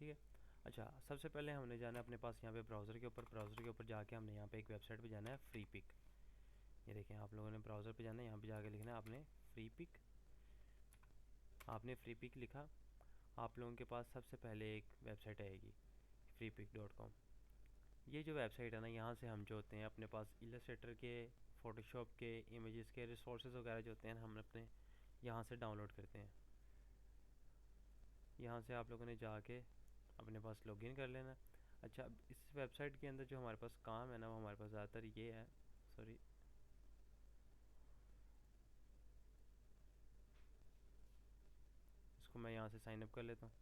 ठीक है। अच्छा, सबसे पहले हमने जाना है अपने पास यहाँ पे ब्राउज़र के ऊपर जाके हमने यहाँ पे एक वेबसाइट पे जाना है, फ्री पिक। ये देखें, आप लोगों ने ब्राउज़र पे जाना है, यहाँ पे जाके लिखना है आपने फ्री पिक। आपने फ्री पिक लिखा, आप लोगों के पास सबसे पहले एक वेबसाइट आएगी freepik.com। ये जो वेबसाइट है ना, यहाँ से हम जो होते हैं अपने पास इलस्ट्रेटर के, फोटोशॉप के, इमेजेस के रिसोर्सेज वगैरह जो होते हैं हम अपने यहाँ से डाउनलोड करते हैं। यहाँ से आप लोगों ने जाके अपने पास लॉगिन कर लेना। अच्छा, अब इस वेबसाइट के अंदर जो हमारे पास काम है ना, वो हमारे पास ज़्यादातर ये है, सॉरी, इसको मैं यहाँ से साइन अप कर लेता हूँ।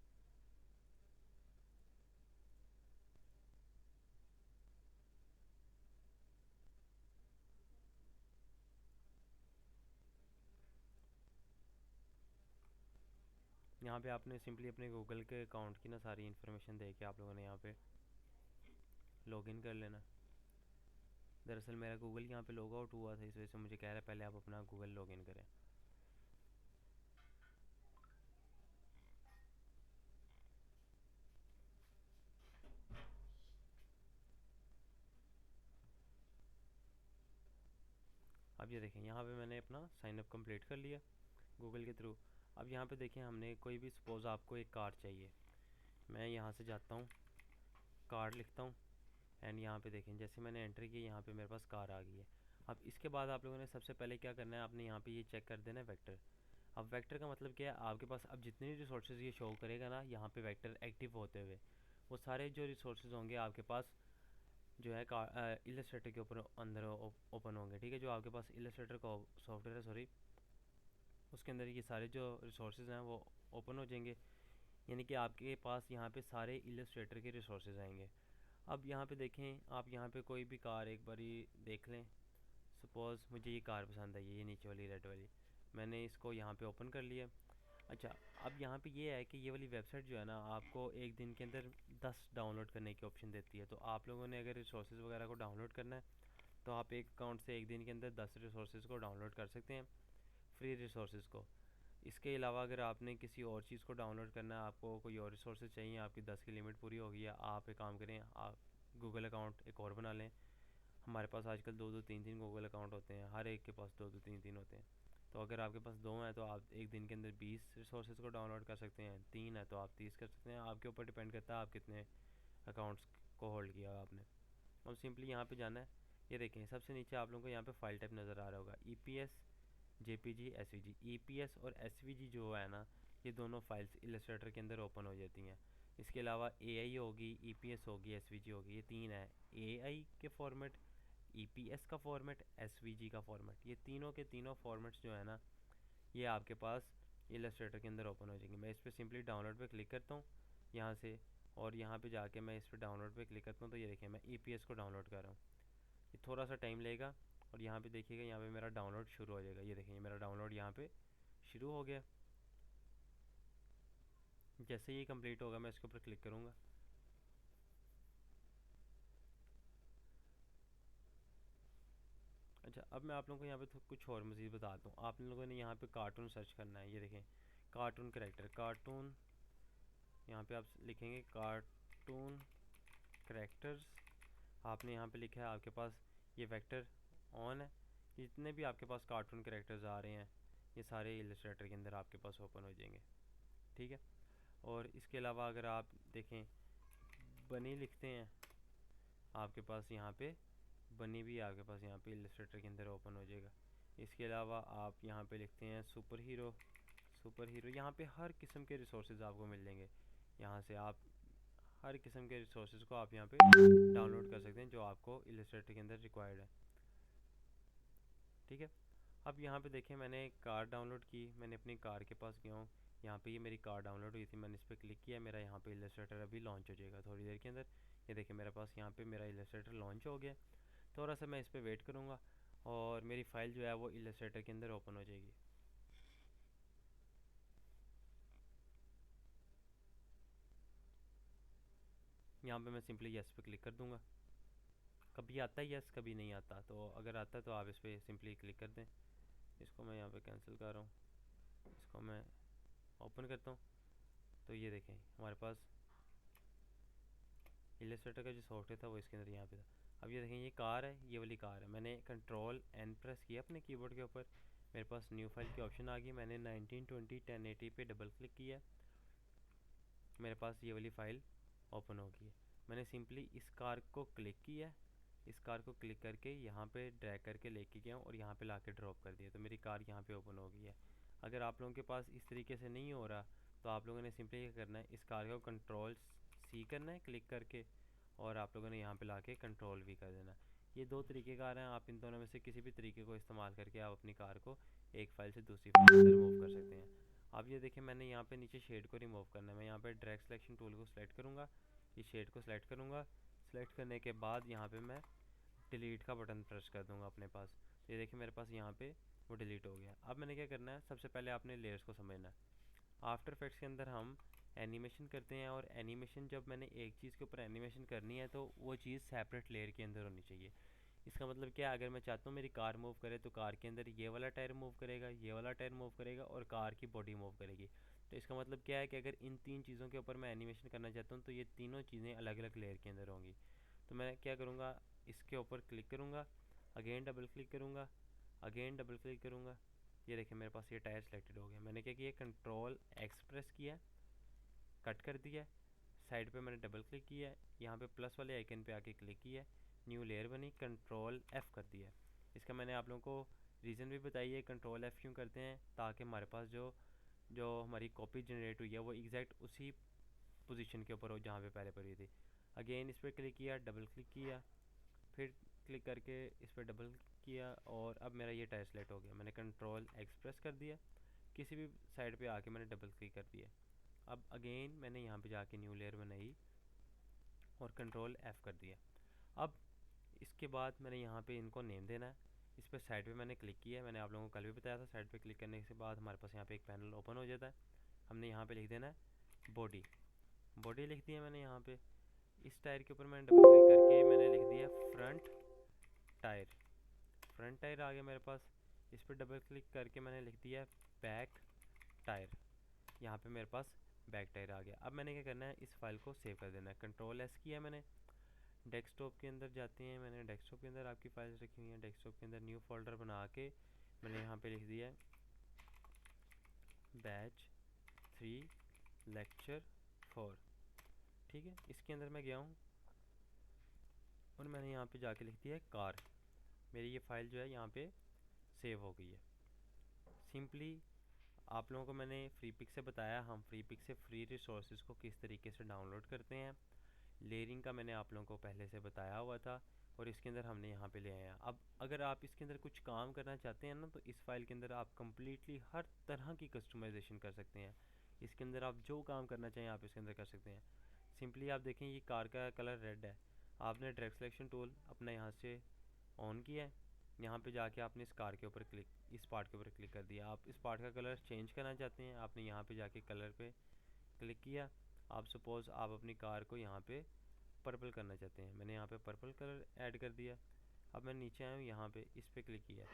यहाँ पे आपने सिंपली अपने गूगल के अकाउंट की ना सारी इन्फॉर्मेशन दे के आप लोगों ने यहाँ पे लॉगिन कर लेना। दरअसल मेरा गूगल यहाँ पे लॉग आउट हुआ था, इस वजह से मुझे कह रहा है पहले आप अपना गूगल लॉगिन करें। अब ये देखें, यहाँ पे मैंने अपना साइन अप कंप्लीट कर लिया गूगल के थ्रू। अब यहाँ पे देखें, हमने कोई भी सपोज़ आपको एक कार चाहिए, मैं यहाँ से जाता हूँ, कार लिखता हूँ, एंड यहाँ पे देखें जैसे मैंने एंटर किया, यहाँ पे मेरे पास कार आ गई है। अब इसके बाद आप लोगों ने सबसे पहले क्या करना है, आपने यहाँ पे ये चेक कर देना है वेक्टर। अब वेक्टर का मतलब क्या है, आपके पास अब जितने भी रिसोर्सेज ये शो करेगा ना यहाँ पे वेक्टर एक्टिव होते हुए, वो सारे जो रिसोर्सेज होंगे आपके पास जो है इलस्ट्रेटर के ऊपर अंदर ओपन होंगे। ठीक है, जो आपके पास इलस्ट्रेटर का सॉफ्टवेयर है, सॉरी, उसके अंदर ये सारे जो रिसोर्सेज हैं वो ओपन हो जाएंगे, यानी कि आपके पास यहाँ पे सारे इलस्ट्रेटर के रिसोर्सेज आएंगे। अब यहाँ पे देखें, आप यहाँ पे कोई भी कार एक बारी देख लें। सपोज़ मुझे ये कार पसंद आई है, ये नीचे वाली रेड वाली, मैंने इसको यहाँ पे ओपन कर लिया। अच्छा, अब यहाँ पे ये है कि ये वाली वेबसाइट जो है ना, आपको एक दिन के अंदर 10 डाउनलोड करने की ऑप्शन देती है। तो आप लोगों ने अगर रिसोर्सेज वगैरह को डाउनलोड करना है तो आप एक अकाउंट से एक दिन के अंदर 10 रिसोर्सेज को डाउनलोड कर सकते हैं, फ्री रिसोर्सेज को। इसके अलावा अगर आपने किसी और चीज़ को डाउनलोड करना है, आपको कोई और रिसोर्सेज चाहिए, आपकी 10 की लिमिट पूरी हो गई है, आप एक काम करें, आप गूगल अकाउंट एक और बना लें। हमारे पास आजकल 2-2 3-3 गूगल अकाउंट होते हैं, हर एक के पास 2-2 3-3 होते हैं। तो अगर आपके पास 2 हैं तो आप एक दिन के अंदर 20 रिसोर्सेज को डाउनलोड कर सकते हैं, 3 है तो आप 30 कर सकते हैं। आपके ऊपर डिपेंड करता है आप कितने अकाउंट्स को होल्ड किया आपने। अब सिंपली यहाँ पे जाना है। ये देखें, सबसे नीचे आप लोगों को यहाँ पे फाइल टाइप नज़र आ रहा होगा, EPS, JPG, SVG। EPS और SVG जो है ना, ये दोनों फाइल्स इलस्ट्रेटर के अंदर ओपन हो जाती हैं। इसके अलावा AI होगी, EPS होगी, SVG होगी, ये तीन है। AI के फॉर्मेट, EPS का फॉर्मेट, SVG का फॉर्मेट, ये तीनों के तीनों फॉर्मेट्स जो है ना, ये आपके पास इलस्ट्रेटर के अंदर ओपन हो जाएंगे। मैं इस पर सिंपली डाउनलोड पे क्लिक करता हूँ यहाँ से, और यहाँ पे जाके मैं इस पर डाउनलोड पे क्लिक करता हूँ, तो ये देखिए मैं EPS को डाउनलोड कर रहा हूँ। ये थोड़ा सा टाइम लेगा और यहाँ पे देखिएगा, यहाँ पे मेरा डाउनलोड शुरू हो जाएगा। ये देखिए मेरा डाउनलोड यहाँ पे शुरू हो गया। जैसे ही कंप्लीट होगा मैं इसके ऊपर क्लिक करूँगा। अच्छा, अब मैं आप लोगों को यहाँ पे कुछ और मज़ीद बताता हूँ। आप लोगों ने यहाँ पे कार्टून सर्च करना है। ये देखें, कार्टून करेक्टर, कार्टून, यहाँ पे आप लिखेंगे कार्टून करेक्टर्स। आपने यहाँ पे लिखा है, आपके पास ये वेक्टर ऑन है। जितने भी आपके पास कार्टून करेक्टर्स आ रहे हैं ये सारे इलस्ट्रेटर के अंदर आपके पास ओपन हो जाएंगे। ठीक है, और इसके अलावा अगर आप देखें, बनी लिखते हैं, आपके पास यहाँ पे बनी भी आपके पास यहाँ पे इलस्ट्रेटर के अंदर ओपन हो जाएगा। इसके अलावा आप यहाँ पे लिखते हैं सुपर हीरो, सुपर हीरो, यहाँ पे हर किस्म के रिसोर्सेज आपको मिल जाएंगे। यहाँ से आप हर किस्म के रिसोर्सेज को आप यहाँ पे डाउनलोड कर सकते हैं जो आपको इलस्ट्रेटर के अंदर रिक्वायर्ड है। ठीक है, अब यहाँ पे देखें, मैंने कार डाउनलोड की, मैंने अपनी कार के पास गया हूँ, यहाँ पे ये मेरी कार डाउनलोड हुई थी, मैंने इस पर क्लिक किया, मेरा यहाँ पे इलस्ट्रेटर अभी लॉन्च हो जाएगा थोड़ी देर के अंदर। ये देखिए मेरे पास यहाँ पे मेरा इलस्ट्रेटर लॉन्च हो गया। थोड़ा सा मैं इस पर वेट करूँगा और मेरी फ़ाइल जो है वो इलस्ट्रेटर के अंदर ओपन हो जाएगी। यहाँ पे मैं सिंपली यस पे क्लिक कर दूँगा। कभी आता है यस, कभी नहीं आता, तो अगर आता है तो आप इस पर सिंपली क्लिक कर दें। इसको मैं यहाँ पे कैंसिल कर रहा हूँ, इसको मैं ओपन करता हूँ। तो ये देखें हमारे पास इलस्ट्रेटर का जो सॉफ्टवेयर था वो इसके अंदर यहाँ पे था। अब ये देखें ये कार है, ये वाली कार है। मैंने कंट्रोल एन प्रेस किया अपने कीबोर्ड के ऊपर, मेरे पास न्यू फाइल की ऑप्शन आ गई। मैंने 1920 1080 पे डबल क्लिक किया, मेरे पास ये वाली फ़ाइल ओपन हो गई है। मैंने सिंपली इस कार को क्लिक किया, इस कार को क्लिक करके यहाँ पे ड्रैग करके लेके गया और यहाँ पे लाके ड्रॉप कर दिया, तो मेरी कार यहाँ पे ओपन हो गई है। अगर आप लोगों के पास इस तरीके से नहीं हो रहा तो आप लोगों ने सिंपली क्या करना है, इस कार को कंट्रोल सी करना है क्लिक करके, और आप लोगों ने यहाँ पे लाके कंट्रोल भी कर देना। ये दो तरीके कार हैं, आप इन दोनों में से किसी भी तरीके को इस्तेमाल करके आप अपनी कार को एक फ़ाइल से दूसरी फाइल में मूव कर सकते हैं। अब ये देखिए मैंने यहाँ पे नीचे शेड को रिमूव करना है। मैं यहाँ पे ड्रैग सिलेक्शन टूल को सिलेक्ट करूँगा, इस शेड को सिलेक्ट करूँगा। सिलेक्ट करने के बाद यहाँ पे मैं डिलीट का बटन प्रेस कर दूँगा अपने पास। ये देखिए मेरे पास यहाँ पे वो डिलीट हो गया। अब मैंने क्या करना है, सबसे पहले आपने लेयर्स को समझना है। आफ्टर इफेक्ट्स के अंदर हम एनिमेशन करते हैं, और एनिमेशन जब मैंने एक चीज़ के ऊपर एनिमेशन करनी है तो वो चीज़ सेपरेट लेयर के अंदर होनी चाहिए। इसका मतलब क्या है, अगर मैं चाहता हूँ मेरी कार मूव करे तो कार के अंदर ये वाला टायर मूव करेगा, ये वाला टायर मूव करेगा और कार की बॉडी मूव करेगी। तो इसका मतलब क्या है कि अगर इन तीन चीज़ों के ऊपर मैं एनिमेशन करना चाहता हूँ तो ये तीनों चीज़ें अलग अलग लेयर के अंदर होंगी। तो मैं क्या करूँगा, इसके ऊपर क्लिक करूँगा, अगेन डबल क्लिक करूँगा, अगेन डबल क्लिक करूँगा। ये देखिए मेरे पास ये टायर सेलेक्टेड हो गया। मैंने क्या किया, कंट्रोल एक्स प्रेस किया, कट कर दिया, साइड पे मैंने डबल क्लिक किया, यहाँ पे प्लस वाले आइकन पे आके क्लिक किया, न्यू लेयर बनी, कंट्रोल एफ़ कर दिया। इसका मैंने आप लोगों को रीज़न भी बताइए कंट्रोल एफ़ क्यों करते हैं, ताकि हमारे पास जो जो हमारी कॉपी जनरेट हुई है वो एग्जैक्ट उसी पोजीशन के ऊपर हो जहाँ पे पहले पड़ी थी। अगेन इस पर क्लिक किया, डबल क्लिक किया, फिर क्लिक करके इस पर डबल किया, और अब मेरा ये टायर सेलेक्ट हो गया। मैंने कंट्रोल एक्स प्रेस कर दिया, किसी भी साइड पे आके मैंने डबल क्लिक कर दिया। अब अगेन मैंने यहाँ पे जाके न्यू लेयर बनाई और कंट्रोल एफ़ कर दिया। अब इसके बाद मैंने यहाँ पे इनको नेम देना है। इस पर साइड पे मैंने क्लिक किया है, मैंने आप लोगों को कल भी बताया था, साइड पे क्लिक करने के बाद हमारे पास यहाँ पे एक पैनल ओपन हो जाता है। हमने यहाँ पे लिख देना है बॉडी, बॉडी लिख दिया मैंने यहाँ पे। इस टायर के ऊपर मैंने डबल क्लिक करके मैंने लिख दिया फ्रंट टायर, फ्रंट टायर आ गया मेरे पास। इस पर डबल क्लिक करके मैंने लिख दिया बैक टायर, यहाँ पे मेरे पास बैक टायर आ गया। अब मैंने क्या करना है, इस फाइल को सेव कर देना है। कंट्रोल एस किया मैंने, डेस्कटॉप के अंदर जाते हैं, मैंने डेस्कटॉप के अंदर आपकी फाइल्स रखी हुई हैं। डेस्कटॉप के अंदर न्यू फोल्डर बना के मैंने यहाँ पे लिख दिया बैच 3 लेक्चर 4, ठीक है। इसके अंदर मैं गया हूँ और मैंने यहाँ पे जाके लिख दिया है कार। मेरी ये फ़ाइल जो है यहाँ पे सेव हो गई है। सिंपली आप लोगों को मैंने फ्री पिक से बताया, हम फ्री पिक से फ्री रिसोर्सेज को किस तरीके से डाउनलोड करते हैं। लेयरिंग का मैंने आप लोगों को पहले से बताया हुआ था, और इसके अंदर हमने यहाँ पे ले आया। अब अगर आप इसके अंदर कुछ काम करना चाहते हैं ना, तो इस फाइल के अंदर आप कम्प्लीटली हर तरह की कस्टमाइजेशन कर सकते हैं। इसके अंदर आप जो काम करना चाहें आप इसके अंदर कर सकते हैं। सिंपली आप देखें ये कार का कलर रेड है, आपने ड्रैग सिलेक्शन टूल अपना यहाँ से ऑन किया है, यहाँ पे जाके आपने इस कार के ऊपर क्लिक, इस पार्ट के ऊपर क्लिक कर दिया। आप इस पार्ट का कलर चेंज करना चाहते हैं, आपने यहाँ पे जाके कलर पे क्लिक किया। आप सपोज़ आप अपनी कार को यहाँ पे पर्पल करना चाहते हैं, मैंने यहाँ पे पर्पल कलर ऐड कर दिया। अब मैं नीचे आया हूँ, यहाँ पे इस पर क्लिक किया।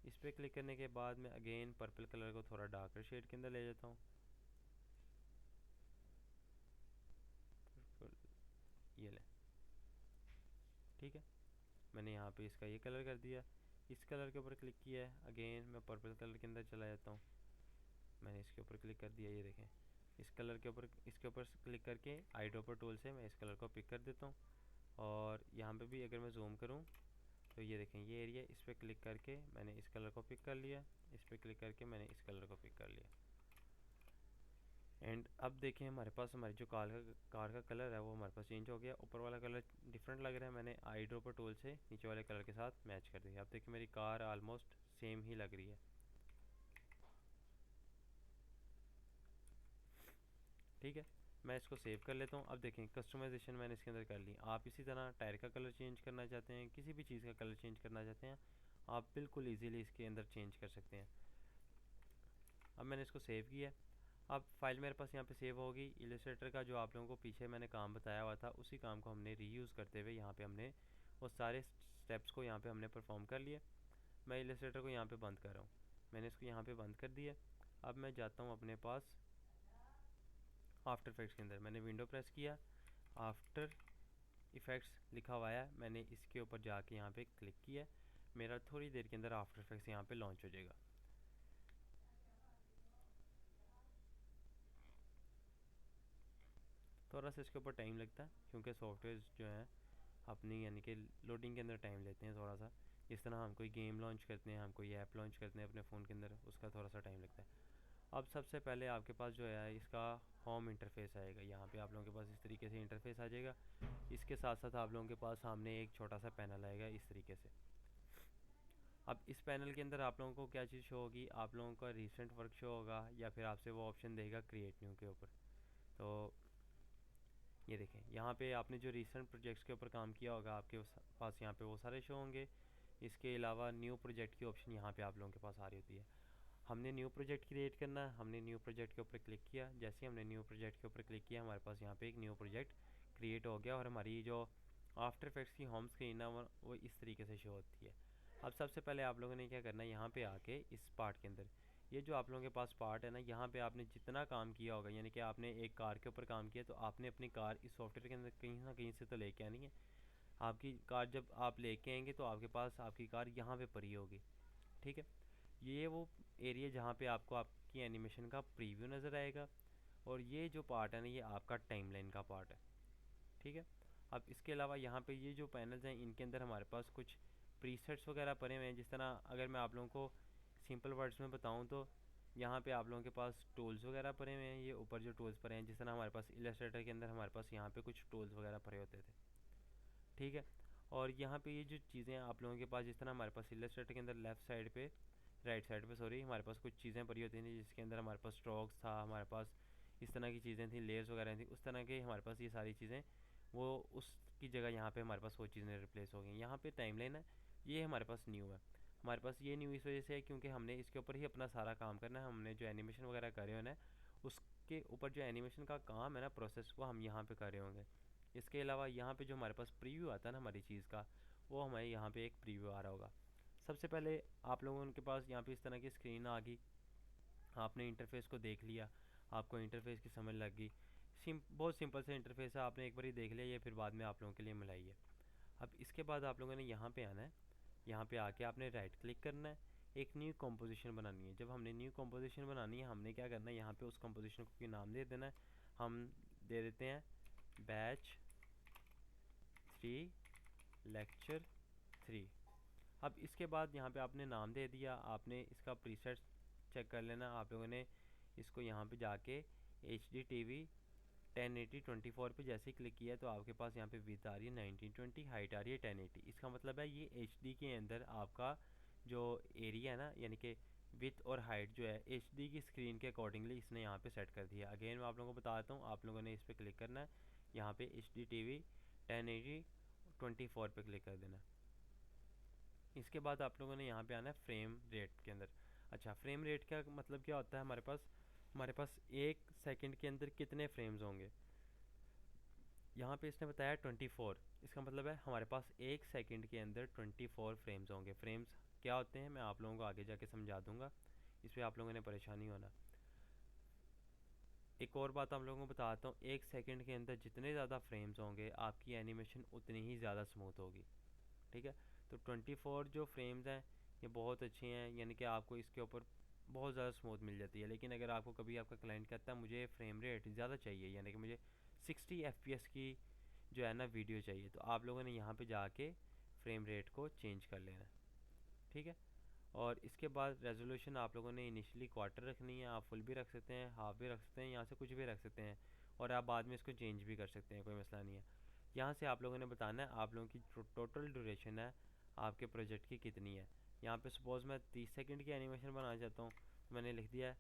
इस पर क्लिक करने के बाद मैं अगेन पर्पल कलर को थोड़ा डार्कर शेड के अंदर ले जाता हूँ, ये ले, ठीक है। मैंने यहाँ पे इसका ये कलर कर दिया, इस कलर के ऊपर क्लिक किया है, अगेन मैं पर्पल कलर के अंदर चला जाता हूँ। मैंने इसके ऊपर क्लिक कर दिया, ये देखें इस कलर के ऊपर, इसके ऊपर क्लिक करके आई ड्रॉपर टूल से मैं इस कलर को पिक कर देता हूँ। और यहाँ पे भी अगर मैं जूम करूँ तो ये देखें ये एरिया, इस पर क्लिक करके मैंने इस कलर को पिक कर लिया, इस पर क्लिक करके मैंने इस कलर को पिक कर लिया। एंड अब देखें हमारे पास हमारी जो कार का कलर है वो हमारे पास चेंज हो गया। ऊपर वाला कलर डिफरेंट लग रहा है, मैंने आई ड्रॉपर टूल से नीचे वाले कलर के साथ मैच कर दिया। अब देखिए मेरी कार आलमोस्ट सेम ही लग रही है, ठीक है। मैं इसको सेव कर लेता हूँ। अब देखें कस्टमाइजेशन मैंने इसके अंदर कर ली। आप इसी तरह टायर का कलर चेंज करना चाहते हैं, किसी भी चीज़ का कलर चेंज करना चाहते हैं, आप बिल्कुल इजीली इसके अंदर चेंज कर सकते हैं। अब मैंने इसको सेव किया। अब फाइल मेरे पास यहाँ पे सेव होगी। इलस्ट्रेटर का जो आप लोगों को पीछे मैंने काम बताया हुआ था उसी काम को हमने रीयूज़ करते हुए यहाँ पे हमने वो सारे स्टेप्स को यहाँ पे हमने परफॉर्म कर लिए। मैं इलस्ट्रेटर को यहाँ पे बंद कर रहा हूँ, मैंने इसको यहाँ पे बंद कर दिया। अब मैं जाता हूँ अपने पास आफ्टर इफेक्ट्स के अंदर, मैंने विंडो प्रेस किया, आफ्टर इफ़ेक्ट्स लिखा हुआ है, मैंने इसके ऊपर जाके यहाँ पे क्लिक किया, मेरा थोड़ी देर के अंदर आफ्टर इफेक्ट्स यहाँ पे लॉन्च हो जाएगा। थोड़ा सा इसके ऊपर टाइम लगता है क्योंकि सॉफ्टवेयर जो है अपनी यानी कि लोडिंग के अंदर टाइम लेते हैं थोड़ा सा। जिस तरह हम कोई गेम लॉन्च करते हैं, हम कोई ऐप लॉन्च करते हैं अपने फ़ोन के अंदर, उसका थोड़ा सा टाइम लगता है। अब सबसे पहले आपके पास जो है इसका होम इंटरफेस आएगा। यहाँ पे आप लोगों के पास इस तरीके से इंटरफेस आ जाएगा। इसके साथ साथ आप लोगों के पास सामने एक छोटा सा पैनल आएगा इस तरीके से। अब इस पैनल के अंदर आप लोगों को क्या चीज़ शो होगी, आप लोगों का रिसेंट वर्क शो होगा या फिर आपसे वो ऑप्शन देगा क्रिएट न्यू के ऊपर। तो ये देखें यहाँ पे आपने जो रिसेंट प्रोजेक्ट्स के ऊपर काम किया होगा आपके पास यहाँ पे वो सारे शो होंगे। इसके अलावा न्यू प्रोजेक्ट की ऑप्शन यहाँ पे आप लोगों के पास आ रही होती है। हमने न्यू प्रोजेक्ट क्रिएट करना है, हमने न्यू प्रोजेक्ट के ऊपर क्लिक किया। जैसे ही हमने न्यू प्रोजेक्ट के ऊपर क्लिक किया हमारे पास यहाँ पे एक न्यू प्रोजेक्ट क्रिएट हो गया और हमारी जो आफ्टर इफेक्ट्स की होम स्क्रीन है वो इस तरीके से शो होती है। अब सबसे पहले आप लोगों ने क्या करना है, यहाँ पे आके इस पार्ट के अंदर ये जो आप लोगों के पास पार्ट है ना, यहाँ पे आपने जितना काम किया होगा, यानी कि आपने एक कार के ऊपर काम किया तो आपने अपनी कार इस सॉफ्टवेयर के अंदर कहीं ना कहीं से तो लेके आनी है। आपकी कार जब आप लेके आएंगे तो आपके पास आपकी कार यहाँ पे पड़ी होगी। ठीक है, ये वो एरिया जहाँ पे आपको आपकी एनिमेशन का प्रीव्यू नज़र आएगा और ये जो पार्ट है ना ये आपका टाइमलाइन का पार्ट है। ठीक है, अब इसके अलावा यहाँ पे ये जो पैनल्स हैं इनके अंदर हमारे पास कुछ प्रीसेट्स वगैरह पड़े हुए हैं। जिस तरह अगर मैं आप लोगों को सिंपल वर्ड्स में बताऊँ तो यहाँ पे आप लोगों के पास टूल्स वगैरह पड़े हुए हैं। ये ऊपर जो टूल्स पड़े हैं, जिस तरह हमारे पास इलस्ट्रेटर के अंदर हमारे पास यहाँ पे कुछ टूल्स वगैरह पड़े होते थे। ठीक है, और यहाँ पे ये जो चीज़ें आप लोगों के पास, जिस तरह हमारे पास इलस्ट्रेटर के अंदर लेफ़्ट साइड पे, राइट साइड पे सॉरी, हमारे पास कुछ चीज़ें पड़ी होती थी जिसके अंदर हमारे पास स्ट्रोक्स था, हमारे पास इस तरह की चीज़ें थी, लेयर्स वगैरह थी, उस तरह के हमारे पास ये सारी चीज़ें वो उसकी जगह यहाँ पे हमारे पास वो चीज़ें रिप्लेस हो गई। यहाँ पे टाइमलाइन है, ये हमारे पास न्यू है। हमारे पास ये न्यू इस वजह से है क्योंकि हमने इसके ऊपर ही अपना सारा काम करना है। हमने जो एनिमेशन वगैरह करे होना है उसके ऊपर जो एनिमेशन का काम है ना, प्रोसेस, वो हम यहाँ पे कर रहे होंगे। इसके अलावा यहाँ पे जो हमारे पास प्रीव्यू आता है ना हमारी चीज़ का, वो हमारे यहाँ पे एक प्रीव्यू आ रहा होगा। सबसे पहले आप लोगों के पास यहाँ पे इस तरह की स्क्रीन आ गई, आपने इंटरफेस को देख लिया, आपको इंटरफेस की समझ लग गई। बहुत सिंपल से इंटरफेस है, आपने एक बार ही देख लिया, ये फिर बाद में आप लोगों के लिए मिलाई है। अब इसके बाद आप लोगों ने यहाँ पे आना है, यहाँ पे आके आपने राइट क्लिक करना है, एक न्यू कंपोजिशन बनानी है। जब हमने न्यू कंपोजिशन बनानी है हमने क्या करना है, यहाँ पे उस कंपोजिशन को कोई नाम दे देना है। हम दे देते हैं बैच 3 लेक्चर 3। अब इसके बाद यहाँ पे आपने नाम दे दिया, आपने इसका प्रीसेट चेक कर लेना। आप लोगों ने इसको यहाँ पे जाके HDTV 1080x24 पे जैसे ही क्लिक किया तो आपके पास यहाँ पे विड्थ आ रही है 1920, हाइट आ रही है 1080। इसका मतलब है ये HD के अंदर आपका जो एरिया है ना, यानी कि विड्थ और हाइट जो है HD की स्क्रीन के अकॉर्डिंगली इसने यहाँ पे सेट कर दिया। अगेन मैं आप लोगों को बताता हूँ, आप लोगों ने इस पर क्लिक करना है, यहाँ पे HDTV 1080x24 पे क्लिक कर देना। इसके बाद आप लोगों ने यहाँ पे आना है फ्रेम रेट के अंदर। अच्छा, फ्रेम रेट का मतलब क्या होता है, हमारे पास 1 सेकंड के अंदर कितने फ्रेम्स होंगे। यहाँ पे इसने बताया 24। इसका मतलब है हमारे पास 1 सेकंड के अंदर 24 फ्रेम्स होंगे। फ्रेम्स क्या होते हैं मैं आप लोगों को आगे जाके समझा दूंगा, इस पर आप लोगों ने परेशानी होना। एक और बात आप लोगों को बताता हूँ, 1 सेकंड के अंदर जितने ज़्यादा फ्रेम्स होंगे आपकी एनिमेशन उतनी ही ज़्यादा स्मूथ होगी। ठीक है, तो 24 जो फ्रेम्स हैं ये बहुत अच्छे हैं, यानी कि आपको इसके ऊपर बहुत ज़्यादा स्मूथ मिल जाती है। लेकिन अगर आपको कभी आपका क्लाइंट कहता है मुझे फ्रेम रेट ज़्यादा चाहिए, यानी कि मुझे 60 FPS की जो है ना वीडियो चाहिए, तो आप लोगों ने यहाँ पे जाके फ्रेम रेट को चेंज कर लेना है। ठीक है, और इसके बाद रेजोल्यूशन आप लोगों ने इनिशियली क्वार्टर रखनी है, आप फुल भी रख सकते हैं, हाफ भी रख सकते हैं, यहाँ से कुछ भी रख सकते हैं और आप बाद में इसको चेंज भी कर सकते हैं, कोई मसला नहीं है। यहाँ से आप लोगों ने बताना है आप लोगों की जो टोटल ड्यूरेशन है आपके प्रोजेक्ट की कितनी है। यहाँ पे सपोज़ मैं 30 सेकंड की एनिमेशन बनाना चाहता हूँ तो मैंने लिख दिया है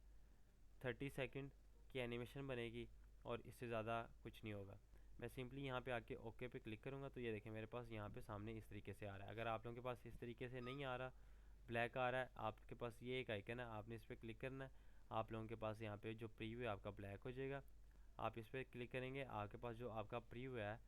30 सेकंड की एनिमेशन बनेगी और इससे ज़्यादा कुछ नहीं होगा। मैं सिंपली यहाँ पे आके ओके पे क्लिक करूँगा तो ये देखें मेरे पास यहाँ पे सामने इस तरीके से आ रहा है। अगर आप लोगों के पास इस तरीके से नहीं आ रहा, ब्लैक आ रहा है, आपके पास ये एक आइकन है, आपने इस पर क्लिक करना है। आप लोगों के पास यहाँ पे जो प्रीव्यू है आपका ब्लैक हो जाएगा। आप इस पर क्लिक करेंगे, आपके पास जो आपका प्रीव्यू है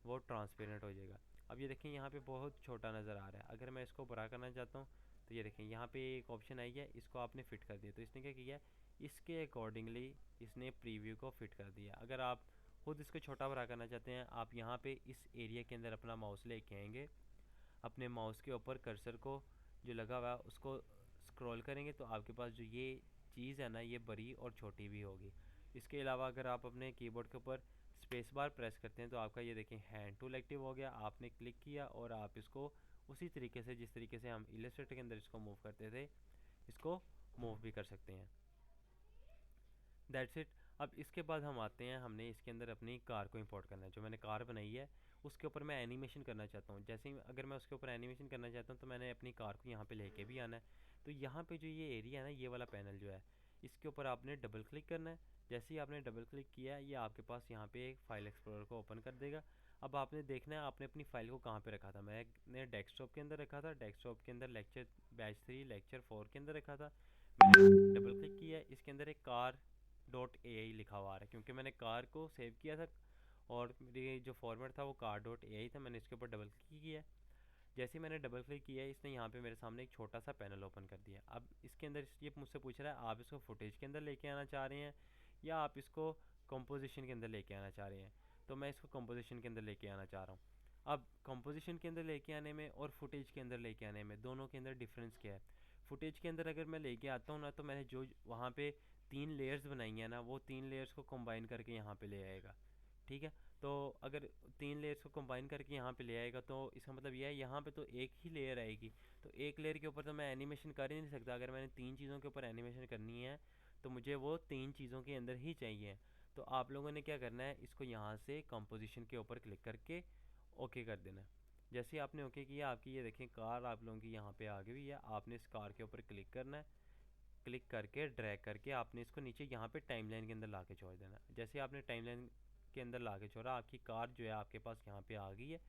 वो ट्रांसपेरेंट हो जाएगा। अब ये देखें यहाँ पे बहुत छोटा नज़र आ रहा है। अगर मैं इसको बड़ा करना चाहता हूँ तो ये देखें यहाँ पे एक ऑप्शन आई है, इसको आपने फ़िट कर दिया। तो इसने क्या किया, इसके अकॉर्डिंगली इसने प्रीव्यू को फ़िट कर दिया। अगर आप खुद इसको छोटा बड़ा करना चाहते हैं, आप यहाँ पे इस एरिया के अंदर अपना माउस लेके आएंगे, अपने माउस के ऊपर कर्सर को जो लगा हुआ है उसको स्क्रॉल करेंगे तो आपके पास जो ये चीज़ है ना ये बड़ी और छोटी भी होगी। इसके अलावा अगर आप अपने कीबोर्ड के ऊपर स्पेस बार प्रेस करते हैं तो आपका ये देखें हैंड टूल एक्टिव हो गया, आपने क्लिक किया और आप इसको उसी तरीके से जिस तरीके से हम इलस्ट्रेटर के अंदर इसको मूव करते थे इसको मूव भी कर सकते हैं। That's it. अब इसके बाद हम आते हैं, हमने इसके अंदर अपनी कार को इंपोर्ट करना है। जो मैंने कार बनाई है उसके ऊपर मैं एनिमेशन करना चाहता हूँ। जैसे ही अगर मैं उसके ऊपर एनिमेशन करना चाहता हूँ तो मैंने अपनी कार को यहाँ पे लेके भी आना है। तो यहाँ पे जो ये एरिया है ना, ये वाला पैनल जो है इसके ऊपर आपने डबल क्लिक करना है। जैसे ही आपने डबल क्लिक किया ये आपके पास यहाँ पे एक फाइल एक्सप्लोरर को ओपन कर देगा। अब आपने देखना है आपने अपनी फ़ाइल को कहाँ पे रखा था। मैंने डेस्कटॉप के अंदर रखा था, डेस्कटॉप के अंदर लेक्चर बैच 3 लेक्चर 4 के अंदर रखा था। मैंने डबल क्लिक किया, इसके अंदर एक कार डॉट ए आई लिखा हुआ है क्योंकि मैंने कार को सेव किया था और मेरी जो फॉर्मेट था वो कार डॉट ए आई था। मैंने इसके ऊपर डबल क्लिक किया। जैसे ही मैंने डबल क्लिक किया इसने यहाँ पे मेरे सामने एक छोटा सा पैनल ओपन कर दिया। अब इसके अंदर ये मुझसे पूछ रहा है आप इसको फुटेज के अंदर लेके आना चाह रहे हैं या आप इसको कंपोजिशन के अंदर लेके आना चाह रहे हैं। तो मैं इसको कंपोजिशन के अंदर लेके आना चाह रहा हूँ। अब कंपोजिशन के अंदर लेके आने में और फुटेज के अंदर लेके आने में दोनों के अंदर डिफरेंस क्या है। फुटेज के अंदर अगर मैं लेके आता हूँ ना तो मैंने जो वहाँ पे 3 लेयर्स बनाई हैं ना वो 3 लेयर्स को कंबाइन करके यहाँ पे ले आएगा। ठीक है, तो अगर 3 लेयर्स को कंबाइन करके यहाँ पे ले आएगा तो इसका मतलब यह है यहाँ पे तो एक ही लेयर आएगी। तो एक लेयर के ऊपर तो मैं एनिमेशन कर ही नहीं सकता। अगर मैंने 3 चीज़ों के ऊपर एनिमेशन करनी है तो मुझे वो 3 चीज़ों के अंदर ही चाहिए। तो आप लोगों ने क्या करना है, इसको यहाँ से कंपोजिशन के ऊपर क्लिक करके ओके कर देना है। जैसे ही आपने ओके किया आपकी ये देखें कार आप लोगों की यहाँ पे आ गई है। आपने इस कार के ऊपर क्लिक करना है, क्लिक करके ड्रैग करके आपने इसको नीचे यहाँ पे टाइमलाइन के अंदर ला के छोड़ देना। जैसे आपने टाइमलाइन के अंदर ला के छोड़ा आपकी कार जो है आपके पास यहाँ पे आ गई है।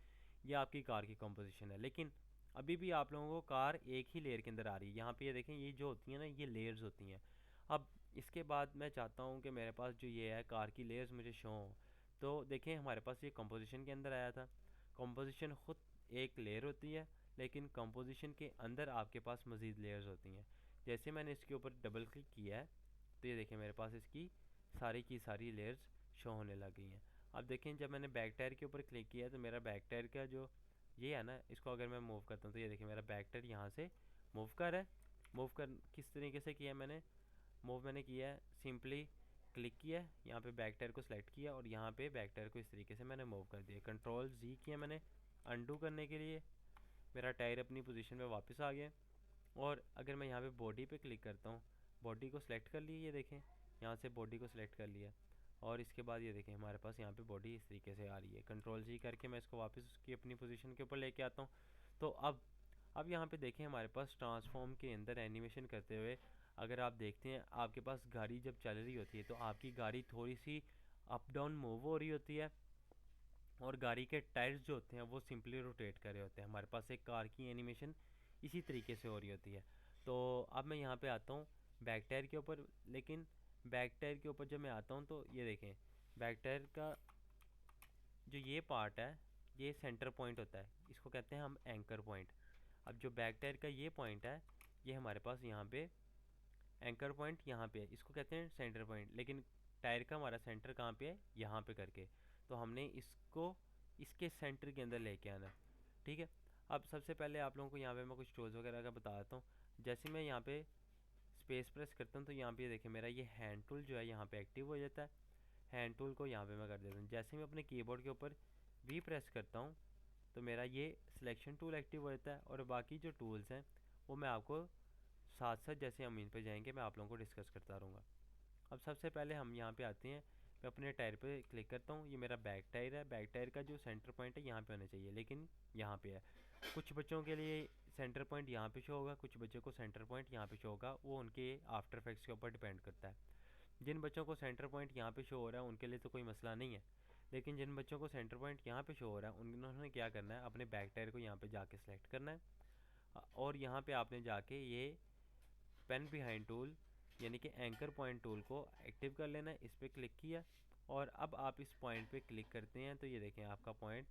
ये आपकी कार की कंपोजिशन है, लेकिन अभी भी आप लोगों को कार एक ही लेयर के अंदर आ रही है। यहाँ पे ये देखें ये जो होती है ना ये लेयर्स होती हैं। अब इसके बाद मैं चाहता हूँ कि मेरे पास जो ये है कार की लेयर्स मुझे शो हों। तो देखें हमारे पास ये कंपोजिशन के अंदर आया था। कंपोजिशन ख़ुद एक लेयर होती है लेकिन कंपोजिशन के अंदर आपके पास मज़ीद लेयर्स होती हैं। जैसे मैंने इसके ऊपर डबल क्लिक किया है तो ये देखें मेरे पास इसकी सारी की सारी लेयर्स शो होने लग गई हैं। अब देखें जब मैंने बैक टायर के ऊपर क्लिक किया तो मेरा बैक टायर का जो ये है ना इसको अगर मैं मूव करता हूँ तो ये देखिए मेरा बैक टायर यहाँ से मूव कर है। मूव कर किस तरीके से किया मैंने, मूव मैंने किया है सिंपली क्लिक किया, यहाँ पे बैक टायर को सिलेक्ट किया और यहाँ पे बैक टायर को इस तरीके से मैंने मूव कर दिया। कंट्रोल जी किया मैंने अनडू करने के लिए, मेरा टायर अपनी पोजीशन में वापस आ गया। और अगर मैं यहाँ पे बॉडी पे क्लिक करता हूँ, बॉडी को सिलेक्ट कर लिया, ये देखें यहाँ से बॉडी को सिलेक्ट कर लिया और इसके बाद ये देखें हमारे पास यहाँ पे बॉडी इस तरीके से आ रही है। कंट्रोल जी करके मैं इसको वापस उसकी अपनी पोजीशन के ऊपर लेके आता हूँ। तो अब यहाँ पे देखें हमारे पास ट्रांसफॉर्म के अंदर एनिमेशन करते हुए अगर आप देखते हैं आपके पास गाड़ी जब चल रही होती है तो आपकी गाड़ी थोड़ी सी अप डाउन मूव हो रही होती है और गाड़ी के टायर्स जो होते हैं वो सिंपली रोटेट कर रहे होते हैं। हमारे पास एक कार की एनिमेशन इसी तरीके से हो रही होती है। तो अब मैं यहाँ पे आता हूँ बैक टायर के ऊपर, लेकिन बैक टायर के ऊपर जब मैं आता हूँ तो ये देखें बैक टायर का जो ये पार्ट है ये सेंटर पॉइंट होता है, इसको कहते हैं हम एंकर पॉइंट। अब जो बैक टायर का ये पॉइंट है ये हमारे पास यहाँ पे एंकर पॉइंट यहाँ पे है, इसको कहते हैं सेंटर पॉइंट। लेकिन टायर का हमारा सेंटर कहाँ पे है, यहाँ पे करके। तो हमने इसको इसके सेंटर के अंदर लेके आना। ठीक है, अब सबसे पहले आप लोगों को यहाँ पे मैं कुछ टूल्स वगैरह का बता देता हूँ। जैसे मैं यहाँ पे स्पेस प्रेस करता हूँ तो यहाँ पे देखिए मेरा ये हैंड टूल जो है यहाँ पे एक्टिव हो जाता है। हैंड टूल को यहाँ पे मैं कर देता हूँ। जैसे मैं अपने कीबोर्ड के ऊपर वी प्रेस करता हूँ तो मेरा ये सिलेक्शन टूल एक्टिव हो जाता है और बाकी जो टूल्स हैं वो मैं आपको साथ साथ जैसे हम इन पे जाएंगे मैं आप लोगों को डिस्कस करता रहूँगा। अब सबसे पहले हम यहाँ पे आते हैं, मैं अपने टायर पे क्लिक करता हूँ। ये मेरा बैक टायर है, बैक टायर का जो सेंटर पॉइंट है यहाँ पे होना चाहिए लेकिन यहाँ पे है। कुछ बच्चों के लिए सेंटर पॉइंट यहाँ पे शो होगा, कुछ बच्चों को सेंटर पॉइंट यहाँ पे शो होगा, वो उनके आफ्टर इफेक्ट्स के ऊपर डिपेंड करता है। जिन बच्चों को सेंटर पॉइंट यहाँ पे शो हो रहा है उनके लिए तो कोई मसला नहीं है, लेकिन जिन बच्चों को सेंटर पॉइंट यहाँ पे शो हो रहा है उन्होंने क्या करना है अपने बैक टायर को यहाँ पे जाके सेलेक्ट करना है और यहाँ पे आपने जाके ये पेन बिहाइंड टूल यानी कि एंकर पॉइंट टूल को एक्टिव कर लेना है। इस पर क्लिक किया और अब आप इस पॉइंट पे क्लिक करते हैं तो ये देखें आपका पॉइंट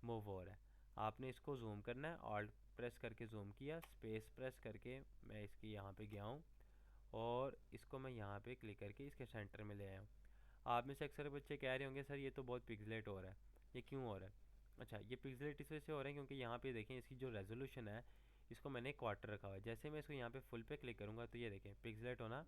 मूव हो रहा है। आपने इसको जूम करना है, ऑल्ट प्रेस करके जूम किया, स्पेस प्रेस करके मैं इसकी यहाँ पे गया हूँ और इसको मैं यहाँ पे क्लिक करके इसके सेंटर में ले आया हूँ। आप में से अक्सर बच्चे कह रहे होंगे सर ये तो बहुत पिक्सलेट हो रहा है, ये क्यों हो रहा है? अच्छा, ये पिक्सलेट इस वजह से हो रहा है क्योंकि यहाँ पे देखें इसकी जो रेजोल्यूशन है, इसको मैंने क्वार्टर रखा हुआ है। जैसे मैं इसको यहाँ पे फुल पे क्लिक करूँगा तो ये देखें पिक्सलेट होना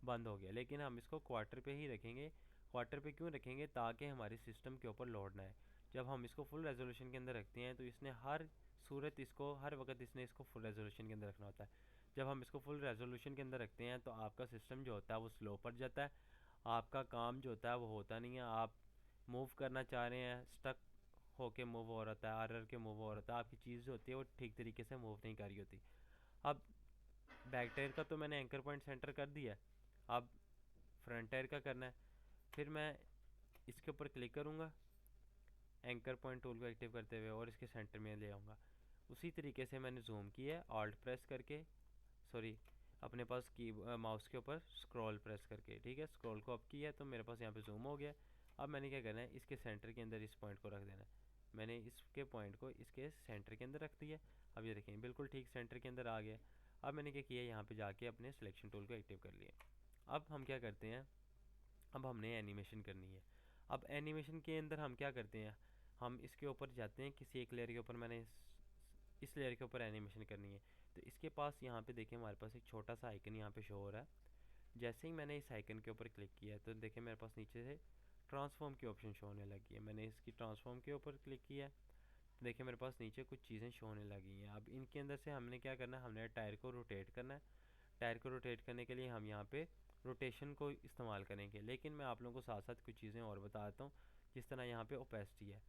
बंद हो गया, लेकिन हम इसको क्वार्टर पे ही रखेंगे। क्वार्टर पे क्यों रखेंगे? ताकि हमारे सिस्टम के ऊपर लोड ना आए। जब हम इसको फुल रेजोल्यूशन के अंदर रखते हैं तो इसने हर सूरत इसको हर वक्त इसने इसको फुल रेजोल्यूशन के अंदर रखना होता है। जब हम इसको फुल रेजोल्यूशन के अंदर रखते हैं तो आपका सिस्टम जो होता है वो स्लो पड़ जाता है, आपका काम जो होता है वो होता नहीं है। आप मूव करना चाह रहे हैं, स्टक होके मूव हो रहा है, आर के मूव हो रहा है, आपकी चीज़ जो होती है वो ठीक तरीके से मूव नहीं कर रही होती। अब बैक टायर का तो मैंने एंकर पॉइंट सेंटर कर दिया है, अब फ्रंट टायर का करना है। फिर मैं इसके ऊपर क्लिक करूँगा एंकर पॉइंट टूल को एक्टिव करते हुए और इसके सेंटर में ले आऊँगा। उसी तरीके से मैंने जूम किया है ऑल्ट प्रेस करके, सॉरी अपने पास की माउस के ऊपर स्क्रॉल प्रेस करके, ठीक है, स्क्रॉल को अप किया है तो मेरे पास यहाँ पे जूम हो गया। अब मैंने क्या करना है, इसके सेंटर के अंदर इस पॉइंट को रख देना है। मैंने इसके पॉइंट को इसके सेंटर के अंदर रख दिया। अब ये देखें बिल्कुल ठीक सेंटर के अंदर आ गया। अब मैंने क्या किया, यहाँ पे जाके अपने सिलेक्शन टूल को एक्टिव कर लिया। अब हम क्या करते हैं, अब हमने एनिमेशन करनी है। अब एनिमेशन के अंदर हम क्या करते हैं, हम इसके ऊपर जाते हैं, किसी एक लेयर के ऊपर मैंने इस लेयर के ऊपर एनिमेशन करनी है। तो इसके पास यहाँ पे देखें हमारे पास एक छोटा सा आइकन यहाँ पे शो हो रहा है। जैसे ही मैंने इस आइकन के ऊपर क्लिक किया तो देखें मेरे पास नीचे से ट्रांसफॉर्म की ऑप्शन शो होने लगी है। मैंने इसकी ट्रांसफॉर्म के ऊपर क्लिक किया, देखिए मेरे पास नीचे कुछ चीज़ें शो होने लगी हैं। अब इनके अंदर से हमने क्या करना है, हमने टायर को रोटेट करना है। टायर को रोटेट करने के लिए हम यहाँ पे रोटेशन को इस्तेमाल करेंगे, लेकिन मैं आप लोगों को साथ साथ कुछ चीज़ें और बता देता हूँ। जिस तरह यहाँ पे ओपेसिटी है,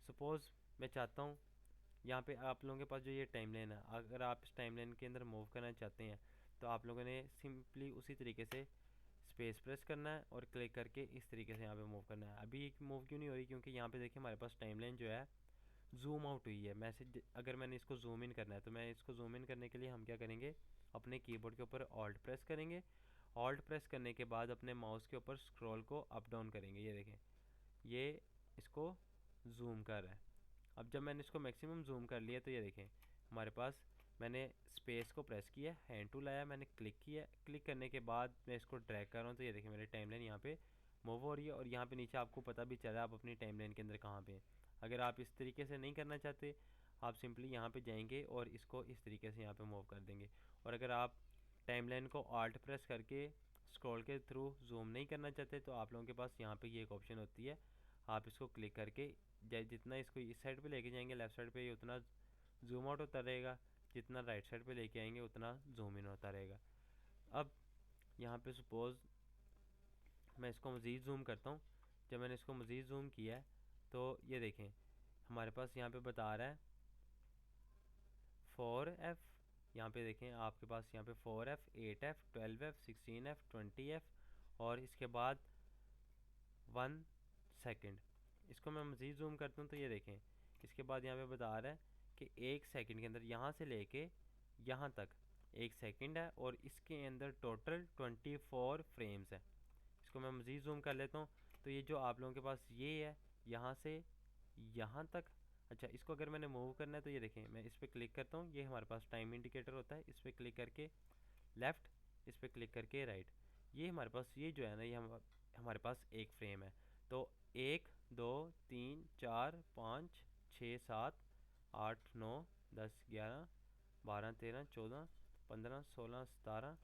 सपोज़ मैं चाहता हूँ यहाँ पे आप लोगों के पास जो ये टाइमलाइन है, अगर आप इस टाइमलाइन के अंदर मूव करना चाहते हैं तो आप लोगों ने सिंपली उसी तरीके से स्पेस प्रेस करना है और क्लिक करके इस तरीके से यहाँ पे मूव करना है। अभी मूव क्यों नहीं हो रही, क्योंकि यहाँ पे देखिए हमारे पास टाइमलाइन जो है जूम आउट हुई है। मैसेज अगर मैंने इसको जूम इन करना है तो मैं इसको जूम इन करने के लिए हम क्या करेंगे, अपने कीबोर्ड के ऊपर ऑल्ट प्रेस करेंगे। ऑल्ट प्रेस करने के बाद अपने माउस के ऊपर स्क्रॉल को अप डाउन करेंगे। ये देखें ये इसको जूम कर रहा है। अब जब मैंने इसको मैक्सिमम जूम कर लिया तो ये देखें हमारे पास, मैंने स्पेस को प्रेस किया, हैंड टूल आया, मैंने क्लिक किया, क्लिक करने के बाद मैं इसको ड्रैग कर रहा हूँ तो ये देखें मेरी टाइमलाइन यहाँ पे मूव हो रही है। और यहाँ पे नीचे आपको पता भी चला आप अपनी टाइमलाइन के अंदर कहाँ पे हैं। अगर आप इस तरीके से नहीं करना चाहते, आप सिंपली यहाँ पे जाएंगे और इसको इस तरीके से यहाँ पे मूव कर देंगे। और अगर आप टाइमलाइन को आल्ट प्रेस करके स्क्रॉल के थ्रू जूम नहीं करना चाहते तो आप लोगों के पास यहाँ पे ये एक ऑप्शन होती है, आप इसको क्लिक करके जितना इसको इस साइड पे लेके जाएंगे लेफ़्ट साइड पे, ये उतना जूम आउट होता रहेगा, जितना राइट साइड पे लेके आएंगे उतना जूम इन होता रहेगा। अब यहाँ पे सपोज़ मैं इसको मज़ीद जूम करता हूँ। जब मैंने इसको मज़ीद जूम किया है तो ये देखें हमारे पास यहाँ पे बता रहा है 4F। यहाँ पे देखें आपके पास यहाँ पे 4F, 8F, 12F, 16F, 20F और इसके बाद 1 सेकेंड। इसको मैं मज़ीद जूम करता हूँ तो ये देखें इसके बाद यहाँ पे बता रहा है कि 1 सेकेंड के अंदर यहाँ से लेके यहाँ तक 1 सेकेंड है और इसके अंदर टोटल 24 फ्रेम्स है। इसको मैं मज़ीद जूम कर लेता हूँ तो ये जो आप लोगों के पास ये है यहाँ से यहाँ तक। अच्छा, इसको अगर मैंने मूव करना है तो ये देखें मैं इस पर क्लिक करता हूँ, ये हमारे पास टाइम इंडिकेटर होता है, इस पर क्लिक करके लेफ़्ट, इस पर क्लिक करके राइट, ये हमारे पास ये जो है ना ये हमारे पास एक फ्रेम है। तो 1 2 3 4 5 6 7 8 9 10 11 12 13 14 15 16 17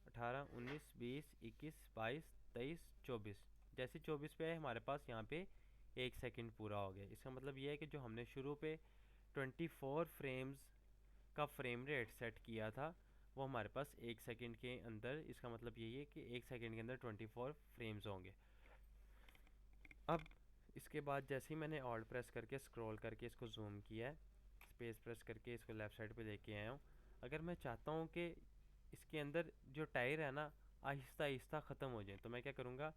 18 19 20 21 22 23 जैसे 24 पे है हमारे पास यहाँ पे 1 सेकेंड पूरा हो गया। इसका मतलब ये है कि जो हमने शुरू पे 24 फ्रेम्स का फ्रेम रेट सेट किया था वो हमारे पास 1 सेकेंड के अंदर, इसका मतलब यही है कि 1 सेकेंड के अंदर 24 फ्रेम्स होंगे। अब इसके बाद जैसे ही मैंने ऑल्ट प्रेस करके स्क्रॉल करके इसको जूम किया है, स्पेस प्रेस करके इसको लेफ़्ट साइड पे लेके आया हूँ। अगर मैं चाहता हूँ कि इसके अंदर जो टायर है ना आहिस्ता आहिस्ता ख़त्म हो जाए तो मैं क्या करूँगा,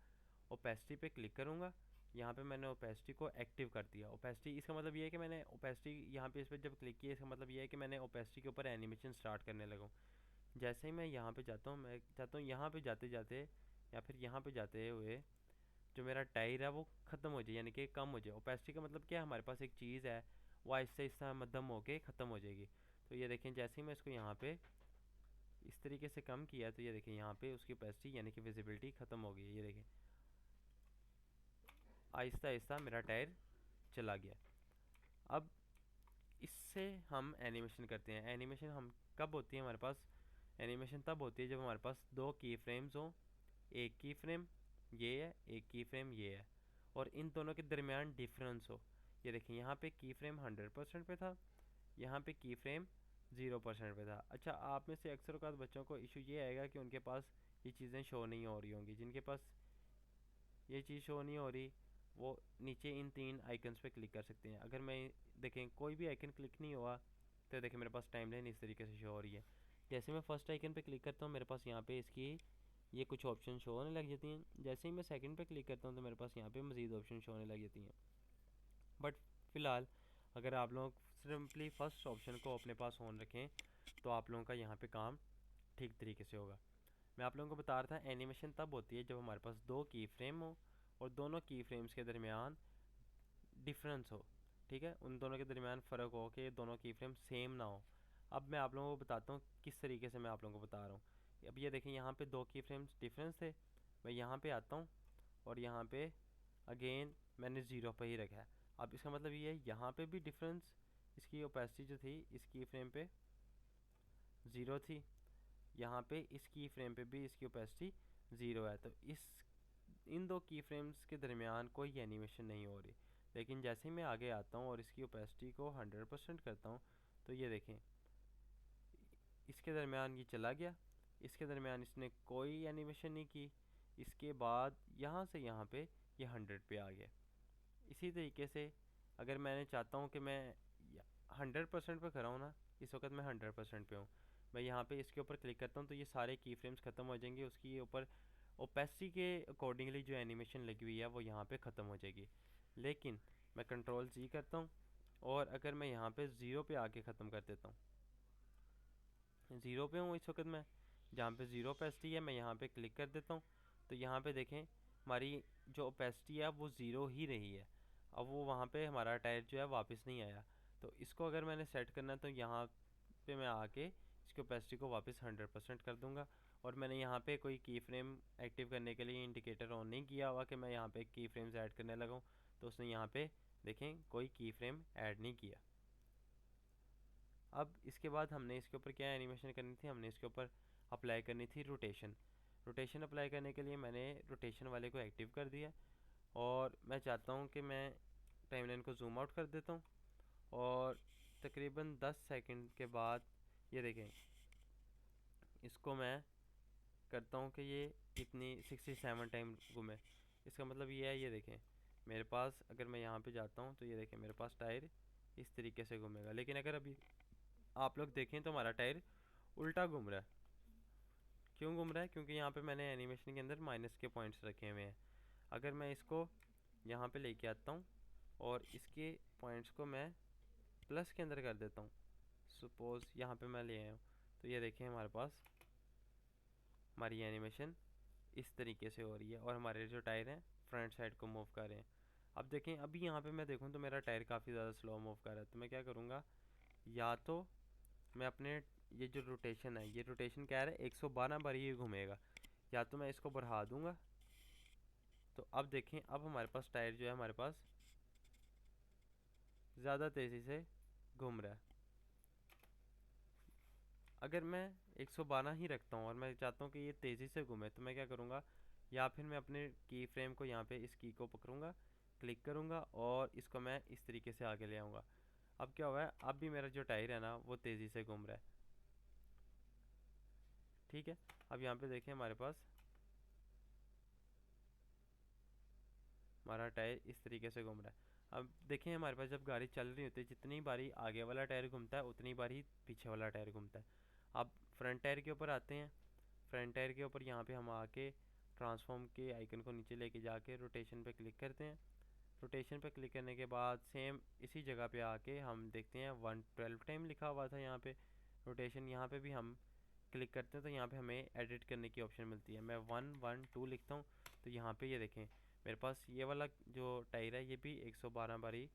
ओपेसिटी पे क्लिक करूँगा। यहाँ पे मैंने ओपेसिटी को एक्टिव कर दिया। ओपेसिटी इसका मतलब ये है कि मैंने ओपेसिटी यहाँ पे इस पर जब क्लिक किया इसका मतलब ये है कि मैंने ओपेसिटी के ऊपर एनिमेशन स्टार्ट करने लगा हूँ। जैसे ही मैं यहाँ पे जाता हूँ, मैं चाहता हूँ यहाँ पे जाते जाते या फिर यहाँ पे जाते हुए जो मेरा टायर है वो ख़त्म हो जाए, यानी कि कम हो जाए। ओपेसिटी का मतलब क्या है, हमारे पास एक चीज़ है वो आहिस्ता आहिस्ता मध्यम होके ख़त्म हो जाएगी। तो ये देखें जैसे ही मैं इसको यहाँ पे इस तरीके से कम किया तो ये देखें यहाँ पे उसकी ओपेसिटी यानी कि विजिबिलिटी ख़त्म हो गई है। ये देखें आहिस्ता आहिस्ता मेरा टायर चला गया। अब इससे हम एनिमेशन करते हैं। एनिमेशन हम कब होती है हमारे पास? एनिमेशन तब होती है जब हमारे पास दो की फ्रेम्स हों, एक की फ्रेम ये है, एक की फ्रेम ये है, और इन दोनों के दरमियान डिफरेंस हो। ये देखें यहाँ पे की फ्रेम 100% पे था, यहाँ पे की फ्रेम 0% पे था। अच्छा, आप में से अक्सर औक़ात बच्चों को इशू ये आएगा कि उनके पास ये चीज़ें शो नहीं हो रही होंगी। जिनके पास ये चीज़ शो नहीं हो रही वो नीचे इन तीन आइकन्स पे क्लिक कर सकते हैं। अगर मैं देखें कोई भी आइकन क्लिक नहीं हुआ तो देखें मेरे पास टाइमलाइन इस तरीके से शो हो रही है। जैसे मैं फर्स्ट आइकन पे क्लिक करता हूँ मेरे पास यहाँ पे इसकी ये कुछ ऑप्शन शो होने लग जाती हैं। जैसे ही मैं सेकंड पे क्लिक करता हूँ तो मेरे पास यहाँ पे मज़ीद ऑप्शन शो होने लग जाती हैं। बट फ़िलहाल अगर आप लोग सिंपली फर्स्ट ऑप्शन को अपने पास ऑन रखें तो आप लोगों का यहाँ पे काम ठीक तरीके से होगा। मैं आप लोगों को बता रहा था एनिमेशन तब होती है जब हमारे पास दो की फ्रेम हो और दोनों की फ्रेम्स के दरमियान डिफरेंस हो। ठीक है, उन दोनों के दरमियान फ़र्क हो कि दोनों की फ्रेम सेम ना हो। अब मैं आप लोगों को बताता हूँ किस तरीके से मैं आप लोगों को बता रहा हूँ। अब ये देखें यहाँ पे दो की फ्रेम्स डिफरेंस थे, मैं यहाँ पे आता हूँ और यहाँ पे अगेन मैंने ज़ीरो पे ही रखा है। अब इसका मतलब ये है यहाँ पे भी डिफरेंस, इसकी ओपेसिटी जो थी इस की फ्रेम पे ज़ीरो थी, यहाँ पे इस की फ्रेम पे भी इसकी ओपेसिटी ज़ीरो है। तो इस इन दो की फ्रेम्स के दरमियान कोई एनिमेशन नहीं हो रही। लेकिन जैसे ही मैं आगे आता हूँ और इसकी ओपेसिटी को 100% करता हूँ तो ये देखें इसके दरमियान ये चला गया, इसके दरमियान इसने कोई एनिमेशन नहीं की। इसके बाद यहाँ से यहाँ पे ये 100 पे आ गया। इसी तरीके से अगर मैंने चाहता हूँ कि मैं 100% पे कराऊँ ना, इस वक्त मैं 100% पे हूँ, मैं यहाँ पे इसके ऊपर क्लिक करता हूँ तो ये सारे की फ्रेम्स ख़त्म हो जाएंगे। उसकी ऊपर ओपेसिटी के अकॉर्डिंगली जो एनिमेशन लगी हुई है वो यहाँ पे ख़त्म हो जाएगी। लेकिन मैं कंट्रोल जी करता हूँ और अगर मैं यहाँ पे ज़ीरो पे आके ख़त्म कर देता हूँ, ज़ीरो पे हूँ इस वक्त मैं, जहाँ पे ज़ीरो ओपेसिटी है मैं यहाँ पे क्लिक कर देता हूँ तो यहाँ पे देखें हमारी जो ओपेसिटी है वो ज़ीरो ही रही है। अब वो वहाँ पे हमारा टायर जो है वापस नहीं आया। तो इसको अगर मैंने सेट करना है तो यहाँ पे मैं आके इसकी ओपेसिटी को वापस 100% कर दूँगा। और मैंने यहाँ पे कोई की फ्रेम एक्टिव करने के लिए इंडिकेटर ऑन नहीं किया हुआ कि मैं यहाँ पे की फ्रेम्स ऐड करने लगाऊँ, तो उसने यहाँ पे देखें कोई की फ्रेम ऐड नहीं किया। अब इसके बाद हमने इसके ऊपर क्या एनिमेशन करनी थी, हमने इसके ऊपर अप्लाई करनी थी रोटेशन। रोटेशन अप्लाई करने के लिए मैंने रोटेशन वाले को एक्टिव कर दिया और मैं चाहता हूँ कि मैं टाइमलाइन को जूम आउट कर देता हूँ और तकरीबन 10 सेकंड के बाद ये देखें इसको मैं करता हूँ कि ये इतनी 67 टाइम घूमे। इसका मतलब ये है, ये देखें मेरे पास अगर मैं यहाँ पे जाता हूँ तो ये देखें मेरे पास टायर इस तरीके से घूमेगा। लेकिन अगर अभी आप लोग देखें तो हमारा टायर उल्टा घूम रहा है। क्यों घूम रहा है? क्योंकि यहाँ पे मैंने एनिमेशन के अंदर माइनस के पॉइंट्स रखे हुए हैं। अगर मैं इसको यहाँ पे लेके आता हूँ और इसके पॉइंट्स को मैं प्लस के अंदर कर देता हूँ, सपोज़ यहाँ पे मैं ले आया हूँ, तो ये देखें हमारे पास हमारी एनिमेशन इस तरीके से हो रही है और हमारे जो टायर हैं फ्रंट साइड को मूव कर रहे हैं। अब देखें अभी यहाँ पे मैं देखूँ तो मेरा टायर काफ़ी ज़्यादा स्लो मूव कर रहा है। तो मैं क्या करूँगा, या तो मैं अपने ये जो रोटेशन है, ये रोटेशन क्या है 112 बार ये घूमेगा, या तो मैं इसको बढ़ा दूंगा। तो अब देखें अब हमारे पास टायर जो है हमारे पास ज़्यादा तेज़ी से घूम रहा है। अगर मैं 112 ही रखता हूँ और मैं चाहता हूँ कि ये तेज़ी से घूमे तो मैं क्या करूँगा, या फिर मैं अपने की फ्रेम को यहाँ पे इस की को पकड़ूँगा, क्लिक करूँगा और इसको मैं इस तरीके से आगे ले आऊँगा। अब क्या हुआ है, अब भी मेरा जो टायर है ना वो तेज़ी से घूम रहा है। ठीक है, अब यहाँ पे देखें हमारे पास हमारा टायर इस तरीके से घूम रहा है। अब देखें हमारे पास जब गाड़ी चल रही होती है जितनी बारी आगे वाला टायर घूमता है उतनी बारी पीछे वाला टायर घूमता है। अब फ्रंट टायर के ऊपर आते हैं। फ्रंट टायर के ऊपर यहाँ पे हम आके ट्रांसफॉर्म के आइकन को नीचे लेके जाके रोटेशन पे क्लिक करते हैं। रोटेशन पे क्लिक करने के बाद सेम इसी जगह पे आके हम देखते हैं 112 टाइम लिखा हुआ था यहाँ पे रोटेशन, यहाँ पे भी हम क्लिक करते हैं तो यहाँ पे हमें एडिट करने की ऑप्शन मिलती है। मैं 112 लिखता हूँ तो यहाँ पे ये देखें मेरे पास ये वाला जो टायर है ये भी 112 बारी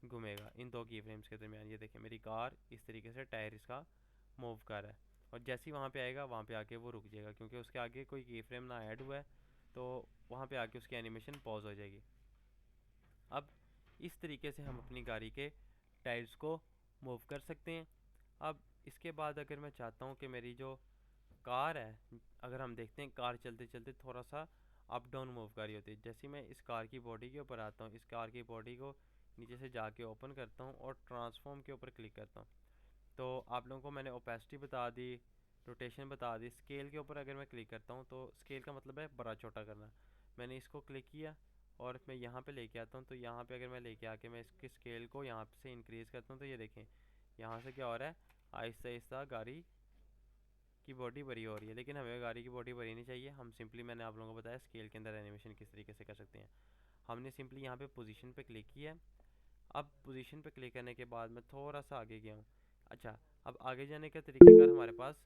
घूमेगा इन दो की फ्रेम्स के दरमियान। ये देखें मेरी कार इस तरीके से टायर इसका मूव कर रहा है। और जैसे ही वहाँ पे आएगा वहाँ पे आके वो रुक जाएगा, क्योंकि उसके आगे कोई की फ्रेम ना ऐड हुआ है, तो वहाँ पे आके उसकी एनिमेशन पॉज हो जाएगी। अब इस तरीके से हम अपनी गाड़ी के टायर्स को मूव कर सकते हैं। अब इसके बाद अगर मैं चाहता हूँ कि मेरी जो कार है, अगर हम देखते हैं कार चलते चलते थोड़ा सा अप डाउन मूव कर रही होती है। जैसे मैं इस कार की बॉडी के ऊपर आता हूँ, इस कार की बॉडी को नीचे से जाके ओपन करता हूँ और ट्रांसफॉर्म के ऊपर क्लिक करता हूँ, तो आप लोगों को मैंने ओपेसिटी बता दी, रोटेशन बता दी। स्केल के ऊपर अगर मैं क्लिक करता हूँ, तो स्केल का मतलब है बड़ा छोटा करना। मैंने इसको क्लिक किया और मैं यहाँ पे लेके आता हूँ, तो यहाँ पे अगर मैं लेके आके मैं इसके स्केल को यहाँ से इंक्रीज़ करता हूँ, तो ये देखें यहाँ से क्या हो रहा है, आहिस्ता आहिस्ता गाड़ी की बॉडी बड़ी हो रही है। लेकिन हमें गाड़ी की बॉडी बड़ी नहीं चाहिए, हम सिंपली, मैंने आप लोगों को बताया स्केल के अंदर एनिमेशन किस तरीके से कर सकते हैं। हमने सिंपली यहाँ पे पोजीशन पे क्लिक किया है। अब पोजीशन पे क्लिक करने के बाद मैं थोड़ा सा आगे गया हूँ। अच्छा, अब आगे जाने का तरीक़ेकार हमारे पास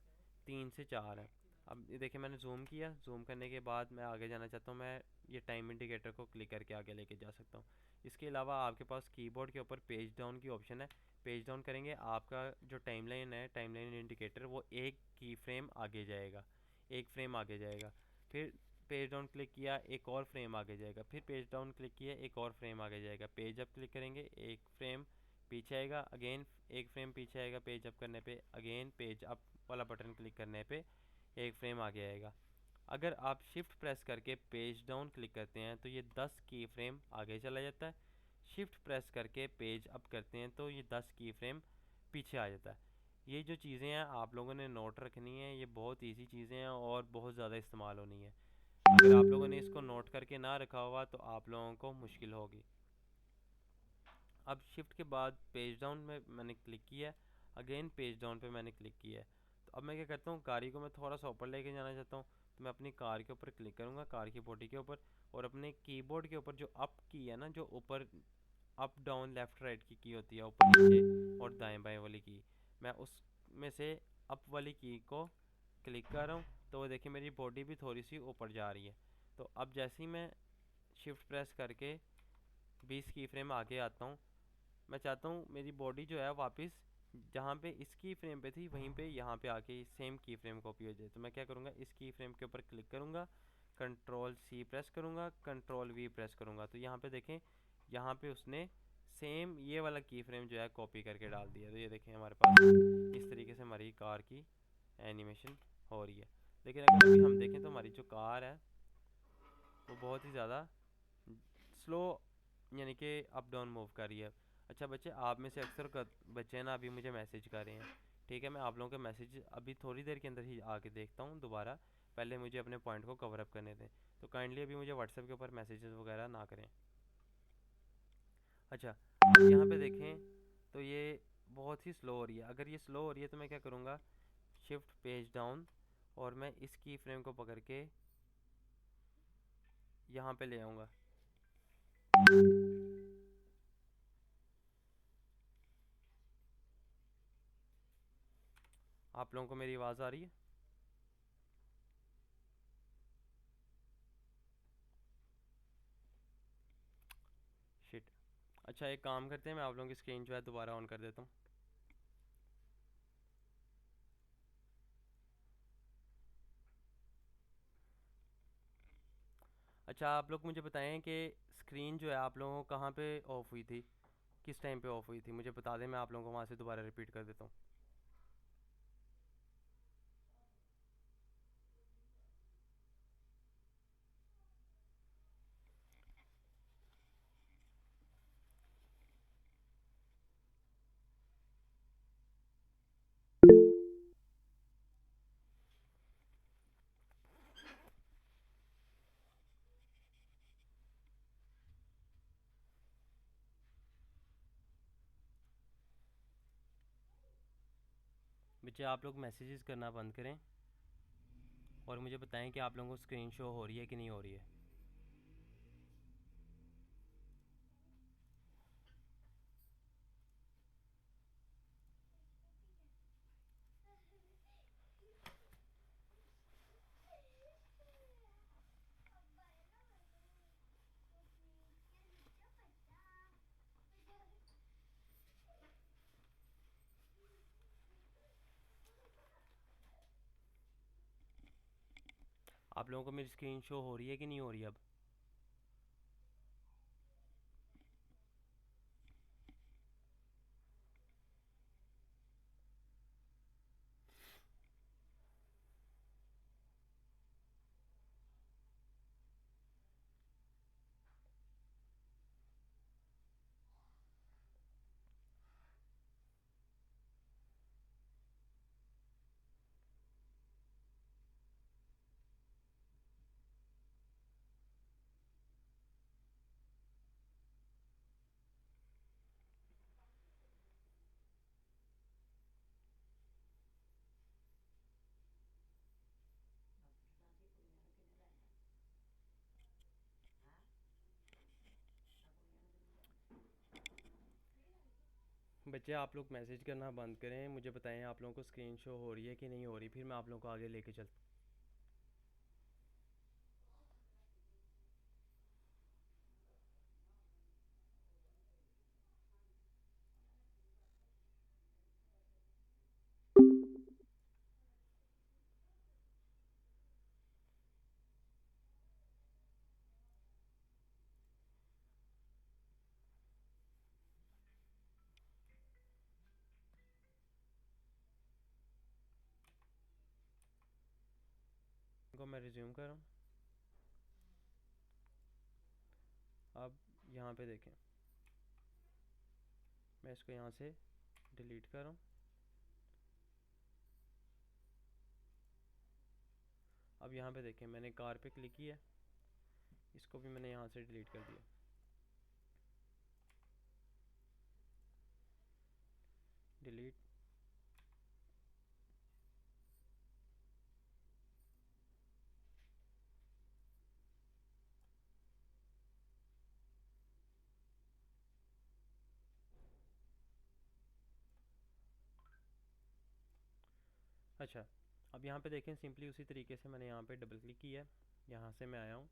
3 से 4 है। अब ये देखिए मैंने जूम किया, जूम करने के बाद मैं आगे जाना चाहता हूँ, मैं ये टाइम इंडिकेटर को क्लिक करके आगे लेके जा सकता हूँ। इसके अलावा आपके पास कीबोर्ड के ऊपर पेज डाउन की ऑप्शन है। पेज डाउन करेंगे, आपका जो टाइमलाइन है, टाइमलाइन इंडिकेटर, वो एक की फ्रेम आगे जाएगा, एक फ्रेम आगे जाएगा। फिर पेज डाउन क्लिक किया, एक और फ्रेम आगे जाएगा। फिर पेज डाउन क्लिक किया, एक और फ्रेम आगे जाएगा। पेज अप क्लिक करेंगे, एक फ्रेम पीछे आएगा, अगेन एक फ्रेम पीछे आएगा। पेज अप करने पे अगेन पेज अप वाला बटन क्लिक करने पे एक फ्रेम आगे आएगा। अगर आप शिफ्ट प्रेस करके पेज डाउन क्लिक करते हैं, तो ये 10 की फ्रेम आगे चला जाता है। शिफ्ट प्रेस करके पेज अप करते हैं, तो ये 10 की फ्रेम पीछे आ जाता है। ये जो चीज़ें हैं आप लोगों ने नोट रखनी है, ये बहुत इजी चीज़ें हैं और बहुत ज़्यादा इस्तेमाल होनी है। अगर आप लोगों ने इसको नोट करके ना रखा होगा तो आप लोगों को मुश्किल होगी। अब शिफ्ट के बाद पेज डाउन में मैंने क्लिक किया है, अगेन पेज डाउन पे मैंने क्लिक किया है। तो अब मैं क्या करता हूँ, गाड़ी को मैं थोड़ा सा ऊपर लेके जाना चाहता हूँ, तो मैं अपनी कार के ऊपर क्लिक करूँगा, कार की बॉडी के ऊपर, और अपने कीबोर्ड के ऊपर जो अप की है ना, जो ऊपर अप डाउन लेफ़्ट राइट की होती है, ऊपर नीचे और दाएं बाएं वाली की, मैं उसमें से अप वाली की को क्लिक कर रहा हूँ, तो वो देखिए मेरी बॉडी भी थोड़ी सी ऊपर जा रही है। तो अब जैसे ही मैं शिफ्ट प्रेस करके 20 की फ्रेम आगे आता हूँ, मैं चाहता हूँ मेरी बॉडी जो है वापस जहाँ पे इस की फ्रेम पे थी वहीं पे यहाँ पे आके सेम की फ्रेम कॉपी हो जाए। तो मैं क्या करूँगा, इस की फ्रेम के ऊपर क्लिक करूँगा, कंट्रोल सी प्रेस करूँगा, कंट्रोल वी प्रेस करूँगा, तो यहाँ पे देखें यहाँ पे उसने सेम ये वाला की फ्रेम जो है कॉपी करके डाल दिया। तो ये देखें हमारे पास इस तरीके से हमारी कार की एनिमेशन हो रही है। लेकिन अगर अभी हम देखें तो हमारी जो कार है वो बहुत ही ज़्यादा स्लो, यानी कि अप डाउन मूव कर रही है। अच्छा बच्चे, आप में से अक्सर बच्चे ना अभी मुझे मैसेज कर रहे हैं, ठीक है, मैं आप लोगों के मैसेज अभी थोड़ी देर के अंदर ही आके देखता हूँ दोबारा, पहले मुझे अपने पॉइंट को कवर अप करने दें। तो काइंडली अभी मुझे व्हाट्सएप के ऊपर मैसेजेस वगैरह ना करें। अच्छा, अब यहाँ पे देखें तो ये बहुत ही स्लो हो रही है। अगर ये स्लो हो रही है तो मैं क्या करूँगा, शिफ्ट पेज डाउन, और मैं इस की फ्रेम को पकड़ के यहाँ पे ले आऊँगा। आप लोगों को मेरी आवाज़ आ रही है? शिट। अच्छा एक काम करते हैं, मैं आप लोगों की स्क्रीन जो है दोबारा ऑन कर देता हूँ। अच्छा आप लोग मुझे बताएं कि स्क्रीन जो है आप लोगों को कहाँ पे ऑफ हुई थी, किस टाइम पे ऑफ हुई थी, मुझे बता दें, मैं आप लोगों को वहाँ से दोबारा रिपीट कर देता हूँ। बच्चे आप लोग मैसेजेस करना बंद करें और मुझे बताएं कि आप लोगों को स्क्रीन शो हो रही है कि नहीं हो रही है। आप लोगों को मेरी स्क्रीन शो हो रही है कि नहीं हो रही अब? बच्चे आप लोग मैसेज करना बंद करें, मुझे बताएं आप लोगों को स्क्रीन शो हो रही है कि नहीं हो रही, फिर मैं आप लोगों को आगे लेके चल। को मैं रिज्यूम कर रहा हूँ। अब यहाँ पे देखें, मैं इसको यहाँ से डिलीट कर रहा हूँ। अब यहाँ पे देखें, मैंने कार पे क्लिक किया, इसको भी मैंने यहाँ से डिलीट कर दिया। डिलीट। अच्छा, अब यहाँ पे देखें, सिंपली उसी तरीके से मैंने यहाँ पे डबल क्लिक किया, यहाँ से मैं आया हूँ,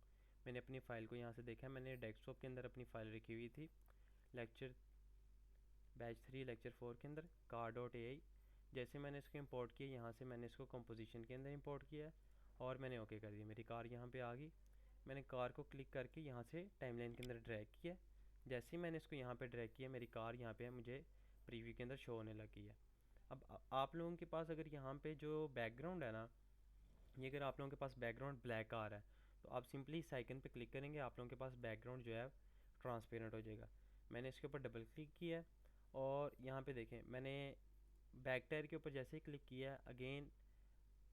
मैंने अपनी फ़ाइल को यहाँ से देखा, मैंने डेस्कटॉप के अंदर अपनी फ़ाइल रखी हुई थी, लेक्चर बैच 3 लेक्चर 4 के अंदर car.ai। जैसे मैंने इसको इंपोर्ट किया, यहाँ से मैंने इसको कंपोजिशन के अंदर इंपोर्ट किया और मैंने ओके कर दिया। मेरी कार यहाँ पे आ गई। मैंने कार को क्लिक करके यहाँ से टाइमलाइन के अंदर ड्रैग किया। जैसे ही मैंने इसको यहाँ पे ड्रैग किया, मेरी कार यहाँ पे मुझे प्रीव्यू के अंदर शो होने लगी है। अब आप लोगों के पास अगर यहाँ पे जो बैकग्राउंड है ना, ये अगर आप लोगों के पास बैकग्राउंड ब्लैक आ रहा है, तो आप सिंपली इस आइकन पे क्लिक करेंगे, आप लोगों के पास बैकग्राउंड जो है ट्रांसपेरेंट हो जाएगा। मैंने इसके ऊपर डबल क्लिक किया और यहाँ पे देखें, मैंने बैक टायर के ऊपर जैसे ही क्लिक किया, अगेन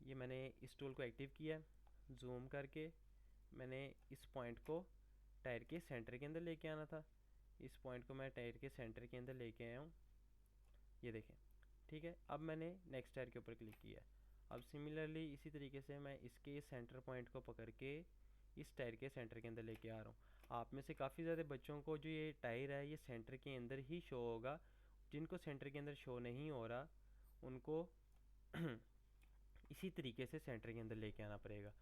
ये मैंने इस टूल को एक्टिव किया, जूम करके मैंने इस पॉइंट को टायर के सेंटर के अंदर लेके आना था। इस पॉइंट को मैं टायर के सेंटर के अंदर लेके आया हूँ, ये देखें। ठीक है, अब मैंने नेक्स्ट टायर के ऊपर क्लिक किया। अब सिमिलरली इसी तरीके से मैं इसके सेंटर पॉइंट को पकड़ के इस टायर के सेंटर के अंदर लेके आ रहा हूँ। आप में से काफ़ी ज़्यादा बच्चों को जो ये टायर है ये सेंटर के अंदर ही शो होगा। जिनको सेंटर के अंदर शो नहीं हो रहा, उनको इसी तरीके से सेंटर के अंदर लेके आना पड़ेगा।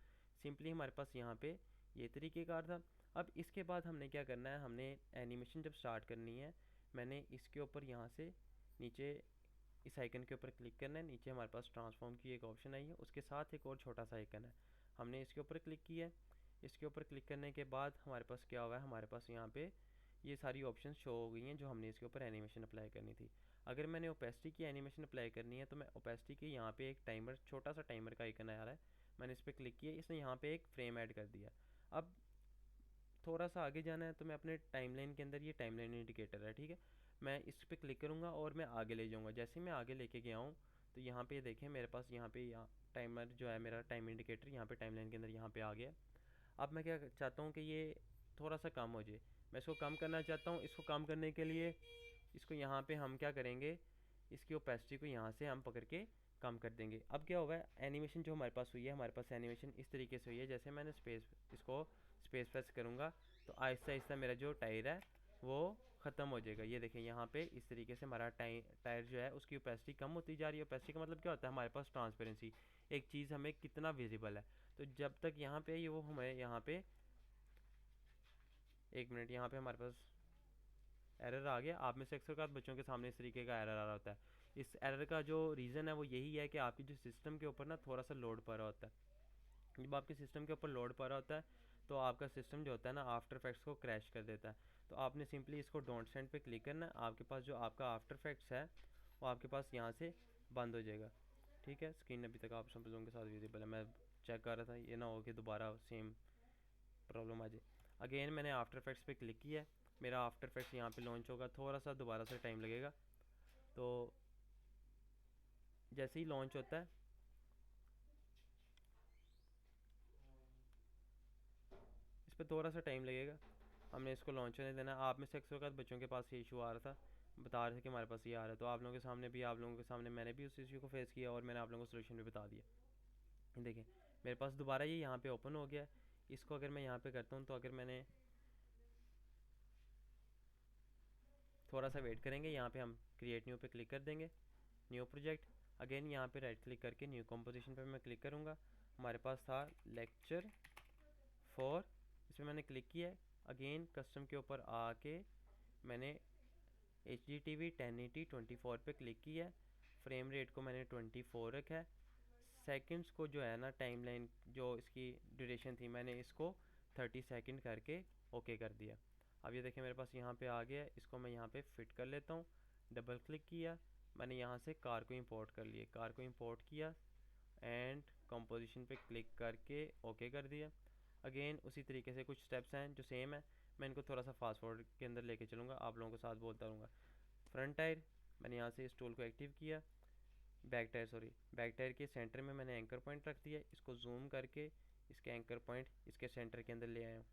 सिंपली हमारे पास यहाँ पे ये तरीक़ेकार था। अब इसके बाद हमने क्या करना है, हमने एनिमेशन जब स्टार्ट करनी है, मैंने इसके ऊपर यहाँ से नीचे इस आइकन के ऊपर क्लिक करना है। नीचे हमारे पास ट्रांसफॉर्म की एक ऑप्शन आई है, उसके साथ एक और छोटा सा आइकन है, हमने इसके ऊपर क्लिक किया है। इसके ऊपर क्लिक करने के बाद हमारे पास क्या हुआ है, हमारे पास यहाँ पे ये सारी ऑप्शन शो हो गई हैं जो हमने इसके ऊपर एनिमेशन अप्लाई करनी थी। अगर मैंने ओपेसिटी की एनिमेशन अप्लाई करनी है, तो मैं ओपेसिटी के यहाँ पे एक टाइमर, छोटा सा टाइमर का आइकन आ रहा है, मैंने इस पर क्लिक किया, इसने यहाँ पे एक फ्रेम ऐड कर दिया। अब थोड़ा सा आगे जाना है, तो मैं अपने टाइमलाइन के अंदर, ये टाइमलाइन इंडिकेटर है, ठीक है, मैं इस पर क्लिक करूँगा और मैं आगे ले जाऊँगा। जैसे ही मैं आगे लेके गया हूँ, तो यहाँ पे देखें मेरे पास यहाँ पे टाइमर जो है, मेरा टाइम इंडिकेटर यहाँ पे टाइमलाइन के अंदर यहाँ पे आ गया। अब मैं क्या चाहता हूँ कि ये थोड़ा सा कम हो जाए, मैं इसको कम करना चाहता हूँ। इसको कम करने के लिए इसको यहाँ पे हम क्या करेंगे, इसकी ओपेसिटी को यहाँ से हम पकड़ के कम कर देंगे। अब क्या होगा, एनिमेशन जो हमारे पास हुई है, हमारे पास एनिमेशन इस तरीके से हुई है, जैसे मैंने इसको स्पेस प्रेस करूँगा, तो आहिस्ता आहिस्ता मेरा जो टायर है वो ख़त्म हो जाएगा। ये देखें, यहाँ पे इस तरीके से हमारा टायर जो है उसकी ओपेसिटी कम होती जा रही है। ओपेसिटी का मतलब क्या होता है, हमारे पास ट्रांसपेरेंसी, एक चीज़ हमें कितना विजिबल है। तो जब तक यहाँ पे ये वो हमें यहाँ पे, एक मिनट, यहाँ पे हमारे पास एरर आ गया। आप में से अक्सर बच्चों के सामने इस तरीके का एरर आ रहा होता है। इस एरर का जो रीज़न है वो यही है कि आपकी जो सिस्टम के ऊपर ना थोड़ा सा लोड पड़ रहा होता है। जब आपके सिस्टम के ऊपर लोड पड़ रहा होता है तो आपका सिस्टम जो होता है ना आफ्टर इफेक्ट्स को क्रैश कर देता है। तो आपने सिंपली इसको डोंट सेंड पे क्लिक करना है, आपके पास जो आपका आफ्टर इफेक्ट्स है वो आपके पास यहाँ से बंद हो जाएगा। ठीक है, स्क्रीन अभी तक आप समझों के साथ विजिबल है, मैं चेक कर रहा था ये ना हो कि दोबारा सेम प्रॉब्लम आ जाए। अगेन मैंने आफ्टर इफेक्ट्स पे क्लिक किया है, मेरा आफ्टर इफेक्ट्स यहाँ पे लॉन्च होगा, थोड़ा सा दोबारा से टाइम लगेगा। तो जैसे ही लॉन्च होता है इस पर थोड़ा सा टाइम लगेगा, हमने इसको लॉन्च होने देना। आप में से अक्सर वक्त बच्चों के पास ये इशू आ रहा था, बता रहे थे कि हमारे पास ये आ रहा है, तो आप लोगों के सामने भी, आप लोगों के सामने मैंने भी उस इशू को फेस किया और मैंने आप लोगों को सोल्यूशन भी बता दिया। देखिए मेरे पास दोबारा ये यहाँ पे ओपन हो गया। इसको अगर मैं यहाँ पे करता हूँ तो अगर मैंने थोड़ा सा वेट करेंगे, यहाँ पे हम क्रिएट न्यू पे क्लिक कर देंगे, न्यू प्रोजेक्ट। अगेन यहाँ पे राइट क्लिक करके न्यू कंपोजिशन पे मैं क्लिक करूँगा। हमारे पास था लेक्चर 4, इसमें मैंने क्लिक किया है। अगेन कस्टम के ऊपर आके मैंने HDTV 1080 24 पे क्लिक किया है। फ्रेम रेट को मैंने 24 रखा है। सेकंड्स को जो है ना टाइमलाइन जो इसकी ड्यूरेशन थी मैंने इसको 30 सेकंड करके ओके कर दिया। अब ये देखिए मेरे पास यहाँ पे आ गया, इसको मैं यहाँ पे फिट कर लेता हूँ। डबल क्लिक किया, मैंने यहाँ से कार को इंपोर्ट कर लिया, कार को इंपोर्ट किया एंड कंपोजिशन पे क्लिक करके ओके कर दिया। अगेन उसी तरीके से कुछ स्टेप्स हैं जो सेम है, मैं इनको थोड़ा सा फास्ट फॉरवर्ड के अंदर लेके चलूँगा, आप लोगों के साथ बोलता रहूँगा। फ्रंट टायर मैंने यहाँ से इस टूल को एक्टिव किया, बैक टायर के सेंटर में मैंने एंकर पॉइंट रख दिया, इसको जूम करके इसके एंकर पॉइंट इसके सेंटर के अंदर ले आया हूँ।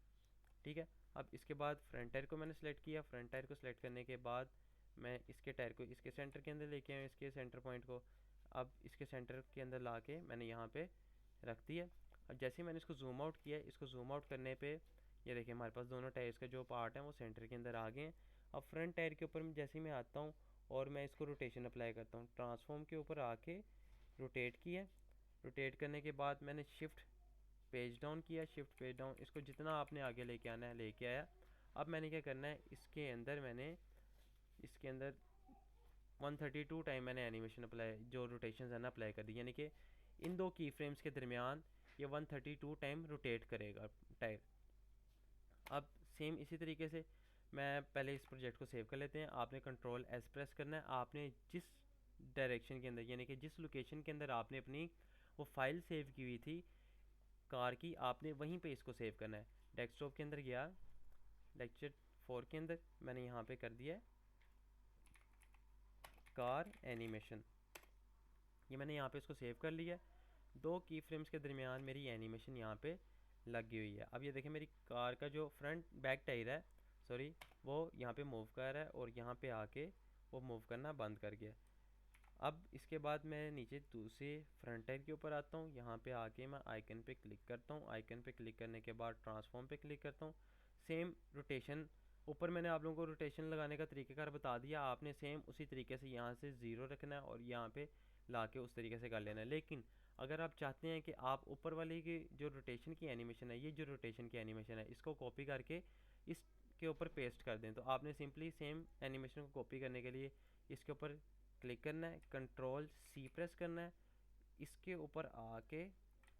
ठीक है, अब इसके बाद फ्रंट टायर को मैंने सेलेक्ट किया, फ्रंट टायर को सेलेक्ट करने के बाद मैं इसके टायर को इसके सेंटर के अंदर लेके आया, इसके सेंटर पॉइंट को अब इसके सेंटर के अंदर ला के मैंने यहाँ पे रख दिया। अब जैसे ही मैंने इसको जूम आउट किया, इसको जूम आउट करने पे ये देखिए हमारे पास दोनों टायर्स का जो पार्ट है वो सेंटर के अंदर आ गए हैं। अब फ्रंट टायर के ऊपर जैसे ही मैं आता हूँ और मैं इसको रोटेशन अप्लाई करता हूँ, ट्रांसफॉर्म के ऊपर आके रोटेट किया, रोटेट करने के बाद मैंने शिफ्ट पेज डाउन किया, शिफ्ट पेज डाउन, इसको जितना आपने आगे लेके आना है लेके आया। अब मैंने क्या करना है, इसके अंदर मैंने इसके अंदर 132 टाइम मैंने एनिमेशन अप्लाई जो रोटेशन है ना अप्लाई कर दी, यानी कि इन दो की फ्रेम्स के दरमियान ये 132 टाइम रोटेट करेगा टायर। अब सेम इसी तरीके से मैं पहले इस प्रोजेक्ट को सेव कर लेते हैं। आपने कंट्रोल एस प्रेस करना है, आपने जिस डायरेक्शन के अंदर यानी कि जिस लोकेशन के अंदर आपने अपनी वो फाइल सेव की हुई थी कार की, आपने वहीं पे इसको सेव करना है। डेस्कटॉप के अंदर गया, लेक्चर 4 के अंदर मैंने यहाँ पे कर दिया कार एनिमेशन, ये मैंने यहाँ पे इसको सेव कर लिया। दो की फ्रेम्स के दरमियान मेरी एनिमेशन यहाँ पे लगी हुई है। अब ये देखें मेरी कार का जो फ्रंट बैक टायर है सॉरी वो यहाँ पे मूव कर रहा है और यहाँ पे आके वो मूव करना बंद कर गया। अब इसके बाद मैं नीचे दूसरे फ्रंट टायर के ऊपर आता हूँ, यहाँ पे आके मैं आइकन पे क्लिक करता हूँ, आइकन पे क्लिक करने के बाद ट्रांसफॉर्म पे क्लिक करता हूँ। सेम रोटेशन ऊपर मैंने आप लोगों को रोटेशन लगाने का तरीक़ाकार बता दिया, आपने सेम उसी तरीके से यहाँ से ज़ीरो रखना है और यहाँ पे ला के उस तरीके से कर लेना है। लेकिन अगर आप चाहते हैं कि आप ऊपर वाली की जो रोटेशन की एनिमेशन है, ये जो रोटेशन की एनिमेशन है इसको कॉपी करके इसके ऊपर पेस्ट कर दें, तो आपने सिंपली सेम एनिमेशन को कॉपी करने के लिए इसके ऊपर क्लिक करना है, कंट्रोल सी प्रेस करना है, इसके ऊपर आके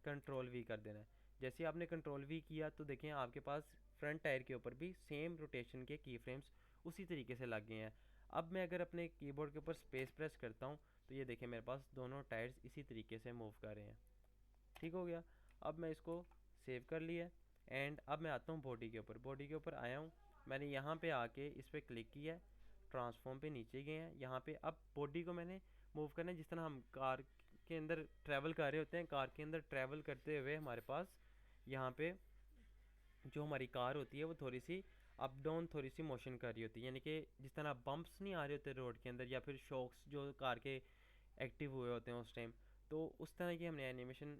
कंट्रोल वी कर देना है। जैसे आपने कंट्रोल वी किया तो देखें आपके पास फ्रंट टायर के ऊपर भी सेम रोटेशन के की फ्रेम्स उसी तरीके से लग गए हैं। अब मैं अगर अपने कीबोर्ड के ऊपर स्पेस प्रेस करता हूँ तो ये देखें मेरे पास दोनों टायर्स इसी तरीके से मूव कर रहे हैं। ठीक हो गया, अब मैं इसको सेव कर लिया एंड अब मैं आता हूँ बॉडी के ऊपर। बॉडी के ऊपर आया हूँ, मैंने यहाँ पे आके इस पर क्लिक किया, ट्रांसफॉर्म पे नीचे गए हैं, यहाँ पे अब बॉडी को मैंने मूव करना है जिस तरह हम कार के अंदर ट्रैवल कर रहे होते हैं। कार के अंदर ट्रैवल करते हुए हमारे पास यहाँ पे जो हमारी कार होती है वो थोड़ी सी अप डाउन थोड़ी सी मोशन कर रही होती है, यानी कि जिस तरह बम्प्स नहीं आ रहे होते रोड के अंदर या फिर शॉक्स जो कार के एक्टिव हुए होते हैं उस टाइम, तो उस तरह की हमने एनिमेशन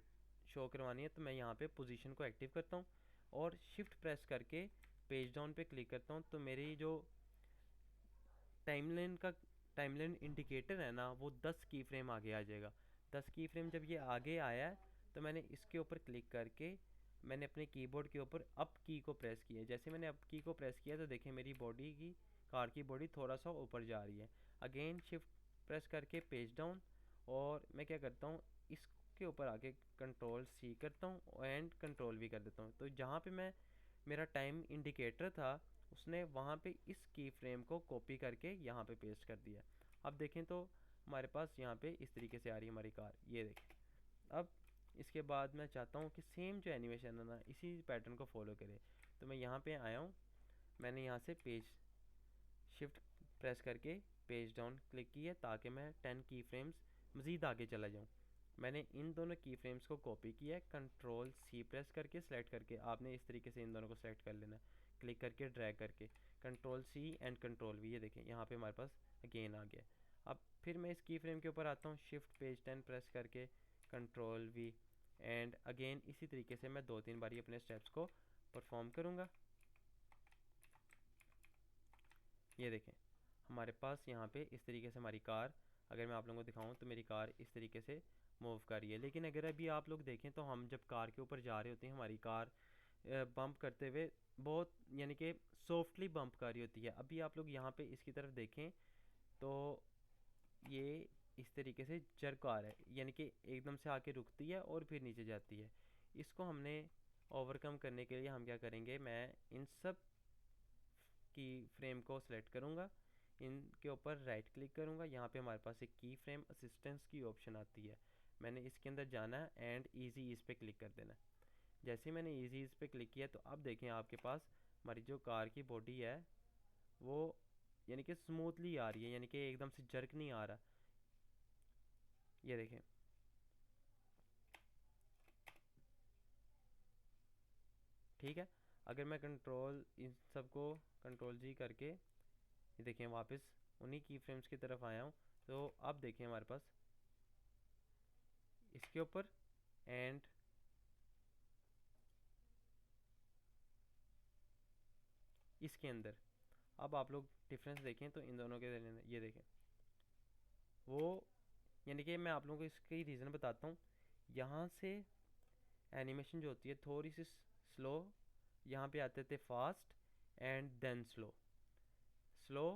शो करवानी है। तो मैं यहाँ पे पोजीशन को एक्टिव करता हूँ और शिफ्ट प्रेस करके पेज डाउन पे क्लिक करता हूँ, तो मेरी जो टाइमलाइन इंडिकेटर है ना वो 10 की फ्रेम आगे आ जाएगा। 10 की फ्रेम जब ये आगे आया तो मैंने इसके ऊपर क्लिक करके मैंने अपने कीबोर्ड के ऊपर अप की को प्रेस किया। जैसे मैंने अप की को प्रेस किया तो देखें मेरी बॉडी की कार की बॉडी थोड़ा सा ऊपर जा रही है। अगेन शिफ्ट प्रेस करके पेज डाउन और मैं क्या करता हूँ के ऊपर आके कंट्रोल सी करता हूँ एंड कंट्रोल भी कर देता हूँ। तो जहाँ पे मैं मेरा टाइम इंडिकेटर था उसने वहाँ पे इस की फ्रेम को कॉपी करके यहाँ पे पेस्ट कर दिया। अब देखें तो हमारे पास यहाँ पे इस तरीके से आ रही है हमारी कार, ये देखें। अब इसके बाद मैं चाहता हूँ कि सेम जो एनिमेशन है ना इसी पैटर्न को फॉलो करे। तो मैं यहाँ पे आया हूँ, मैंने यहाँ से पेज शिफ्ट प्रेस करके पेज डाउन क्लिक किया ताकि मैं 10 की फ्रेम्स मज़ीद आगे चला जाऊँ। मैंने इन दोनों की फ्रेम्स को कॉपी किया, कंट्रोल सी प्रेस करके सेलेक्ट करके आपने इस तरीके से इन दोनों को सेलेक्ट कर लेना, क्लिक करके ड्रैग करके control C and control V, ये देखें यहाँ पे हमारे पास अगेन आ गया। अब फिर मैं इस की फ्रेम के ऊपर आता हूँ, शिफ्ट पेज 10 प्रेस करके कंट्रोल वी एंड अगेन इसी तरीके से मैं 2-3 बारी अपने स्टेप्स को परफॉर्म करूँगा। ये देखें हमारे पास यहाँ पे इस तरीके से हमारी कार, अगर मैं आप लोगों को दिखाऊं तो मेरी कार इस तरीके से मूव कर रही है। लेकिन अगर अभी आप लोग देखें तो हम जब कार के ऊपर जा रहे होते हैं हमारी कार बम्प करते हुए बहुत यानी कि सॉफ्टली बम्प कर रही होती है। अभी आप लोग यहाँ पे इसकी तरफ देखें तो ये इस तरीके से जर्क आ रहा है, यानी कि एकदम से आके रुकती है और फिर नीचे जाती है। इसको हमने ओवरकम करने के लिए हम क्या करेंगे, मैं इन सब की फ्रेम को सिलेक्ट करूँगा, इनके ऊपर राइट क्लिक करूँगा, यहाँ पे हमारे पास एक की फ्रेम असिस्टेंस की ऑप्शन आती है, मैंने इसके अंदर जाना है एंड ईजी ईज पे क्लिक कर देना। जैसे ही मैंने ईजी ईज पे क्लिक किया तो अब देखें आपके पास हमारी जो कार की बॉडी है वो यानी कि स्मूथली आ रही है, यानी कि एकदम से जर्क नहीं आ रहा। ये देखें ठीक है। अगर मैं कंट्रोल इन सबको कंट्रोल जी करके ये देखें वापस उन्हीं की फ्रेम्स की तरफ आया हूँ, तो अब देखें हमारे पास इसके ऊपर एंड इसके अंदर, अब आप लोग डिफरेंस देखें तो इन दोनों के ये देखें वो, यानी कि मैं आप लोगों को इसकी रीज़न बताता हूँ। यहाँ से एनिमेशन जो होती है थोड़ी सी स्लो, यहाँ पे आते थे fast and then slow, slow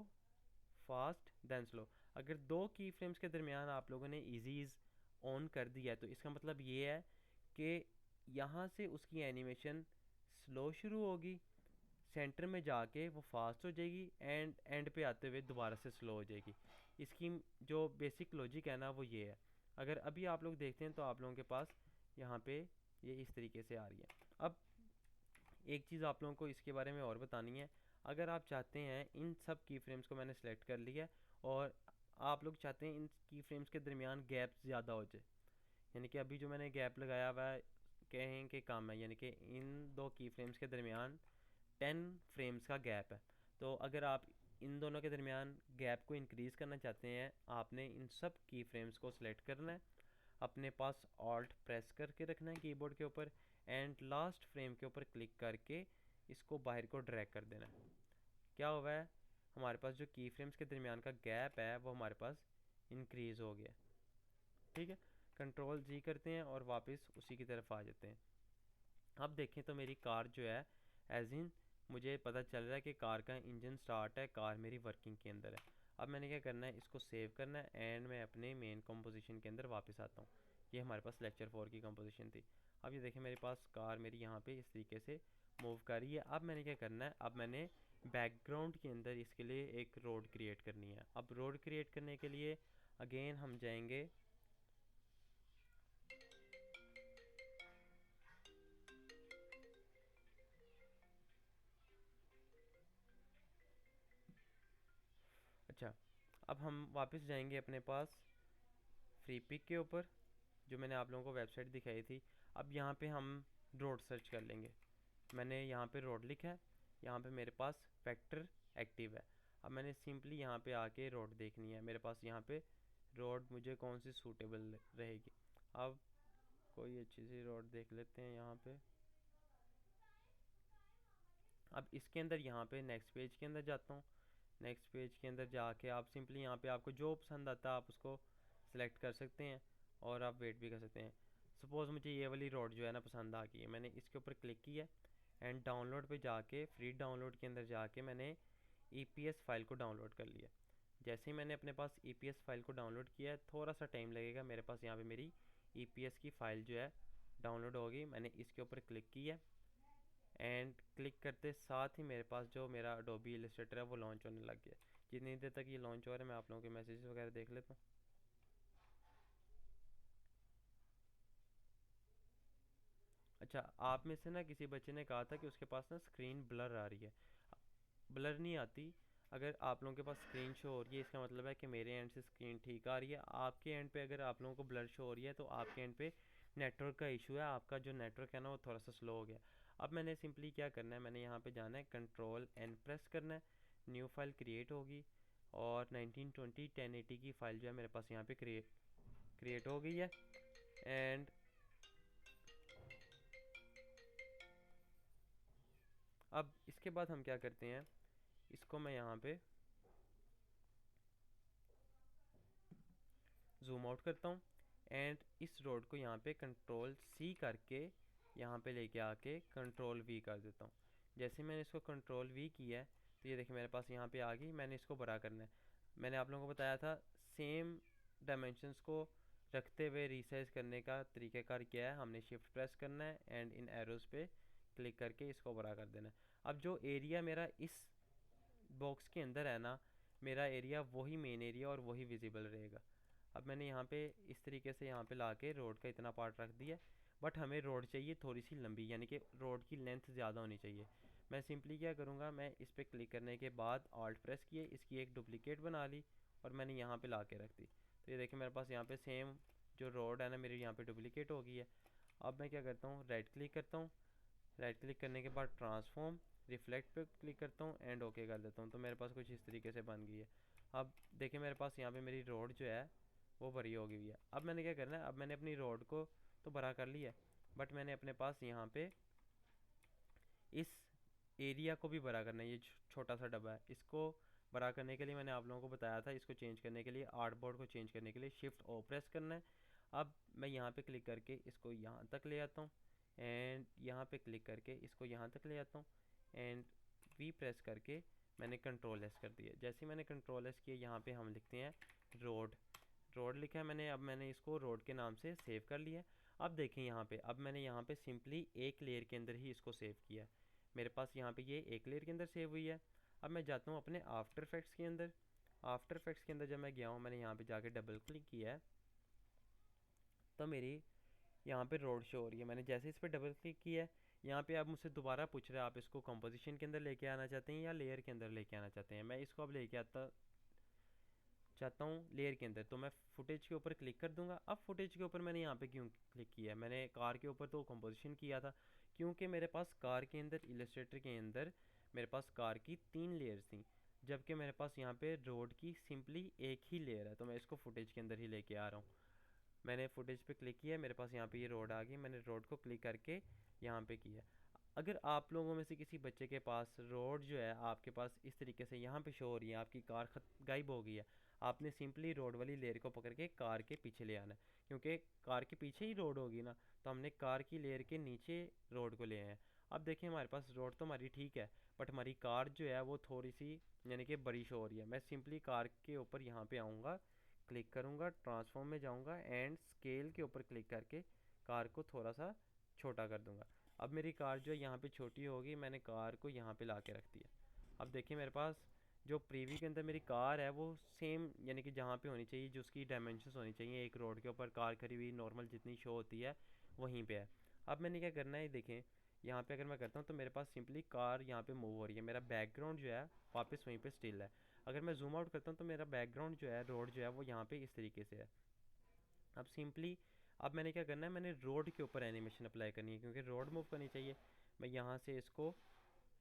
fast then slow. अगर दो की फ्रेम्स के दरमियान आप लोगों ने ईजीज ऑन कर दिया है तो इसका मतलब ये है कि यहाँ से उसकी एनिमेशन स्लो शुरू होगी, सेंटर में जाके वो फास्ट हो जाएगी एंड एंड पे आते हुए दोबारा से स्लो हो जाएगी। इसकी जो बेसिक लॉजिक है ना वो ये है। अगर अभी आप लोग देखते हैं तो आप लोगों के पास यहाँ पे ये इस तरीके से आ रही है। अब एक चीज़ आप लोगों को इसके बारे में और बतानी है, अगर आप चाहते हैं इन सब की फ्रेम्स को मैंने सेलेक्ट कर लिया और आप लोग चाहते हैं इन की फ्रेम्स के दरमियान गैप ज़्यादा हो जाए, यानी कि अभी जो मैंने गैप लगाया हुआ है कहें कि कम है, यानी कि इन दो की फ्रेम्स के दरमियान 10 फ्रेम्स का गैप है, तो अगर आप इन दोनों के दरमियान गैप को इंक्रीज़ करना चाहते हैं आपने इन सब की फ्रेम्स को सिलेक्ट करना है, अपने पास ऑल्ट प्रेस करके रखना है कीबोर्ड के ऊपर एंड लास्ट फ्रेम के ऊपर क्लिक करके इसको बाहर को ड्रैग कर देना है। क्या हुआ है, हमारे पास जो की फ्रेम्स के दरमियान का गैप है वो हमारे पास इंक्रीज़ हो गया। ठीक है, कंट्रोल जी करते हैं और वापस उसी की तरफ आ जाते हैं। अब देखें तो मेरी कार जो है एज इन मुझे पता चल रहा है कि कार का इंजन स्टार्ट है, कार मेरी वर्किंग के अंदर है। अब मैंने क्या करना है, इसको सेव करना है एंड मैं अपने मेन कंपोजिशन के अंदर वापस आता हूँ। ये हमारे पास लेक्चर 4 की कंपोजिशन थी। अब ये देखें मेरे पास कार मेरी यहाँ पे इस तरीके से मूव कर रही है। अब मैंने क्या करना है, अब मैंने बैकग्राउंड के अंदर इसके लिए एक रोड क्रिएट करनी है। अब रोड क्रिएट करने के लिए अगेन हम जाएंगे अच्छा, अब हम वापस जाएंगे अपने पास फ्री पिक के ऊपर जो मैंने आप लोगों को वेबसाइट दिखाई थी। अब यहाँ पे हम रोड सर्च कर लेंगे। मैंने यहाँ पे रोड लिखा है, यहाँ पे मेरे पास वेक्टर एक्टिव है। अब मैंने सिंपली यहाँ पे आके रोड देखनी है, मेरे पास यहाँ पे रोड मुझे कौन सी सूटेबल रहेगी। अब कोई अच्छी सी रोड देख लेते हैं यहाँ पे। अब इसके अंदर यहाँ पे नेक्स्ट पेज के अंदर जाता हूँ। नेक्स्ट पेज के अंदर जाके आप सिंपली यहाँ पे आपको जो पसंद आता है आप उसको सेलेक्ट कर सकते हैं और आप वेट भी कर सकते हैं। सपोज़ मुझे ये वाली रोड जो है ना पसंद आ गई है, मैंने इसके ऊपर क्लिक किया एंड डाउनलोड पे जाके फ्री डाउनलोड के अंदर जाके मैंने EPS फाइल को डाउनलोड कर लिया। जैसे ही मैंने अपने पास EPS फाइल को डाउनलोड किया, थोड़ा सा टाइम लगेगा, मेरे पास यहाँ पे मेरी EPS की फ़ाइल जो है डाउनलोड होगी। मैंने इसके ऊपर क्लिक किया एंड क्लिक करते साथ ही मेरे पास जो मेरा अडोबी इलस्ट्रेटर है वो लॉन्च होने लग गया। जितनी देर तक ये लॉन्च हो रहा है मैं आप लोगों के मैसेजेस वगैरह देख लेता हूँ। अच्छा, आप में से ना किसी बच्चे ने कहा था कि उसके पास ना स्क्रीन ब्लर आ रही है। ब्लर नहीं आती। अगर आप लोगों के पास स्क्रीन शो हो रही है इसका मतलब है कि मेरे एंड से स्क्रीन ठीक आ रही है। आपके एंड पे अगर आप लोगों को ब्लर शो हो रही है तो आपके एंड पे नेटवर्क का इशू है। आपका जो नेटवर्क है ना वो थोड़ा सा स्लो हो गया। अब मैंने सिंपली क्या करना है, मैंने यहाँ पे जाना है, कंट्रोल एन प्रेस करना है, न्यू फाइल क्रिएट होगी और 1920 1080 की फ़ाइल जो है मेरे पास यहाँ पे क्रिएट हो गई है। एंड अब इसके बाद हम क्या करते हैं, इसको मैं यहाँ पे जूम आउट करता हूँ एंड इस रोड को यहाँ पे कंट्रोल C करके यहाँ पे लेके आके कंट्रोल V कर देता हूँ। जैसे मैंने इसको कंट्रोल V किया है तो ये देखिए मेरे पास यहाँ पे आ गई। मैंने इसको बड़ा करना है। मैंने आप लोगों को बताया था सेम डायमेंशंस को रखते हुए रिसाइज करने का तरीक़ाकार क्या है। हमने शिफ्ट प्रेस करना है एंड इन एरोज़ पे क्लिक करके इसको बड़ा कर देना है। अब जो एरिया मेरा इस बॉक्स के अंदर है ना, मेरा एरिया वही मेन एरिया और वही विजिबल रहेगा। अब मैंने यहाँ पे इस तरीके से यहाँ पे ला के रोड का इतना पार्ट रख दिया। बट हमें रोड चाहिए थोड़ी सी लंबी, यानी कि रोड की लेंथ ज़्यादा होनी चाहिए। मैं सिंपली क्या करूँगा, मैं इस पर क्लिक करने के बाद ऑल्ट प्रेस किए, इसकी एक डुप्लीकेट बना ली और मैंने यहाँ पे ला के रख दी। तो ये देखिए मेरे पास यहाँ पे सेम जो रोड है ना मेरी यहाँ पे डुप्लीकेट हो गई है। अब मैं क्या करता हूँ, राइट क्लिक करता हूँ, राइट क्लिक करने के बाद ट्रांसफॉर्म रिफ्लेक्ट पे क्लिक करता हूँ एंड ओके कर देता हूँ। तो मेरे पास कुछ इस तरीके से बन गई है। अब देखिए मेरे पास यहाँ पे मेरी रोड जो है वो भरी हो गई है। अब मैंने क्या करना है, अब मैंने अपनी रोड को तो भरा कर लिया है बट मैंने अपने पास यहाँ पे इस एरिया को भी भरा करना है। ये छोटा सा डब्बा है, इसको भरा करने के लिए मैंने आप लोगों को बताया था, इसको चेंज करने के लिए आर्टबोर्ड को चेंज करने के लिए शिफ्ट ओ प्रेस करना है। अब मैं यहाँ पे क्लिक करके इसको यहाँ तक ले आता हूँ एंड यहाँ पे क्लिक करके इसको यहाँ तक ले आता हूँ एंड वी प्रेस करके मैंने कंट्रोल एस कर दिया। जैसे ही मैंने कंट्रोल एस किया यहाँ पे हम लिखते हैं रोड, रोड लिखा है मैंने। अब मैंने इसको रोड के नाम से सेव कर लिया। अब देखें यहाँ पे, अब मैंने यहाँ पे सिंपली एक लेयर के अंदर ही इसको सेव किया। मेरे पास यहाँ पे ये एक लेयर के अंदर सेव हुई है। अब मैं जाता हूँ अपने आफ्टर इफेक्ट्स के अंदर। आफ्टर इफेक्ट्स के अंदर जब मैं गया हूँ, मैंने यहाँ पे जाके डबल क्लिक किया है तो मेरी यहाँ पे रोड शो हो रही है। मैंने जैसे इस पर डबल क्लिक किया है, यहाँ पे अब मुझसे दोबारा पूछ रहे हैं आप इसको कंपोजिशन के अंदर लेके आना चाहते हैं या लेयर के अंदर लेके आना चाहते हैं। मैं इसको अब लेके आता चाहता हूँ लेयर के अंदर, तो मैं फुटेज के ऊपर क्लिक कर दूंगा। अब फुटेज के ऊपर मैंने यहाँ पे क्यों क्लिक किया है, मैंने कार के ऊपर तो कंपोजिशन किया था क्योंकि मेरे पास कार के अंदर इलस्ट्रेटर के अंदर मेरे पास कार की 3 लेयर्स थी, जबकि मेरे पास यहाँ पे रोड की सिंपली एक ही लेयर है। तो मैं इसको फुटेज के अंदर ही लेके आ रहा हूँ। मैंने फुटेज पे क्लिक किया, मेरे पास यहाँ पे ये रोड आ गई। मैंने रोड को क्लिक करके यहाँ पे किया। अगर आप लोगों में से किसी बच्चे के पास रोड जो है आपके पास इस तरीके से यहाँ पे शो हो रही है, आपकी कार गायब हो गई है, आपने सिंपली रोड वाली लेयर को पकड़ के कार के पीछे ले आना है। क्योंकि कार के पीछे ही रोड होगी ना, तो हमने कार की लेयर के नीचे रोड को ले आए हैं। अब देखिए हमारे पास रोड तो हमारी ठीक है बट हमारी कार जो है वो थोड़ी सी यानी कि बड़ी शो हो रही है। मैं सिंपली कार के ऊपर यहाँ पे आऊँगा, क्लिक करूँगा, ट्रांसफॉर्म में जाऊँगा एंड स्केल के ऊपर क्लिक करके कार को थोड़ा सा छोटा कर दूँगा। अब मेरी कार जो है यहाँ पे छोटी होगी, मैंने कार को यहाँ पे ला के रख दिया। अब देखिए मेरे पास जो प्रीव्यू के अंदर मेरी कार है वो सेम यानी कि जहाँ पे होनी चाहिए, जो उसकी डायमेंशंस होनी चाहिए एक रोड के ऊपर कार खड़ी हुई नॉर्मल जितनी शो होती है वहीं पे है। अब मैंने क्या करना है, देखें यहाँ पे अगर मैं करता हूँ तो मेरे पास सिंपली कार यहाँ पे मूव हो रही है, मेरा बैकग्राउंड जो है वापस वहीं पे स्टिल है। अगर मैं जूम आउट करता हूँ तो मेरा बैकग्राउंड जो है रोड जो है वो यहाँ पे इस तरीके से है। अब सिंपली अब मैंने क्या करना है, मैंने रोड के ऊपर एनिमेशन अप्लाई करनी है क्योंकि रोड मूव करनी चाहिए। मैं यहाँ से इसको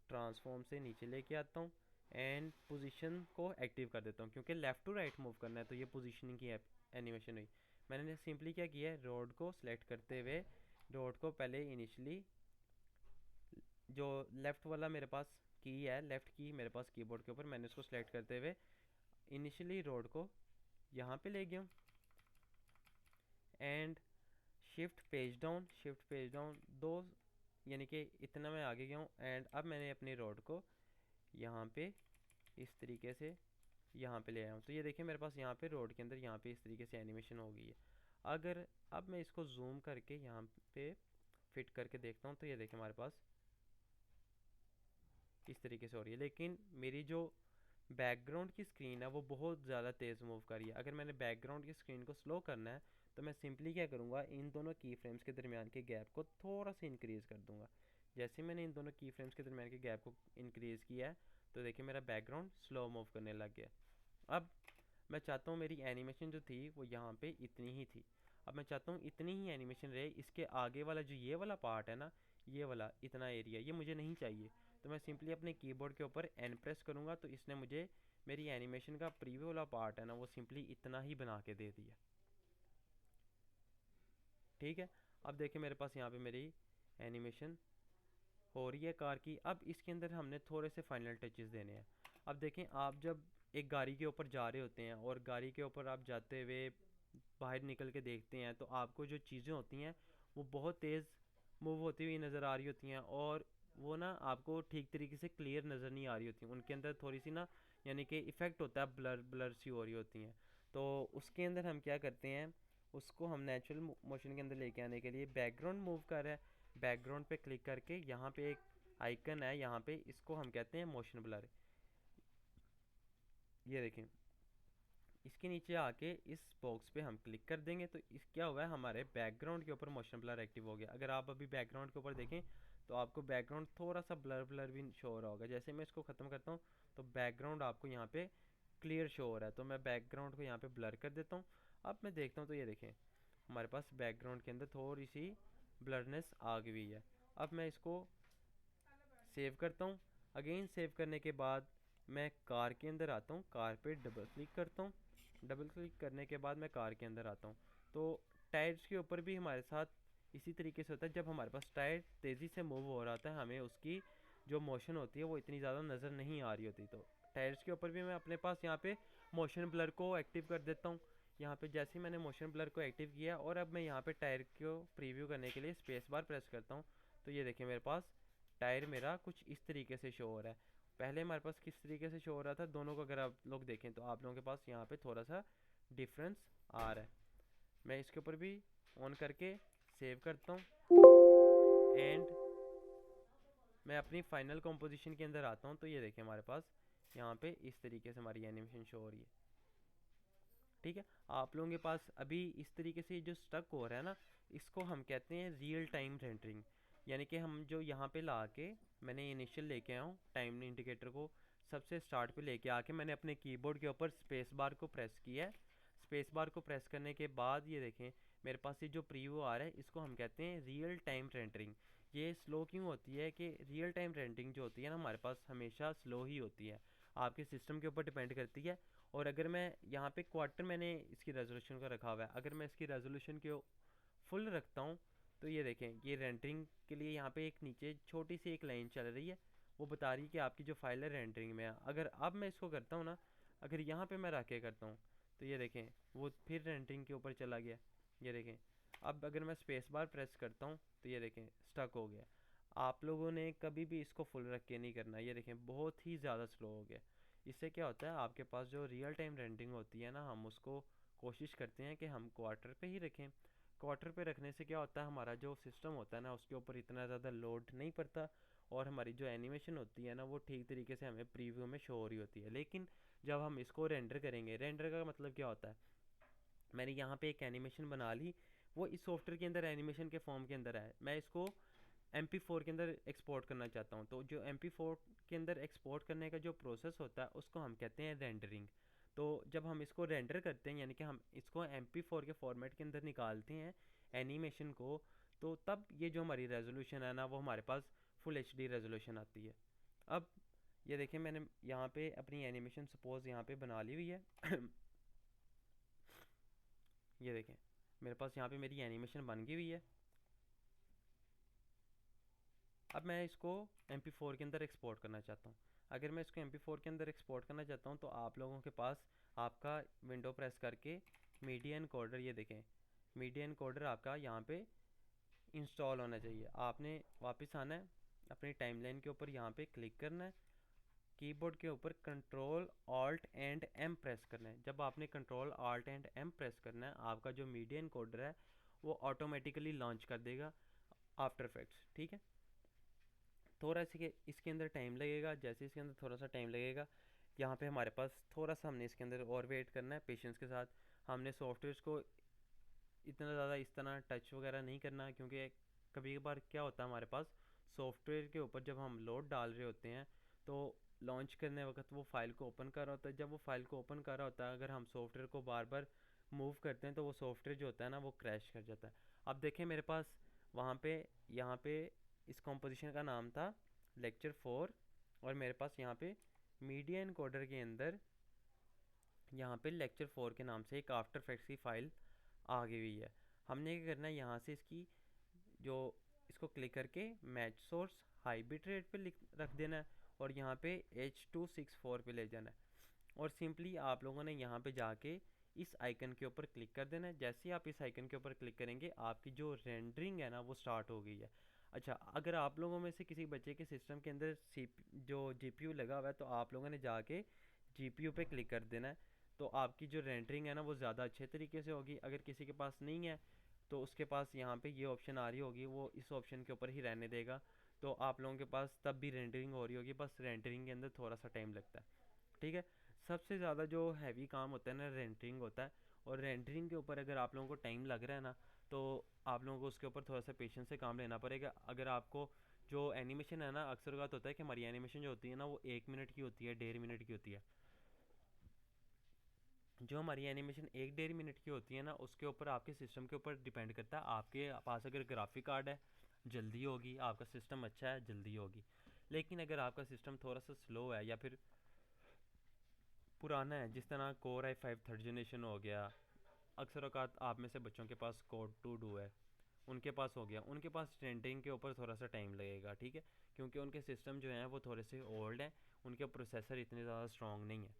ट्रांसफॉर्म से नीचे लेके आता हूँ एंड पोजीशन को एक्टिव कर देता हूँ क्योंकि लेफ़्ट टू राइट मूव करना है, तो ये पोजीशनिंग की एनिमेशन हुई। मैंने सिंपली क्या किया है, रोड को सिलेक्ट करते हुए रोड को पहले इनिशियली जो लेफ़्ट वाला मेरे पास की है, लेफ़्ट की मेरे पास कीबोर्ड के ऊपर, मैंने उसको सिलेक्ट करते हुए इनिशियली रोड को यहाँ पे ले गया हूँ एंड शिफ्ट पेज डाउन दो यानी कि इतना मैं आगे गया हूँ एंड अब मैंने अपनी रोड को यहाँ पे इस तरीके से यहाँ पे ले आया हूँ। तो ये देखिए मेरे पास यहाँ पे रोड के अंदर यहाँ पे इस तरीके से एनिमेशन हो गई है। अगर अब मैं इसको जूम करके यहाँ पे फिट करके देखता हूँ तो ये देखिए हमारे पास इस तरीके से हो रही है, लेकिन मेरी जो बैकग्राउंड की स्क्रीन है वो बहुत ज़्यादा तेज़ मूव कर रही है। अगर मैंने बैकग्राउंड की स्क्रीन को स्लो करना है तो मैं सिंपली क्या करूँगा, इन दोनों की फ्रेम्स के दरमियान के गैप को थोड़ा सा इंक्रीज़ कर दूँगा। जैसे मैंने इन दोनों की फ्रेम्स के दरमियान के गैप को इंक्रीज़ किया है तो देखिए मेरा बैकग्राउंड स्लो मूव करने लग गया। अब मैं चाहता हूँ मेरी एनिमेशन जो थी वो यहाँ पे इतनी ही थी, अब मैं चाहता हूँ इतनी ही एनिमेशन रहे, इसके आगे वाला जो ये वाला पार्ट है ना, ये वाला इतना एरिया ये मुझे नहीं चाहिए। तो मैं सिंपली अपने कीबोर्ड के ऊपर एन प्रेस करूँगा तो इसने मुझे मेरी एनिमेशन का प्रीव्यू वाला पार्ट है ना वो सिंपली इतना ही बना के दे दिया। ठीक है, अब देखिए मेरे पास यहाँ पे मेरी एनिमेशन हो रही है कार की। अब इसके अंदर हमने थोड़े से फाइनल टचेस देने हैं। अब देखें, आप जब एक गाड़ी के ऊपर जा रहे होते हैं और गाड़ी के ऊपर आप जाते हुए बाहर निकल के देखते हैं तो आपको जो चीज़ें होती हैं वो बहुत तेज़ मूव होती हुई नज़र आ रही होती हैं, और वो ना आपको ठीक तरीके से क्लियर नज़र नहीं आ रही होती, उनके अंदर थोड़ी सी ना यानी कि इफ़ेक्ट होता है, ब्लर ब्लर सी हो रही होती हैं। तो उसके अंदर हम क्या करते हैं, उसको हम नेचुरल मोशन के अंदर लेके आने के लिए बैकग्राउंड मूव कर रहा है, बैकग्राउंड पे क्लिक करके यहाँ पे एक आइकन है, यहाँ पे इसको हम कहते हैं मोशन ब्लर। ये देखें, इसके नीचे आके इस बॉक्स पे हम क्लिक कर देंगे तो इस क्या हुआ है, हमारे बैकग्राउंड के ऊपर मोशन ब्लर एक्टिव हो गया। अगर आप अभी बैकग्राउंड के ऊपर देखें तो आपको बैकग्राउंड थोड़ा सा ब्लर ब्लर भी शो हो रहा होगा। जैसे मैं इसको ख़त्म करता हूँ तो बैकग्राउंड आपको यहाँ पे क्लियर शो हो रहा है, तो मैं बैकग्राउंड को यहाँ पे ब्लर कर देता हूँ। अब मैं देखता हूँ तो ये देखें हमारे पास बैकग्राउंड के अंदर थोड़ी सी ब्लरनेस आ गई है। अब मैं इसको सेव करता हूँ। अगेन सेव करने के बाद मैं कार के अंदर आता हूँ, कार पे डबल क्लिक करता हूँ। डबल क्लिक करने के बाद मैं कार के अंदर आता हूँ तो टायर्स के ऊपर भी हमारे साथ इसी तरीके से होता है। जब हमारे पास टायर तेज़ी से मूव हो रहा था हमें उसकी जो मोशन होती है वो इतनी ज़्यादा नज़र नहीं आ रही होती, तो टायर्स के ऊपर भी मैं अपने पास यहाँ पे मोशन ब्लर को एक्टिव कर देता हूँ। यहाँ पे जैसे ही मैंने मोशन ब्लर को एक्टिव किया और अब मैं यहाँ पे टायर को प्रीव्यू करने के लिए स्पेस बार प्रेस करता हूँ तो ये देखिए मेरे पास टायर मेरा कुछ इस तरीके से शो हो रहा है। पहले हमारे पास किस तरीके से शो हो रहा था, दोनों को अगर आप लोग देखें तो आप लोगों के पास यहाँ पे थोड़ा सा डिफरेंस आ रहा है। मैं इसके ऊपर भी ऑन करके सेव करता हूँ एंड मैं अपनी फाइनल कंपोजिशन के अंदर आता हूँ तो ये देखिए हमारे पास यहाँ पे इस तरीके से हमारी एनिमेशन शो हो रही है। ठीक है, आप लोगों के पास अभी इस तरीके से जो स्टक हो रहा है ना, इसको हम कहते हैं रियल टाइम रेंडरिंग। यानी कि हम जो यहाँ पे ला के मैंने इनिशियल लेके आया हूँ टाइम इंडिकेटर को सबसे स्टार्ट पे लेके आके मैंने अपने कीबोर्ड के ऊपर स्पेस बार को प्रेस किया है। स्पेस बार को प्रेस करने के बाद ये देखें मेरे पास ये जो प्रीव्यू आ रहा है इसको हम कहते हैं रियल टाइम रेंडरिंग। ये स्लो क्यों होती है कि रियल टाइम रेंडरिंग जो होती है ना हमारे पास हमेशा स्लो ही होती है, आपके सिस्टम के ऊपर डिपेंड करती है। और अगर मैं यहाँ पे क्वार्टर मैंने इसकी रेजोल्यूशन का रखा हुआ है, अगर मैं इसकी रेजोल्यूशन को फुल रखता हूँ तो ये देखें ये रेंडरिंग के लिए यहाँ पे एक नीचे छोटी सी एक लाइन चल रही है, वो बता रही है कि आपकी जो फाइल है रेंडरिंग में है। अगर अब मैं इसको करता हूँ ना, अगर यहाँ पे मैं रख के करता हूँ तो ये देखें वो फिर रेंडरिंग के ऊपर चला गया। ये देखें अब अगर मैं स्पेस बार प्रेस करता हूँ तो ये देखें स्टक हो गया। आप लोगों ने कभी भी इसको फुल रख के नहीं करना, ये देखें बहुत ही ज़्यादा स्लो हो गया। इससे क्या होता है आपके पास जो रियल टाइम रेंडरिंग होती है ना, हम उसको कोशिश करते हैं कि हम क्वार्टर पे ही रखें। क्वार्टर पे रखने से क्या होता है हमारा जो सिस्टम होता है ना उसके ऊपर इतना ज़्यादा लोड नहीं पड़ता और हमारी जो एनिमेशन होती है ना वो ठीक तरीके से हमें प्रीव्यू में शो हो रही होती है। लेकिन जब हम इसको रेंडर करेंगे, रेंडर का मतलब क्या होता है, मैंने यहाँ पे एक एनिमेशन बना ली, वो इस सॉफ्टवेयर के अंदर एनिमेशन के फॉर्म के अंदर है, मैं इसको MP4 के अंदर एक्सपोर्ट करना चाहता हूँ। तो जो MP4 के अंदर एक्सपोर्ट करने का जो प्रोसेस होता है उसको हम कहते हैं रेंडरिंग। तो जब हम इसको रेंडर करते हैं यानी कि हम इसको MP4 के फॉर्मेट के अंदर निकालते हैं एनिमेशन को, तो तब ये जो हमारी रेजोल्यूशन है ना वो हमारे पास फुल HD रेजोल्यूशन आती है। अब ये देखिए मैंने यहाँ पे अपनी एनिमेशन सपोज यहाँ पे बना ली हुई है ये देखें मेरे पास यहाँ पे मेरी एनिमेशन बन गई हुई है। अब मैं इसको MP4 के अंदर एक्सपोर्ट करना चाहता हूँ। अगर मैं इसको MP4 के अंदर एक्सपोर्ट करना चाहता हूँ तो आप लोगों के पास आपका विंडो प्रेस करके मीडिया एनकोडर, ये देखें मीडिया एनकोडर आपका यहाँ पे इंस्टॉल होना चाहिए। आपने वापस आना है अपनी टाइमलाइन के ऊपर, यहाँ पे क्लिक करना है, कीबोर्ड के ऊपर control alt and M press करना है। जब आपने control alt and M press करना है, आपका जो मीडिया इनकोडर है वो ऑटोमेटिकली लॉन्च कर देगा आफ्टर इफेक्ट्स। ठीक है, थोड़ा सी इसके अंदर टाइम लगेगा। जैसे इसके अंदर थोड़ा सा टाइम लगेगा, यहाँ पे हमारे पास थोड़ा सा हमने इसके अंदर और वेट करना है पेशेंस के साथ। हमने सॉफ्टवेयर को इतना ज़्यादा इस तरह टच वगैरह नहीं करना, क्योंकि कभी कभार क्या होता है हमारे पास सॉफ्टवेयर के ऊपर जब हम लोड डाल रहे होते हैं तो लॉन्च करने वक्त वो फाइल को ओपन कर रहा होता है। जब वो फाइल को ओपन कर रहा होता है, अगर हम सॉफ्टवेयर को बार बार मूव करते हैं तो वो सॉफ्टवेयर जो होता है ना वो क्रैश कर जाता है। अब देखें मेरे पास वहाँ पे यहाँ पे इस कॉम्पोजिशन का नाम था लेक्चर 4, और मेरे पास यहाँ पे मीडिया इनकोडर के अंदर यहाँ पे लेक्चर 4 के नाम से एक आफ्टर इफेक्ट्स की फाइल आ गई हुई है। हमने क्या करना है, यहाँ से इसकी जो इसको क्लिक करके match source high bit rate पे रख देना है, और यहाँ पे H264 पे ले जाना है, और सिंपली आप लोगों ने यहाँ पे जाके इस आइकन के ऊपर क्लिक कर देना है। जैसे ही आप इस आइकन के ऊपर क्लिक करेंगे, आपकी जो रेंडरिंग है ना वो स्टार्ट हो गई है। अच्छा, अगर आप लोगों में से किसी बच्चे के सिस्टम के अंदर जो GPU लगा हुआ है, तो आप लोगों ने जाके GPU पे क्लिक कर देना है, तो आपकी जो रेंडरिंग है ना वो ज़्यादा अच्छे तरीके से होगी। अगर किसी के पास नहीं है तो उसके पास यहाँ पे ये ऑप्शन आ रही होगी, वो इस ऑप्शन के ऊपर ही रहने देगा, तो आप लोगों के पास तब भी रेंडरिंग हो रही होगी, बस रेंडरिंग के अंदर थोड़ा सा टाइम लगता है। ठीक है, सबसे ज़्यादा जो हैवी काम होता है ना रेंडरिंग होता है, और रेंडरिंग के ऊपर अगर आप लोगों को टाइम लग रहा है ना, तो आप लोगों को उसके ऊपर थोड़ा सा पेशेंस से काम लेना पड़ेगा। अगर आपको जो एनिमेशन है ना, अक्सर बात होता है कि हमारी एनिमेशन जो होती है ना वो 1 मिनट की होती है, 1.5 मिनट की होती है। जो हमारी एनिमेशन 1-1.5 मिनट की होती है ना, उसके ऊपर आपके सिस्टम के ऊपर डिपेंड करता है। आपके पास अगर ग्राफिक कार्ड है जल्दी होगी, आपका सिस्टम अच्छा है जल्दी होगी। लेकिन अगर आपका सिस्टम थोड़ा सा स्लो है या फिर पुराना है, जिस तरह Core i5 थर्ड जनरेशन हो गया, अक्सर औकात आप में से बच्चों के पास Core 2 Duo है, उनके पास हो गया, उनके पास रेंडरिंग के ऊपर थोड़ा सा टाइम लगेगा। ठीक है, क्योंकि उनके सिस्टम जो हैं वो थोड़े से ओल्ड हैं, उनके प्रोसेसर इतने ज़्यादा स्ट्रॉन्ग नहीं है।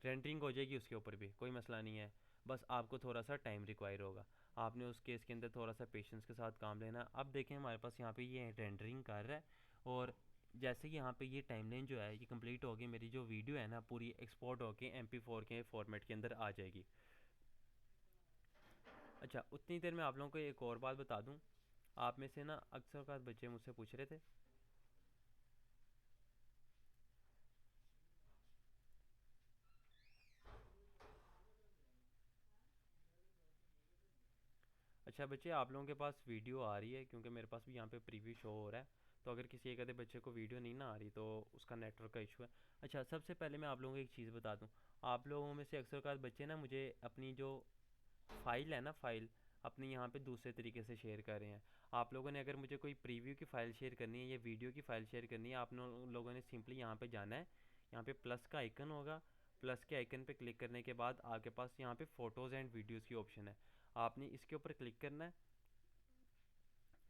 रेंडरिंग हो जाएगी उसके ऊपर भी, कोई मसला नहीं है, बस आपको थोड़ा सा टाइम रिक्वायर होगा। आपने उस केस के अंदर थोड़ा सा पेशेंस के साथ काम लेना। अब देखें हमारे पास यहाँ पे ये रेंडरिंग कर रहा है, और जैसे कि यहाँ पे ये टाइमलाइन जो है ये कंप्लीट होगी, मेरी जो वीडियो है ना पूरी एक्सपोर्ट होके MP4 के फॉर्मेट के अंदर आ जाएगी। अच्छा, उतनी देर में आप लोगों को एक और बात बता दूँ। आप में से ना अक्सर का बच्चे मुझसे पूछ रहे थे, अच्छा बच्चे आप लोगों के पास वीडियो आ रही है, क्योंकि मेरे पास भी यहाँ पे प्रीव्यू शो हो रहा है, तो अगर किसी एक आधे बच्चे को वीडियो नहीं ना आ रही तो उसका नेटवर्क का इशू है। अच्छा, सबसे पहले मैं आप लोगों को एक चीज़ बता दूँ। आप लोगों में से अक्सर का बच्चे ना मुझे अपनी जो फाइल है ना, फाइल अपनी यहाँ पे दूसरे तरीके से शेयर कर रहे हैं। आप लोगों ने अगर मुझे कोई प्रीव्यू की फ़ाइल शेयर करनी है या वीडियो की फ़ाइल शेयर करनी है, आप लोगों ने सिंपली यहाँ पे जाना है। यहाँ पे प्लस का आइकन होगा, प्लस के आइकन पे क्लिक करने के बाद आपके पास यहाँ पे फ़ोटोज़ एंड वीडियोज़ की ऑप्शन है, आपने इसके ऊपर क्लिक करना है।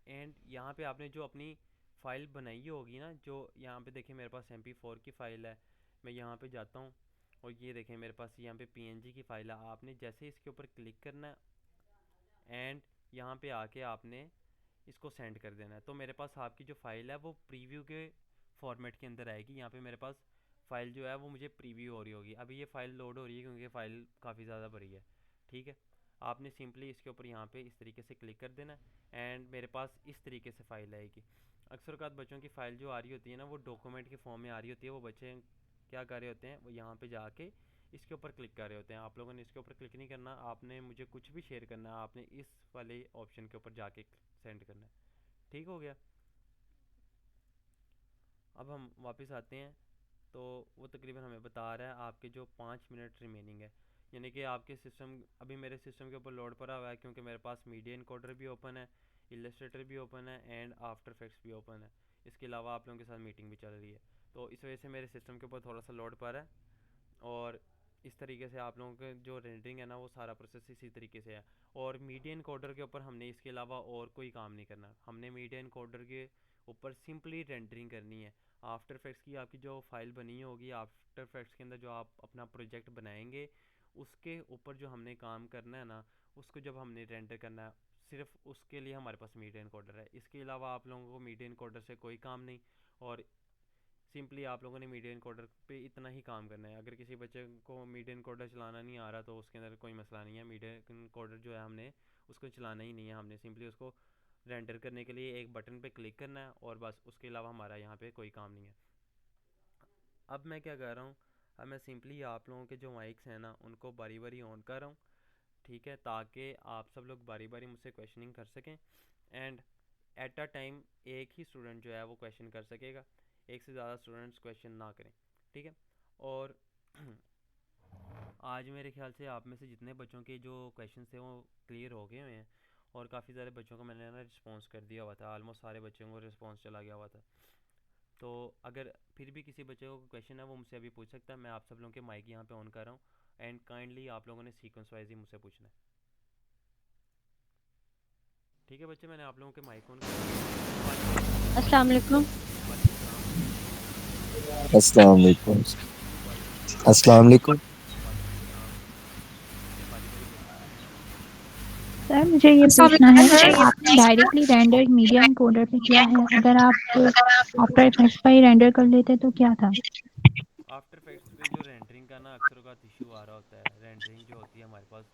एंड यहाँ पे आपने जो अपनी फ़ाइल बनाई होगी ना, जो यहाँ पे देखें मेरे पास MP4 की फ़ाइल है, मैं यहाँ पे जाता हूँ और ये देखें मेरे पास यहाँ पे PNG की फ़ाइल है। आपने जैसे इसके ऊपर क्लिक करना है एंड यहाँ पे आके आपने इसको सेंड कर देना है, तो मेरे पास आपकी जो फ़ाइल है वो प्रीव्यू के फॉर्मेट के अंदर आएगी। यहाँ पे मेरे पास फ़ाइल जो है वो मुझे प्रीव्यू हो रही होगी। अभी ये फ़ाइल लोड हो रही है क्योंकि फ़ाइल काफ़ी ज़्यादा भरी है। ठीक है, आपने सिंपली इसके ऊपर यहाँ पे इस तरीके से क्लिक कर देना एंड मेरे पास इस तरीके से फ़ाइल आएगी। अक्सर औक़ात बच्चों की फ़ाइल जो आ रही होती है ना वो डॉक्यूमेंट के फॉर्म में आ रही होती है। वो बच्चे क्या कर रहे होते हैं, वो यहाँ पे जाके इसके ऊपर क्लिक कर रहे होते हैं। आप लोगों ने इसके ऊपर क्लिक नहीं करना, आपने मुझे कुछ भी शेयर करना है, आपने इस वाले ऑप्शन के ऊपर जाके सेंड करना है। ठीक हो गया। अब हम वापस आते हैं, तो वो तकरीबन हमें बता रहा है आपके जो 5 मिनट रिमेनिंग है, यानी कि आपके सिस्टम अभी मेरे सिस्टम के ऊपर लोड पड़ा हुआ है, क्योंकि मेरे पास मीडिया इनकोडर भी ओपन है, इलस्ट्रेटर भी ओपन है एंड आफ्टर इफेक्ट्स भी ओपन है। इसके अलावा आप लोगों के साथ मीटिंग भी चल रही है, तो इस वजह से मेरे सिस्टम के ऊपर थोड़ा सा लोड पड़ रहा है। और इस तरीके से आप लोगों के जो रेंडरिंग है ना वो सारा प्रोसेस इसी तरीके से है। और मीडिया इनकोडर के ऊपर हमने इसके अलावा और कोई काम नहीं करना, हमने मीडिया इनकोडर के ऊपर सिंपली रेंडरिंग करनी है। आफ्टर इफेक्ट्स की आपकी जो फाइल बनी होगी, आफ्टर इफेक्ट्स के अंदर जो आप अपना प्रोजेक्ट बनाएंगे उसके ऊपर जो हमने काम करना है ना, उसको जब हमने रेंडर करना है, सिर्फ उसके लिए हमारे पास मीडिया इनकोडर है। इसके अलावा आप लोगों को मीडिया इनकोडर से कोई काम नहीं। और सिंपली आप लोगों ने मीडियन कोडर पे इतना ही काम करना है। अगर किसी बच्चे को मीडियन कोडर चलाना नहीं आ रहा तो उसके अंदर कोई मसला नहीं है। मीडियन कोडर जो है हमने उसको चलाना ही नहीं है, हमने सिंपली उसको रेंडर करने के लिए एक बटन पे क्लिक करना है और बस, उसके अलावा हमारा यहाँ पे कोई काम नहीं है। अब मैं क्या कर रहा हूँ, अब मैं सिंपली आप लोगों के जो माइक्स हैं ना उनको बारी बारी ऑन कर रहा हूँ, ठीक है, ताकि आप सब लोग बारी बारी मुझसे क्वेश्चनिंग कर सकें एंड एट अ टाइम एक ही स्टूडेंट जो है वो क्वेश्चन कर सकेगा, एक से ज़्यादा स्टूडेंट्स क्वेश्चन ना करें, ठीक है। और आज मेरे ख्याल से आप में से जितने बच्चों के जो क्वेश्चन थे वो क्लियर हो गए हुए हैं और काफ़ी सारे बच्चों को मैंने ना रिस्पॉन्स कर दिया हुआ था, ऑलमोस्ट सारे बच्चों को रिस्पॉन्स चला गया हुआ था। तो अगर फिर भी किसी बच्चे को क्वेश्चन है वो मुझसे अभी पूछ सकता है। मैं आप सब लोगों के माइक यहाँ पे ऑन कर रहा हूँ एंड काइंडली आप लोगों ने सीक्वेंस वाइज ही मुझसे पूछना है, ठीक है बच्चे। मैंने आप लोगों के माइक ऑन कर दिए हैं। वालेकुम अस्सलाम वालेकुम। वालेकुम सलाम। अस्सलाम वालेकुम। वालेकुम सलाम। अस्सलाम वालेकुम। वालेकुम सलाम। बारी बारी बोलना सभी ने। सर मुझे ये पूछना है कि आपने डायरेक्टली रेंडर मीडिया एनकोडर पे किया है, अगर आप आफ्टर इफेक्ट्स पर ही रेंडर कर लेते तो क्या था? आफ्टर इफेक्ट्स पे जो रेंडरिंग का ना अक्सर का इशू आ रहा होता है, रेंडरिंग जो होती है हमारे पास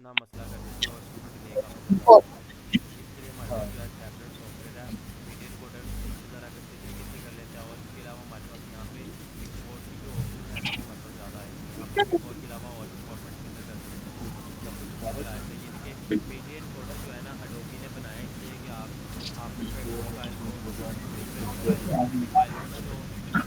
ना मसला कर देती है और उसमें डिले काफ़ी ज़्यादा आ जाता है। इसके लिए हमारे पास जो है सेपरेट सॉफ्टवेयर है, मीडियन कोडर ज़रा अच्छे तरीके से कर लेता है और इसके अलावा हमारे पास यहाँ पे एक्सपोर्ट की जो ऑप्शन है ना वो हमारे पास ज़्यादा आएंगी। हम सिंगापुर के अलावा और भी फॉर्मेट्स के अंदर कर सकते हैं, सब कुछ उसी तरह है। तो ये देखिए, मीडियन कोडर जो है ना अडोबी ने बनाया इसलिए कि आप आफ्टर इफेक्ट्स की फ़ाइल को, पिक्चर्स की फ़ाइल की फ़ाइल को ना, जो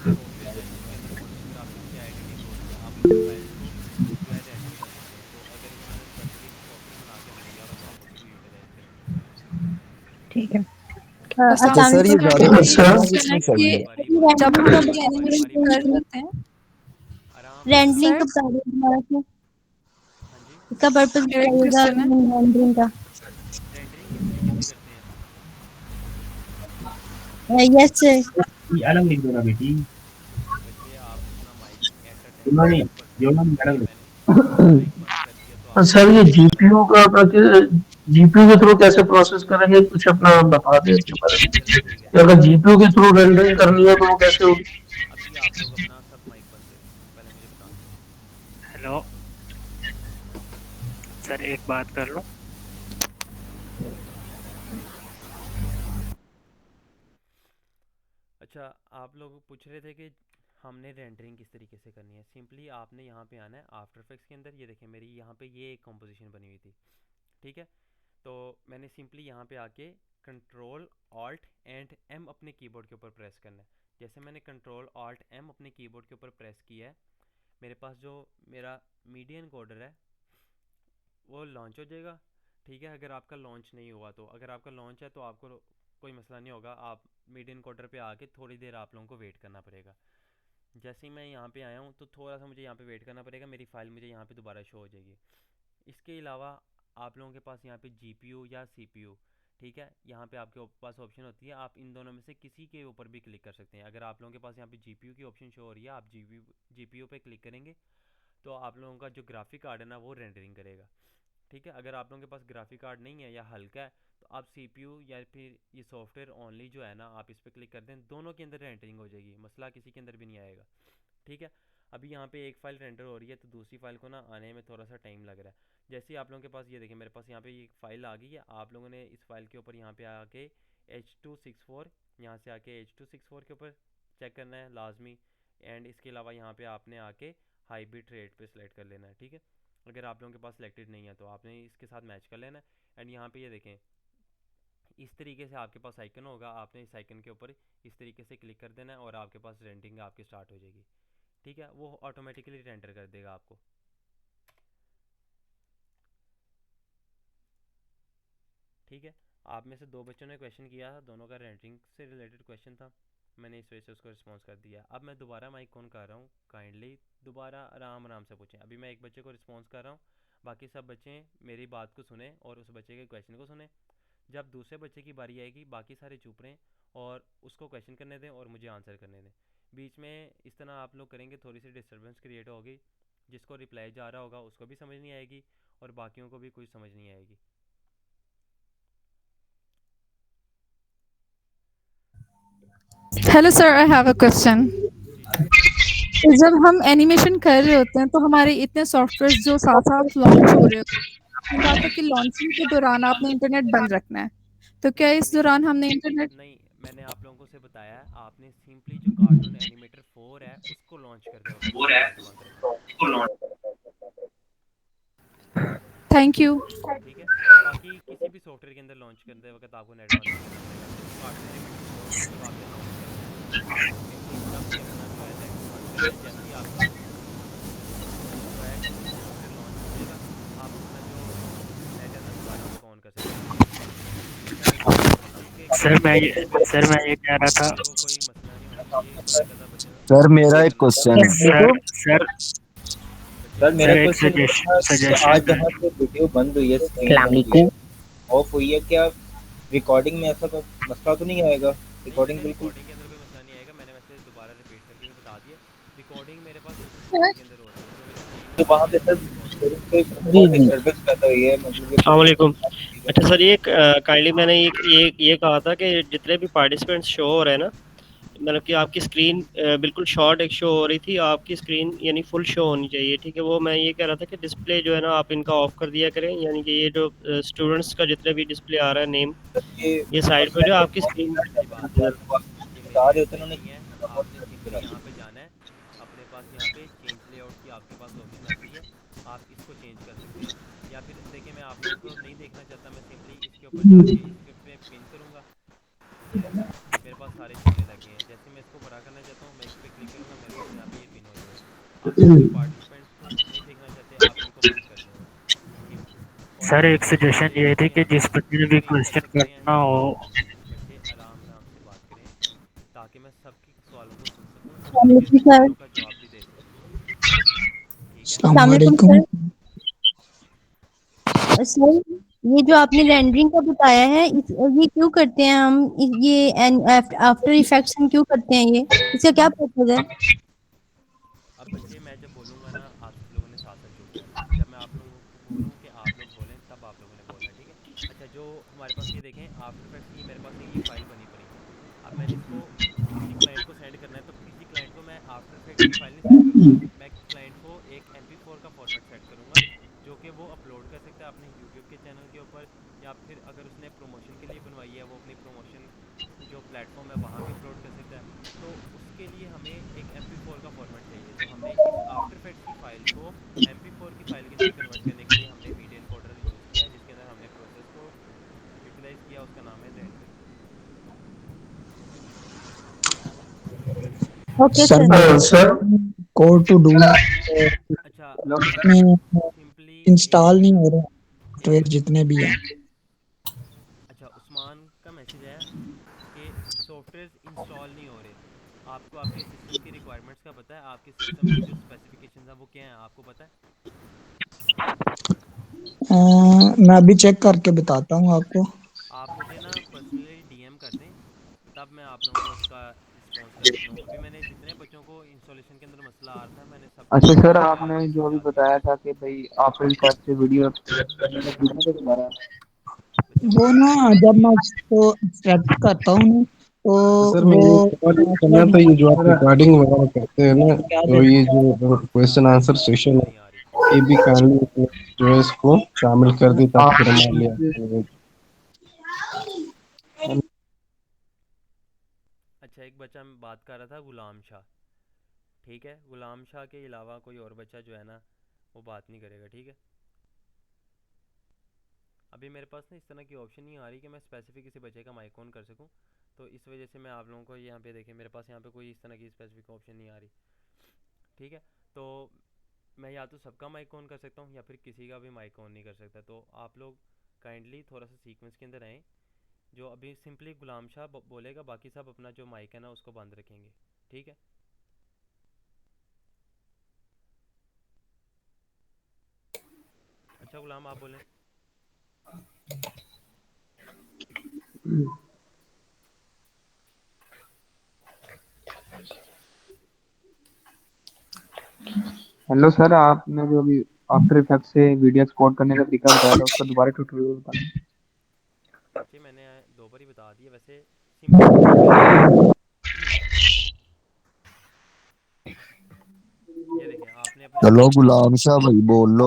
सॉफ्टवेयर है जिसके अंदर मोशन ग्राफिक्स या एडिटिंग होती है, आप उसकी फ़ाइल्स को जो है रेंडर कर सकते हैं। तो अगर इन्होंने स्पेसिफिक सॉफ्टवेयर बना के हमें दिया हुआ तो हम उसी को यूटिलाइज़ करेंगे। ठीक है। अच्छा अस्सलाम सर, ये वालेकुम ज़्यादा सर। कंफ्यूजन किसमें चले चाहिए? बारी बारी बारी जब हम बारी लोग बारी बारी बारी रेंडरिंग बारी कर लेते हैं आराम से रेंडरिंग सर, का बता दो दोबारा से, हाँ जी। इसका पर्पस एक बताइएगा क्वेश्चन है। रेंडरिंग का। रेंडरिंग किस तरीके से करते हैं? Yes sir. ये अलग लिख दो ना बेटी। बच्चे आप अपना माइक एट अ टाइम उन्होंने ऑफ कर जो सकते ना हैं। मैडम ये मैंने माइक बंद कर दिया तो आप सर, लोगों ये को कोई मसला जीपीयू नहीं का है। जीपीयू के थ्रू कैसे प्रोसेस करेंगे, कुछ अपना बता दें इसके बारे में चलें ठीक है। कि अगर जीपीयू के थ्रू रेंडरिंग करनी है तो वो कैसे होगी? अभी आप लोग अपना सब माइक बंद करें, पहले मुझे बताने दें। हेलो सर, एक बात कर लो। अच्छा, आप लोग पूछ रहे थे कि हमने रेंडरिंग किस तरीके से करनी है। सिंपली आपने यहाँ पे आना है आफ्टर इफेक्ट्स के अंदर। ये देखें मेरी यहाँ पे ये एक कंपोजिशन बनी हुई थी, ठीक है। तो मैंने सिंपली यहाँ पे आके कंट्रोल ऑल्ट एंड एम अपने कीबोर्ड के ऊपर प्रेस करना है। जैसे मैंने कंट्रोल ऑल्ट एम अपने कीबोर्ड के ऊपर प्रेस किया है, मेरे पास जो मेरा मीडियन कोडर है वो लॉन्च हो जाएगा, ठीक है। अगर आपका लॉन्च नहीं हुआ तो, अगर आपका लॉन्च है तो आपको कोई मसला नहीं होगा। आप मीडियन कोडर पे आके थोड़ी देर आप लोगों को वेट करना पड़ेगा। जैसे ही मैं यहाँ पे आया हूँ तो थोड़ा सा मुझे यहाँ पे वेट करना पड़ेगा, मेरी फ़ाइल मुझे यहाँ पे दोबारा शो हो जाएगी। इसके अलावा आप लोगों के पास यहाँ पे जीपीयू या सीपीयू, ठीक है, यहाँ पे आपके पास ऑप्शन होती है, आप इन दोनों में से किसी के ऊपर भी क्लिक कर सकते हैं। अगर आप लोगों के पास यहाँ पे जीपीयू की ऑप्शन शो हो रही है, आप जीपीयू पे क्लिक करेंगे तो आप लोगों का जो ग्राफिक कार्ड है ना वो रेंडरिंग करेगा, ठीक है। अगर आप लोगों के पास ग्राफिक कार्ड नहीं है या हल्का है तो आप सीपीयू या फिर ये सॉफ्टवेयर ओनली जो है ना आप इस पर क्लिक कर दें, दोनों के अंदर रेंडरिंग हो जाएगी, मसला किसी के अंदर भी नहीं आएगा, ठीक है। अभी यहाँ पे एक फ़ाइल रेंडर हो रही है तो दूसरी फ़ाइल को ना आने में थोड़ा सा टाइम लग रहा है। जैसे ही आप लोगों के पास ये देखें मेरे पास यहाँ पे ये फ़ाइल आ गई है, आप लोगों ने इस फाइल के ऊपर यहाँ पे आके H264, यहाँ से आके H264 के ऊपर चेक करना है लाजमी। एंड इसके अलावा यहाँ पे आपने आके हाई बिट रेट पे सेलेक्ट कर लेना है, ठीक है। अगर आप लोगों के पास सिलेक्टेड नहीं है तो आपने इसके साथ मैच कर लेना है। एंड यहाँ पे ये देखें इस तरीके से आपके पास आइकन होगा, आपने इस आइकन के ऊपर इस तरीके से क्लिक कर देना है और आपके पास रेंडरिंग आपकी स्टार्ट हो जाएगी, ठीक है। वो ऑटोमेटिकली रेंडर कर देगा आपको, ठीक है। आप में से दो बच्चों ने क्वेश्चन किया था, दोनों का रेंडरिंग से रिलेटेड क्वेश्चन था, मैंने इस वजह से उसको रिस्पॉन्स कर दिया। अब मैं दोबारा माइक ऑन कर रहा हूँ, काइंडली दोबारा आराम आराम से पूछें। अभी मैं एक बच्चे को रिस्पॉन्स कर रहा हूँ, बाकी सब बच्चे मेरी बात को सुने और उस बच्चे के क्वेश्चन को सुने। जब दूसरे बच्चे की बारी आएगी बाकी सारे चुप रहें और उसको क्वेश्चन करने दें और मुझे आंसर करने दें। बीच में इस तरह आप लोग करेंगे थोड़ी सी डिस्टर्बेंस क्रिएट होगी, जिसको रिप्लाई जा रहा होगा उसको भी समझ नहीं आएगी और बाकियों को भी कुछ समझ नहीं आएगी। Hello sir, I have a question. जी जी जब हम एनिमेशन कर रहे होते हैं तो हमारे इतने सॉफ्टवेयर जो साथ साथ लॉन्च हो रहे होते हैं, आपने कहा था कि लॉन्चिंग के दौरान आपने इंटरनेट बंद रखना है, तो क्या इस नहीं दौरान हमने इंटरनेट? नहीं, मैंने आप लोगों से बताया है, आपने सिंपली जो कार्टून एनिमेटर 4 है उसको लॉन्च करते वक्त इंटरनेट बंद रखना है। Thank you. ठीक है, बाकी किसी भी सॉफ्टवेयर के अंदर लॉन्च करते वक्त आपको नेट बंद नहीं करना पड़ेगा। सिर्फ कार्टून एनिमेटर 4 को जब आपने लॉन्च करना है, आपने एकदम से अपना जो है नेट को बंद करना है। जैसे ही आपका जो है सॉफ्टवेयर लॉन्च हो जाएगा, आप अपना जो नेट है ना दोबारा उसको ऑन कर सकते हैं। अच्छा, उसके सर मैं उसके ये ऊपर सर मैं ये कह रहा था। बच्चों को कोई मसला नहीं होना चाहिए, कोई ज़्यादा बच्चों सर बच्चों मेरा को एक करना ज़्यादा क्वेश्चन है। मुश्किल देखो सर नहीं। सर बच्चे सर मेरा सर समझदार एक हैं। क्वेश्चन ये था कि आज सजेशन है। जहाँ पे वीडियो बंद हुई है, स्क्रीन बंद हुई है, ऑफ हुई है, क्या रिकॉर्डिंग में ऐसा कोई मसला तो नहीं आएगा? नहीं, रिकॉर्डिंग इसमें बिल्कुल रिकॉर्डिंग के अंदर कोई मसला नहीं आएगा। मैंने वैसे दोबारा रिपीट करके भी बता दिया, रिकॉर्डिंग मेरे पास उसी फोल्डर के अंदर हो रही है जो मेरी स्क्रीन तो है, वहाँ उसी पे के सर अंदर रिकॉर्ड हो रही है। कोई बहुत डिस्टर्बेंस पैदा हुई है, मतलब कि अस्सलाम वालेकुम। चीज़ें अच्छा हो सर, रही ये काइंडली मैंने ये कहा था कि जितने भी पार्टिसिपेंट्स शो हो रहे हैं ना, मतलब कि आपकी स्क्रीन बिल्कुल शॉर्ट एक शो हो रही थी, आपकी स्क्रीन यानी फुल शो होनी चाहिए, ठीक है। वो मैं ये कह रहा था कि डिस्प्ले जो है ना आप इनका ऑफ कर दिया करें, यानी कि ये जो स्टूडेंट्स का जितने भी डिस्प्ले आ रहा है नेम, है। ये ये साइड पे जो आपकी स्क्रीन मेरी बात नजर। सुनो, ये मेरी बता रहे बात होते सही हैं उन्होंने नहीं है। आपने बहुत सिंपली यहाँ पे जाना है, अपने पास यहाँ पे चेंज लेआउट की आपके पास ऑप्शन आती है, आप इसको चेंज कर सकते हैं। या फिर देखिए, मैं आप लोगों को नहीं देखना चाहता, मैं सिंपली इसके ऊपर जाके इसके पे पिन करूँगा। ये देखें, मेरे पास सारे चेंजेस आ गए हैं। जैसे मैं इसको बड़ा करना चाहता हूँ, मैं इस पर क्लिक करूँगा, मेरे पास यहाँ पे ये पिन हो जाएगा। आप जितने भी पार्टिसिपेंट्स को नहीं देखना चाहते, आप इनको बंद कर दें बस, सिंपली। और सर एक बच्चे सजेशन ये थी बच्चे कि यहाँ पे जिस बच्चे ने भी स्क्रीन कर क्वेश्चन सकते हैं। करना हो। बच्चे आराम आराम से बात करें, ताकि मैं सबके सवालों को सुन सकूं और सबके वालेकुम सर। सवालों का जवाब भी दे सकूं। ठीक है। अस्सलाम वालेकुम सर। ये जो आपने रेंडरिंग का बताया है, ये क्यों करते हैं हम? ये आफ्टर इफेक्ट्स हम क्यों करते हैं? ये इसका क्या पर्पज है? अब बच्चे, मैं जब बोलूँगा ना, आप सब लोगों ने साथ साथ जुड़ना है। जब मैं आप लोगों को बोलूँ कि आप लोग बोलें, तब आप लोगों ने बोलना है, ठीक है। अच्छा, जो हमारे पास ये देखें आफ्टर इफेक्ट्स की, मेरे पास ये फाइल बनी पड़ी है। अब मैंने इसको किसी क्लाइंट को सेंड करना है, तो किसी क्लाइंट को मैं आफ्टर इफेक्ट्स की फाइल नहीं सेंड करूँगा। मैं क्लाइंट को एक MP4 का फॉर्मेट सेट करूँगा, जो कि वो अपलोड कर सकता है अपने यूट्यूब के चैनल के ऊपर, या फिर अगर उसने प्रमोशन के लिए बनवाई है, वो अपनी प्रमोशन जो प्लेटफॉर्म है वहाँ भी अपलोड कर सकता है। तो उसके लिए हमें एक MP4 का फॉर्मेट चाहिए। तो हमने इस आफ्टर इफेक्ट्स की फ़ाइल को MP4 की फ़ाइल के अंदर कन्वर्ट करने के लिए हमने मीडिया इनकोडर यूज़ किया है, जिसके अंदर हमने प्रोसेस को यूटिलाइज़ किया। उसका नाम है render. Okay sir sir. Sir code to do अच्छा, उसमें सिंपली इंस्टॉल नहीं हो रहे सॉफ्टवेयर जितने भी हैं। अच्छा, उस्मान का मैसेज है कि सॉफ्टवेयर इंस्टॉल नहीं हो रहे। आपको आपके सिस्टम की रिक्वायरमेंट्स का पता है? आपके सिस्टम की जो स्पेसिफिकेशंस हैं वो क्या हैं, आपको पता है? मैं अभी चेक करके बताता हूँ आपको। आप मुझे ना पर्सनली DM कर दें, तब मैं आप लोगों को उसका रिस्पॉन्स कर सकता हूँ। अभी मैंने जितने बच्चों को इंस्टॉलेशन के अंदर मसला आ रहा था, मैंने सबको अच्छा सर, सबके आप आपने लोगों को जो अभी समझा दिया। बताया था कि भाई आप इन टाइप से वीडियो करने का वीडियो तो दोबारा बच्चों को वो मैंने ना समझा जब दिया। मैं उसको एक्सट्रैक्ट करता हूँ ना, तो तो सर मैं वो ये सवाल ये करना था, ये जो आप रिकॉर्डिंग वगैरह करते हैं ना, क्या तो देता ये जो क्वेश्चन आपकी आंसर आवाज़ सेशन क्लियर नहीं आ रही। है, ये भी काइंडली जो है इसको शामिल कर दी, ताकि फिर हमारे लिए आप आसान हो जाए। अच्छा, एक बच्चा मैं बात कर रहा था, गुलाम शाह। ठीक है, गुलाम शाह के अलावा कोई और बच्चा जो है ना, वो बात नहीं करेगा, ठीक है। अभी मेरे पास ना इस तरह की ऑप्शन नहीं आ रही कि मैं स्पेसिफिक किसी बच्चे का माइक ऑन कर सकूं, तो इस वजह से मैं आप लोगों को यहाँ पे देखें, मेरे पास यहाँ पे कोई इस तरह की स्पेसिफिक ऑप्शन नहीं आ रही, ठीक है। तो मैं या तो सबका माइक ऑन कर सकता हूँ, या फिर किसी का भी माइक ऑन नहीं कर सकता। तो आप लोग काइंडली थोड़ा सा सीक्वेंस के अंदर आएँ। जो अभी सिंपली गुलाम शाह बोलेगा, बाकी सब अपना जो माइक है ना उसको बंद रखेंगे, ठीक है। अच्छा गुलाम, आप बोलें। हेलो सर, आपने जो अभी आफ्टर इफेक्ट से वीडियो एक्सपोर्ट करने का तरीका बताया था, उसका दोबारा ट्यूटोरियल बताना। बच्चे मैंने दो बार ही बता दिया। वैसे सिंपली तरीका ये है चलो गुलाम शाह भाई बोल लो।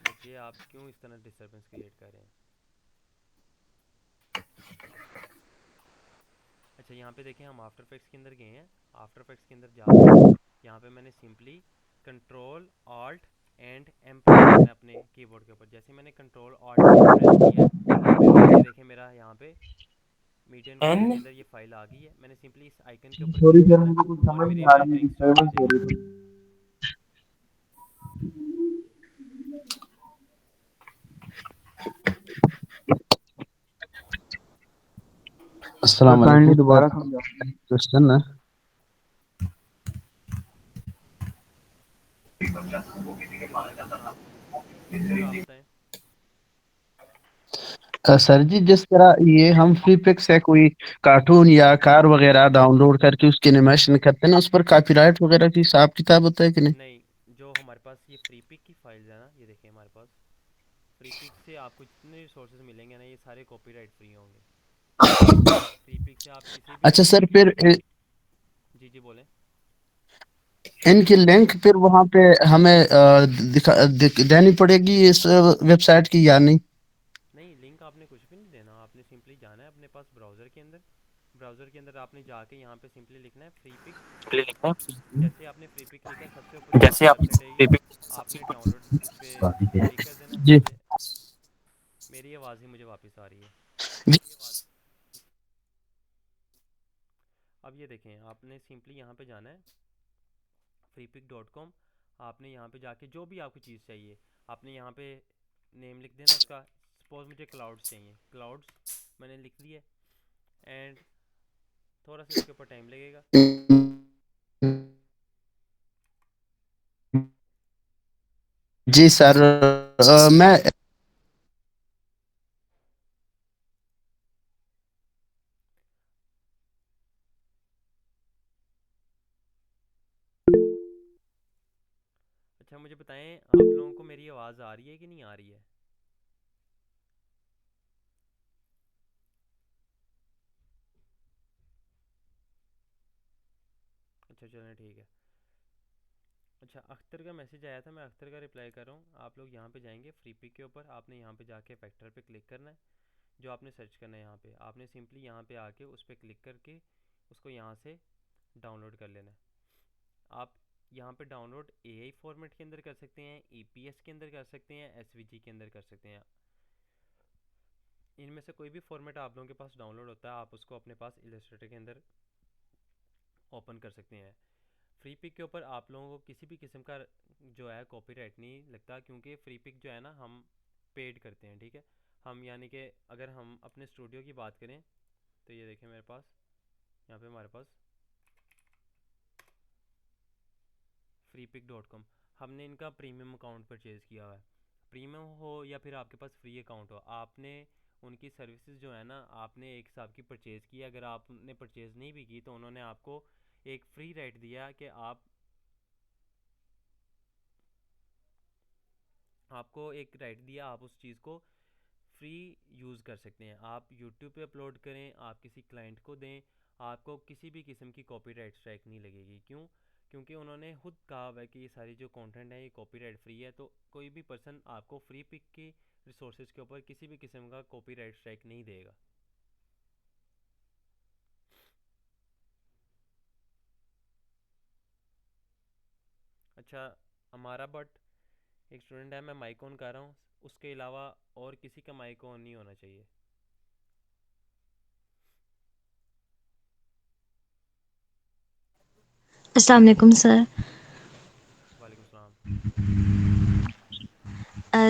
देखिए आप क्यों इस तरह डिस्टरबेंस क्रिएट कर रहे हैं। अच्छा यहाँ पे देखें हम आफ्टर इफेक्ट्स के अंदर गए हैं। आफ्टर इफेक्ट्स के अंदर जाके यहाँ पे मैंने simply control alt and M press करना है अपने कीबोर्ड के ऊपर। जैसे मैंने कंट्रोल ऑल्ट एम प्रेस किया मेरे पास ये देखें मेरा यहाँ पे मीडिया एनकोडर के अंदर ये फाइल आ गई है। मैंने सिंपली इस आइकन के ऊपर सॉरी क्लिक सर, करना मुझे कुछ है और समझ मेरी नहीं आ रही है, रेंडरिंग स्टार्ट हो डिस्टर्बेंस हो जाएगी। रही है। सर अस्सलाम काइंडली वालेकुम सर, दोबारा समझा। क्वेश्चन है। जी सर आप बताएं। सर जी, जिस तरह ये हम फ्री पिक से कोई कार्टून या कार वगैरह डाउनलोड करके उसकी एनिमेशन करते हैं ना, उस पर कॉपीराइट वगैरह की हिसाब किताब होता है कि नहीं? नहीं, जो हमारे पास ये फ्री पिक की फाइल्स है ना, ये देखिए हमारे पास फ्री पिक से आपको जितने रिसोर्सेज मिलेंगे ना ये सारे कॉपीराइट फ्री होंगे। फ्री पिक से आप किसी भी अच्छा किस्म सर, की। फिर जी जी बोलें। इनकी लिंक फिर वहाँ पे हमें देनी पड़ेगी इस वेबसाइट की या नहीं? नहीं, लिंक आपने कुछ भी नहीं देना। आपने सिंपली जाना है अपने पास ब्राउज़र के अंदर। ब्राउज़र के अंदर आपने जाके यहाँ पे सिंपली लिखना है फ्री पिक। जैसे आपने फ्री पिक लिखा सबसे ऊपर जो आपकी वेबसाइट आएगी आपने डाउनलोड पे क्लिक कर देना है। जी ये मेरी आवाज़ ही मुझे वापस आ रही है। जी। अब ये देखें आपने सिंपली यहाँ पे जाना है freepic.com। आपने यहाँ पे जाके जो भी आपको चीज़ चाहिए आपने यहाँ पे नेम लिख देना उसका। सपोज मुझे क्लाउड्स चाहिए, क्लाउड्स मैंने लिख दिया एंड थोड़ा सा इसके ऊपर टाइम लगेगा। जी सर, मैं अच्छा मुझे बताएं आप लोगों को मेरी आवाज़ आ रही है कि नहीं आ रही है। अच्छा चलें ठीक है। अच्छा अख्तर का मैसेज आया था, मैं अख्तर का रिप्लाई कर रहा हूँ। आप लोग यहाँ पे जाएंगे फ्री पिक के ऊपर, आपने यहाँ पे जाके फैक्टर पे क्लिक करना है। जो आपने सर्च करना है यहाँ पे आपने सिंपली यहाँ पे आके उस पर क्लिक करके उसको यहाँ से डाउनलोड कर लेना है। आप यहाँ पे डाउनलोड एआई फॉर्मेट के अंदर कर सकते हैं, ईपीएस के अंदर कर सकते हैं, एसवीजी के अंदर कर सकते हैं। इनमें से कोई भी फॉर्मेट आप लोगों के पास डाउनलोड होता है आप उसको अपने पास इलस्ट्रेटर के अंदर ओपन कर सकते हैं। फ्री पिक के ऊपर आप लोगों को किसी भी किस्म का जो है कॉपीराइट नहीं लगता, क्योंकि फ्री पिक जो है ना हम पेड करते हैं। ठीक है, हम यानी कि अगर हम अपने स्टूडियो की बात करें तो ये देखें मेरे पास यहाँ पे हमारे पास freepic.com हमने इनका प्रीमियम अकाउंट परचेज़ किया हुआ है। प्रीमियम हो या फिर आपके पास फ्री अकाउंट हो, आपने उनकी सर्विसेज जो है ना आपने एक हिसाब की परचेज़ की। अगर आपने परचेज़ नहीं भी की तो उन्होंने आपको एक फ्री राइट दिया कि आपको एक राइट दिया, आप उस चीज़ को फ्री यूज़ कर सकते हैं। आप यूट्यूब पे अपलोड करें, आप किसी क्लाइंट को दें, आपको किसी भी किस्म की कॉपीराइट स्ट्राइक नहीं लगेगी। क्यों? क्योंकि उन्होंने खुद कहा हुआ है कि ये सारी जो कंटेंट है ये कॉपीराइट फ्री है। तो कोई भी पर्सन आपको फ्री पिक की रिसोर्सेज के ऊपर किसी भी किस्म का कॉपीराइट स्ट्राइक नहीं देगा। अच्छा हमारा बट एक स्टूडेंट है, मैं माइक ऑन कर रहा हूँ, उसके अलावा और किसी का माइक ऑन नहीं होना चाहिए। अस्सलाम वालेकुम सर। वालेकुम सलाम।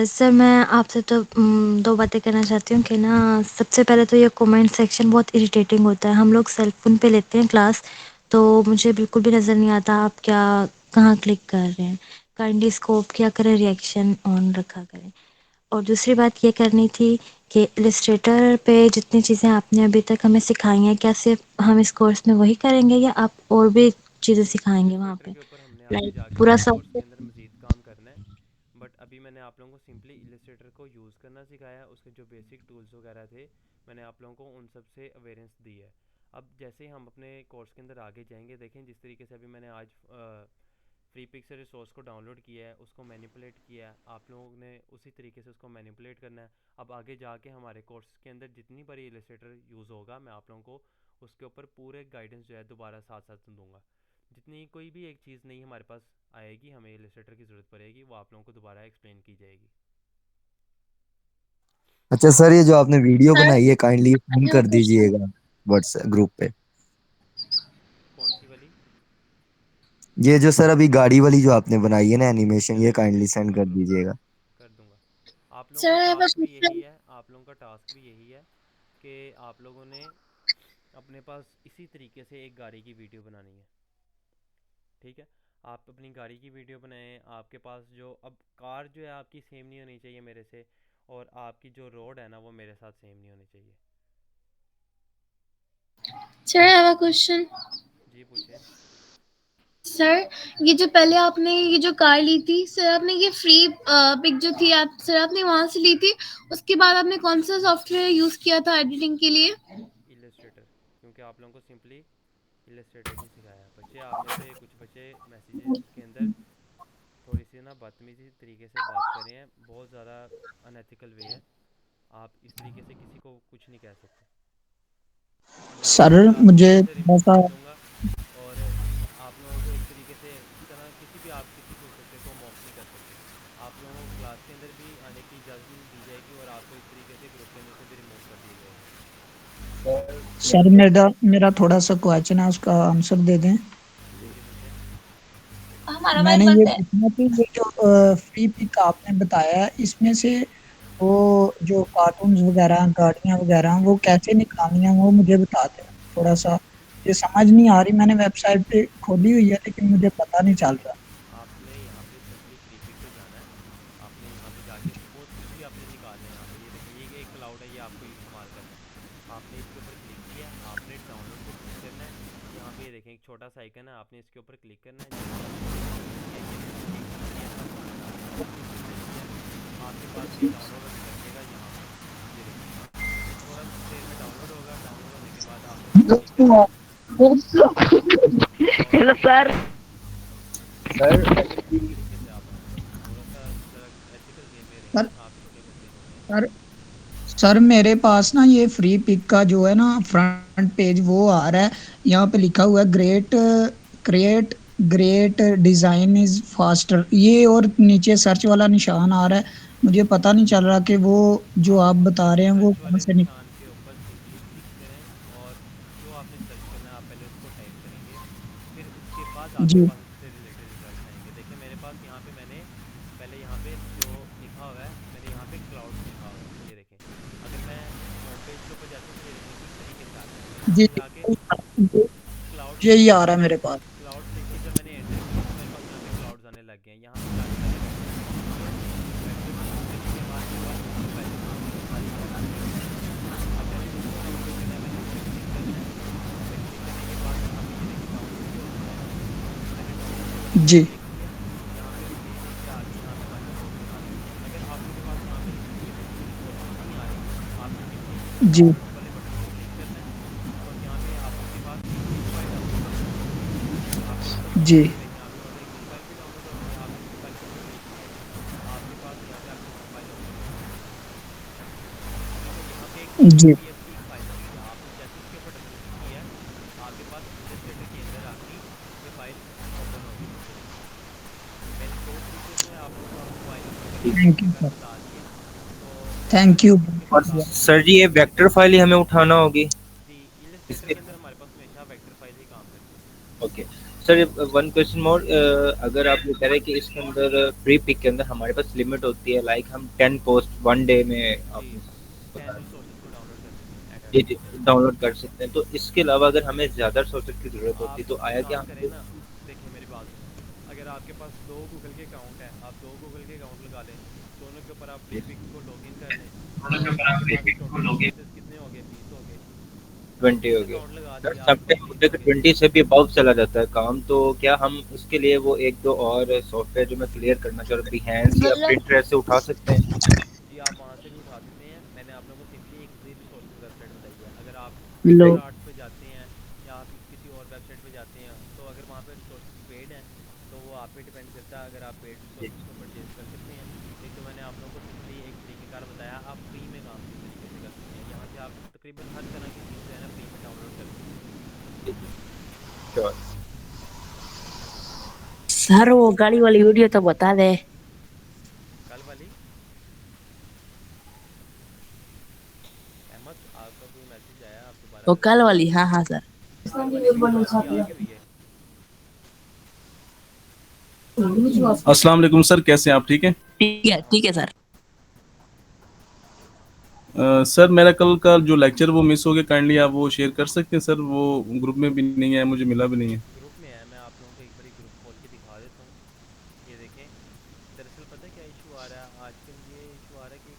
सर मैं आपसे तो दो बातें करना चाहती हूँ कि ना सबसे पहले तो ये कमेंट सेक्शन बहुत इरिटेटिंग होता है। हम लोग सेल फ़ोन पे लेते हैं क्लास, तो मुझे बिल्कुल भी नज़र नहीं आता आप क्या कहाँ क्लिक कर रहे हैं। काइंडली स्कोप किया करें, रिएक्शन ऑन रखा करें। और दूसरी बात ये करनी थी कि इलस्ट्रेटर पे जितनी चीज़ें आपने अभी तक हमें सिखाई हैं, क्या सिर्फ हम इस कोर्स में वही करेंगे या आप और भी चीज़ें सिखाएंगे वहाँ इलस्ट्रेटर पे? के ऊपर हमने आगे लाइक जाके पूरा इस कोर्स के सॉफ्टवेयर। अंदर मज़ीद काम करना है। बट अभी मैंने आप लोगों को सिंपली इलस्ट्रेटर को यूज़ करना सिखाया, उसके जो बेसिक टूल्स वगैरह थे मैंने आप लोगों को उन सब से अवेयरेंस दी है। अब जैसे ही हम अपने कोर्स के अंदर आगे जाएंगे, देखें जिस तरीके से अभी मैंने आज फ्री पिक से रिसोर्स को डाउनलोड किया है, उसको मैनिपुलेट किया है, आप लोगों ने उसी तरीके से उसको मैनिपुलेट करना है। अब आगे जाके हमारे कोर्स के अंदर जितनी बार इलस्ट्रेटर यूज़ होगा, मैं आप लोगों को उसके ऊपर पूरे गाइडेंस जो है दोबारा साथ साथ दूंगा। जितनी कोई भी एक चीज़ नहीं हमारे पास आएगी, हमें इलस्ट्रेटर की ज़रूरत पड़ेगी, वो आप लोगों को दोबारा एक्सप्लेन की जाएगी। अच्छा सर, ये जो आपने वीडियो बनाई है काइंडली सेंड कर दीजिएगा व्हाट्सएप ग्रुप पे। कौन सी वाली? ये जो सर अभी गाड़ी वाली जो आपने बनाई है ना एनिमेशन, ये काइंडली सेंड कर दीजिएगा। कर दूंगा। आप लोगों का टास्क भी यही है, आप लोगों का टास्क भी यही है कि आप लोगों ने अपने पास इसी तरीके से एक गाड़ी की वीडियो बनानी है, ठीक है? आप अपनी गाड़ी की वीडियो बनाएं। आपके पास जो अब कार जो है आपकी सेम नहीं होनी चाहिए मेरे से, और आपकी जो रोड है ना वो मेरे साथ सेम नहीं होनी चाहिए। Sir I have a question. जी पूछिए। सर ये जो पहले आपने ये जो कार ली थी सर, आपने ये फ्री पिक जो थी आप सर आपने वहां से ली थी, उसके बाद आपने कौन सा सॉफ्टवेयर यूज किया था एडिटिंग के लिए? इलस्ट्रेटर, क्योंकि आप लोगों को सिंपली इलस्ट्रेटर ही सिखाया। बच्चे आप में से कुछ बच्चे मैसेजेस के अंदर थोड़ी सी ना बदतमीजी तरीके से बात कर रहे हैं, बहुत ज़्यादा अनएथिकल वे है। आप इस तरीके से किसी को कुछ नहीं कह सकते। मैं सर आपकी क्लास के मुझे अंदर से थोड़ा रिमूव सा कर दूंगा, और आप लोगों को इस तरीके से इस तरह किसी भी आप किसी भी बच्चे को मॉक नहीं कर सकते। आप लोगों को क्लास के अंदर भी आने की इजाज़त नहीं दी जाएगी, और आपको इस तरीके से ग्रुप के अंदर से भी रिमूव कर दिया जाएगा। सर मेरा मेरा थोड़ा सा क्वेश्चन है, उसका आंसर दे दें। जी पूछें। हमारा मैंने भाई ये बंद है। पूछना कि ये जो फ्री पिक आपने बताया है, इसमें से वो जो कार्टून्स वगैरह गाड़ियां वगैरह वो कैसे निकालनी है वो मुझे बता दें थोड़ा सा। ये समझ नहीं आ रही, मैंने वेबसाइट पे खोली हुई है लेकिन मुझे पता नहीं चल रहा। आपने यहाँ पे सिंपली फ्री पिक पे जाना है। आपने यहाँ पे जाके सपोज कुछ भी आपने निकालना है, यहाँ पे ये देखिए ये एक क्लाउड है, ये आपको इस्तेमाल करना है। आपने इसके ऊपर क्लिक किया, आपने डाउनलोड पे क्लिक करना है। यहाँ पे ये देखें एक छोटा सा आइकन है, आपने इसके ऊपर क्लिक करना है। जैसे आपने इसके ऊपर क्लिक किया, ये देखिए एक PDF का फॉर्मेट आ गया, आपने इस पर क्लिक किया, आपके पास ये डाउनलोड होने लगेगा यहाँ पे। ये देखिए ये थोड़ा देर में डाउनलोड होगा। डाउनलोड होने के बाद आपने इस पर क्लिक करना है, और हेलो सर। इस तरीके से आप थोड़ा सा ज़रा एथिकल वे में सर रहें, आप छोटे बच्चे हो गए। सर सर मेरे पास ना ये फ्री पिक का जो है ना फ्रंट पेज वो आ रहा है, यहाँ पे लिखा हुआ है great create great design is faster, ये और नीचे सर्च वाला निशान आ रहा है। मुझे पता नहीं चल रहा कि वो जो आप आप बता रहे हैं वो सर्च कहाँ वाले से निशान के ऊपर सिंपली क्लिक करें, और जो आपने सर्च करना है आप पहले उसको टाइप करेंगे, फिर उसके बाद आपके जी पास उससे रिलेटेड रिजल्ट आएंगे। देखिए मेरे पास यहाँ पे मैंने पहले यहाँ पे जो लिखा हुआ है, मैंने यहाँ पे क्लाउड्स लिखा हुआ है, ये देखें। अगर मैं होम पेज के ऊपर जाता हूँ तो ये देखें इस तरीके से आता है। मैं यहाँ जी पे जाके क्लाउड्स यही लिख आ के, रहा है मेरे पास। क्लाउड्स लिख के जब मैंने एंटर किया तो मेरे पास यहाँ पे क्लाउड्स आने लग गए हैं। यहाँ पे जाके मैंने वेक्टर चूज़ किया। वेक्टर चूज़ करने के बाद मेरे पास सबसे पहले सामने ये सारी क्लाउड्स आ गई हैं। अब मैंने जिसको डाउनलोड करना है मैंने उस पर क्लिक करना है। उस पर क्लिक करने के बाद यहाँ पे ये देखिए डाउनलोड पे ऑप्शन आ गया है। मैंने डाउनलोड पे जैसे ही जी क्लिक किया, यहाँ पे ये नीचे आ गई, यहाँ पे हमारी रिसोर्सेज आ गई हैं। अगर आप लोगों के पास यहाँ पे रिसोर्सेज नहीं आ रही, आपने सिंपली इस जी डाउनलोड वाले बटन पे क्लिक करना है, और यहाँ पे आप लोगों के पास एक जिप फाइल डाउनलोड होगी। आपने इस पर क्लिक जी किया, देखें आपके पास एक जिप फाइल भी डाउनलोड हो गई है। आपने जिप फाइल के ऊपर क्लिक किया, आपके पास यहाँ पे आपकी जिप फाइल ओपन हो गई है। ठीक है, यहाँ पे एक जी पीडीएफ की एक फाइल होगी, आपने जैसे इसके ऊपर डबल क्लिक किया है, आपके पास इलस्ट्रेटर के अंदर आपकी ये फाइल ओपन होगी। ये देखिए मैंने दो तरीके से आप लोगों को अब फाइल ओपन करने के थैंक यू तरीका सर, बता दिए। तो थैंक यू। और सर जी ये वेक्टर फाइल ही हमें उठाना होगी जी इलस्ट्रेटर इसके? के अंदर हमारे पास हमेशा वेक्टर फाइल ही काम करती है। ओके सर, वन क्वेश्चन मोर। अगर आप ये कह रहे हैं कि इसके अंदर फ्री पिक के अंदर हमारे पास लिमिट होती है, लाइक हम 10 पोस्ट वन डे में जी आपने 10 बताया, रिसोर्सेज को डाउनलोड कर सकते हैं एट अ जी टाइम। डाउनलोड कर सकते हैं, तो इसके अलावा अगर हमें ज़्यादा रिसोर्सेज की ज़रूरत होती आप तो एक आया क्या काम करें हमको? ना, देखिए मेरी बात सुने। अगर आपके पास दो गूगल के अकाउंट है, आप दो गूगल के अकाउंट लगा लें, दोनों के ऊपर आप फ्री पिक को लॉगिन कर लें, और आपके पास टोटल रिसोर्सेज कितने हो गए? 20 हो गए। 20 हो 20 गए। अकाउंट लगा सर दिए आपके पास, समटाइम होता 20 है हो कि गए। 20 से भी अबव चला जाता है काम, तो क्या हम उसके लिए वो एक दो और सॉफ्टवेयर जो मैं क्लियर करना चाह रहा हूँ, बिहेंस या पिंटरेस्ट से उठा सकते हैं? जी आप वहाँ से भी उठा सकते हैं। मैंने आप लोगों को सिंपली एक फ्री रिसोर्सेज वेबसाइट बताई है। अगर आप लो पिक्सेल आर्ट्स पे जाते हैं या आप किसी और वेबसाइट पे जाते हैं, तो अगर वहाँ पे रिसोर्सेज पेड हैं तो वो आप पे डिपेंड करता है। अगर आप पेड कोर्सेज को परचेज कर सकते हैं। एक तो मैंने आप लोगों को सिंपली एक तरीक़ेकार बताया, आप फ्री में काम किस तरीके से कर सकते हैं। यहाँ से आप तकरीबन हर तरह की चीज़ जो है ना फ्री में डाउनलोड कर सकते हैं। सर वो गाड़ी वाली वीडियो तो बता दे। कल वाली अहमद, आपका कोई मैसेज आया, आप दोबारा वो कल वाली, हाँ हाँ सर। कल वाली वीडियो आपकी आ गई हुई है। अस्सलाम वालेकुम सर, कैसे हैं आप? ठीक हैं? ठीक है सर। सर मेरा कल का जो लेक्चर वो मिस हो गया, काइंडली आप वो शेयर कर सकते हैं सर? वो ग्रुप में भी नहीं है, मुझे मिला भी नहीं है। ग्रुप में है, मैं आप लोगों को एक बार ग्रुप खोल के दिखा देता हूँ। ये देखें, दरअसल पता है क्या इशू आ रहा है आजकल? ये इशू आ रहा है कि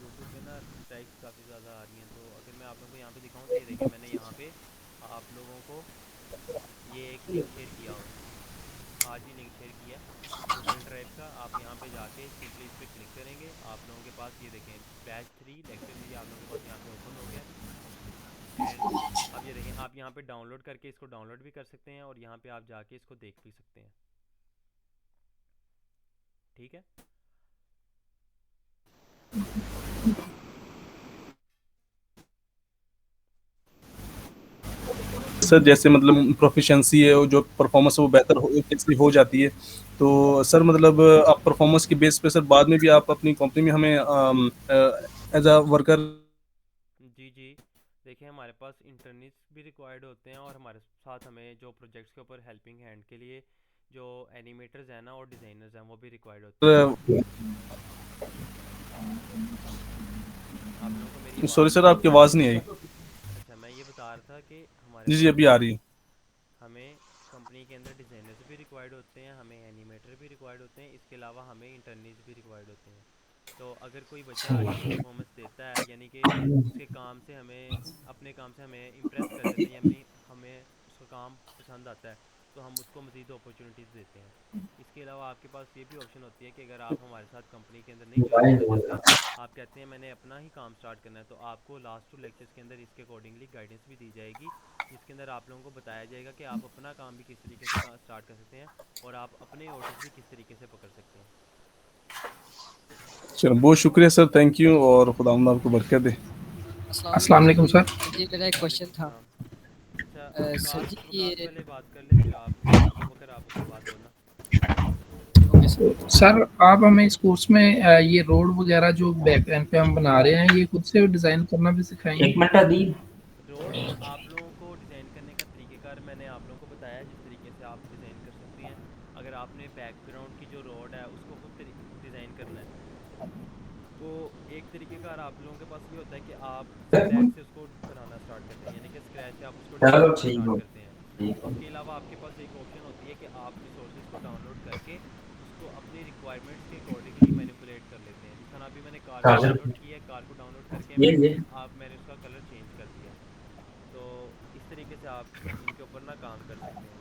यूट्यूब पे ना स्ट्राइक्स काफ़ी ज़्यादा आ रही हैं। तो अगर मैं आप लोगों को यहाँ पे दिखाऊँ तो ये देखें, मैंने यहाँ पे आप लोगों को ये एक लिंक शेयर किया हुआ है, आज ही लिंक शेयर किया गूगल ड्राइव का। आप यहाँ पे जाके सिंपली इस पर क्लिक करेंगे, आप लोगों के पास ये देखें बैच 3 लेक्चर सीरीज आप लोगों के पास यहाँ पे ओपन हो गया। एंड अब ये देखें, आप यहाँ पे डाउनलोड करके इसको डाउनलोड भी कर सकते हैं और यहाँ पे आप जाके इसको देख भी सकते हैं। ठीक है, सर जैसे मतलब प्रोफिशिएंसी है और जो परफॉर्मेंस वो बेहतर कैसे हो जाती है, तो सर मतलब आप परफॉर्मेंस के बेस पे सर बाद में भी आप अपनी कंपनी में हमें एज अ वर्कर। जी जी, देखिए हमारे पास इंटर्निस भी रिक्वायर्ड होते हैं और हमारे साथ हमें जो प्रोजेक्ट्स के ऊपर हेल्पिंग हैंड के लिए जो एनिमेटर्स हैं ना और डिज़ाइनर्स हैं वो भी रिक्वायर्ड होते हैं। आप लोगों को मेरी सॉरी सर, आपकी आवाज़ नहीं आई। अच्छा, मैं ये बता रहा था कि हमारे जी अभी आ रही है। हमें कंपनी के अंदर डिज़ाइनर्स भी रिक्वायर्ड होते हैं, हमें एनिमेटर भी रिक्वायर्ड होते हैं, इसके अलावा हमें इंटर्नीज भी रिक्वायर्ड होते हैं। तो अगर कोई बच्चा अच्छी परफॉर्मेंस देता है, यानी कि उसके काम से हमें अपने काम से हमें इम्प्रेस कर देते हैं, यानी हमें उसका काम पसंद आता है, तो हम उसको मज़ीद अपॉर्चुनिटीज़ देते हैं। इसके अलावा आपके पास ये भी ऑप्शन होती है कि अगर आप हमारे साथ कंपनी के अंदर नहीं ज्वाइन करना चाहते, आप कहते हैं मैंने अपना ही काम स्टार्ट करना है, तो आपको लास्ट 2 लेक्चर्स के अंदर इसके अकॉर्डिंगली गाइडेंस भी दी जाएगी, जिसके अंदर आप लोगों को बताया जाएगा कि आप अपना काम भी किस तरीके से स्टार्ट कर सकते हैं और आप अपने ऑर्डर्स भी किस तरीके से पकड़ सकते हैं। चलो बहुत शुक्रिया सर, थैंक यू और खुदावंद आपको बरकत दे। अस्सलाम वालेकुम सर। जी मेरा एक क्वेश्चन था। अच्छा, सर जी ये पहले बात कर ले, फिर आप अबू बकर आप उसके बाद बोलना। सर आप हमें इस कोर्स में ये रोड वगैरह जो बैक एंड पे हम बना रहे हैं ये खुद से डिजाइन करना भी सिखाएंगे? रोड आप लोगों को डिज़ाइन करने का तरीक़ेकार मैंने आप लोगों को बताया, जिस तरीके से आप डिज़ाइन कर सकते हैं। अगर आपने बैकग्राउंड की जो रोड है उसको खुद डिज़ाइन करना है, तो एक तरीक़ेकार आप लोगों के पास ये होता है कि आप स्क्रैच से उसको बनाना स्टार्ट करते हैं, यानी कि स्क्रैच से आप उसको डिज़ाइन स्टार्ट करते हैं। इसके अलावा आपके पास एक ऑप्शन होती है कि आप रिसोर्सेज को डाउनलोड करके उसको अपनी रिक्वायरमेंट्स के अकॉर्डिंगली मैनिपुलेट कर लेते हैं। जिस तरह अभी मैंने कार को डाउनलोड किया है, कार को डाउनलोड करके मैंने उसका कलर चेंज कर दिया, तो इस तरीके से आप इनके ऊपर ना काम कर सकते हैं।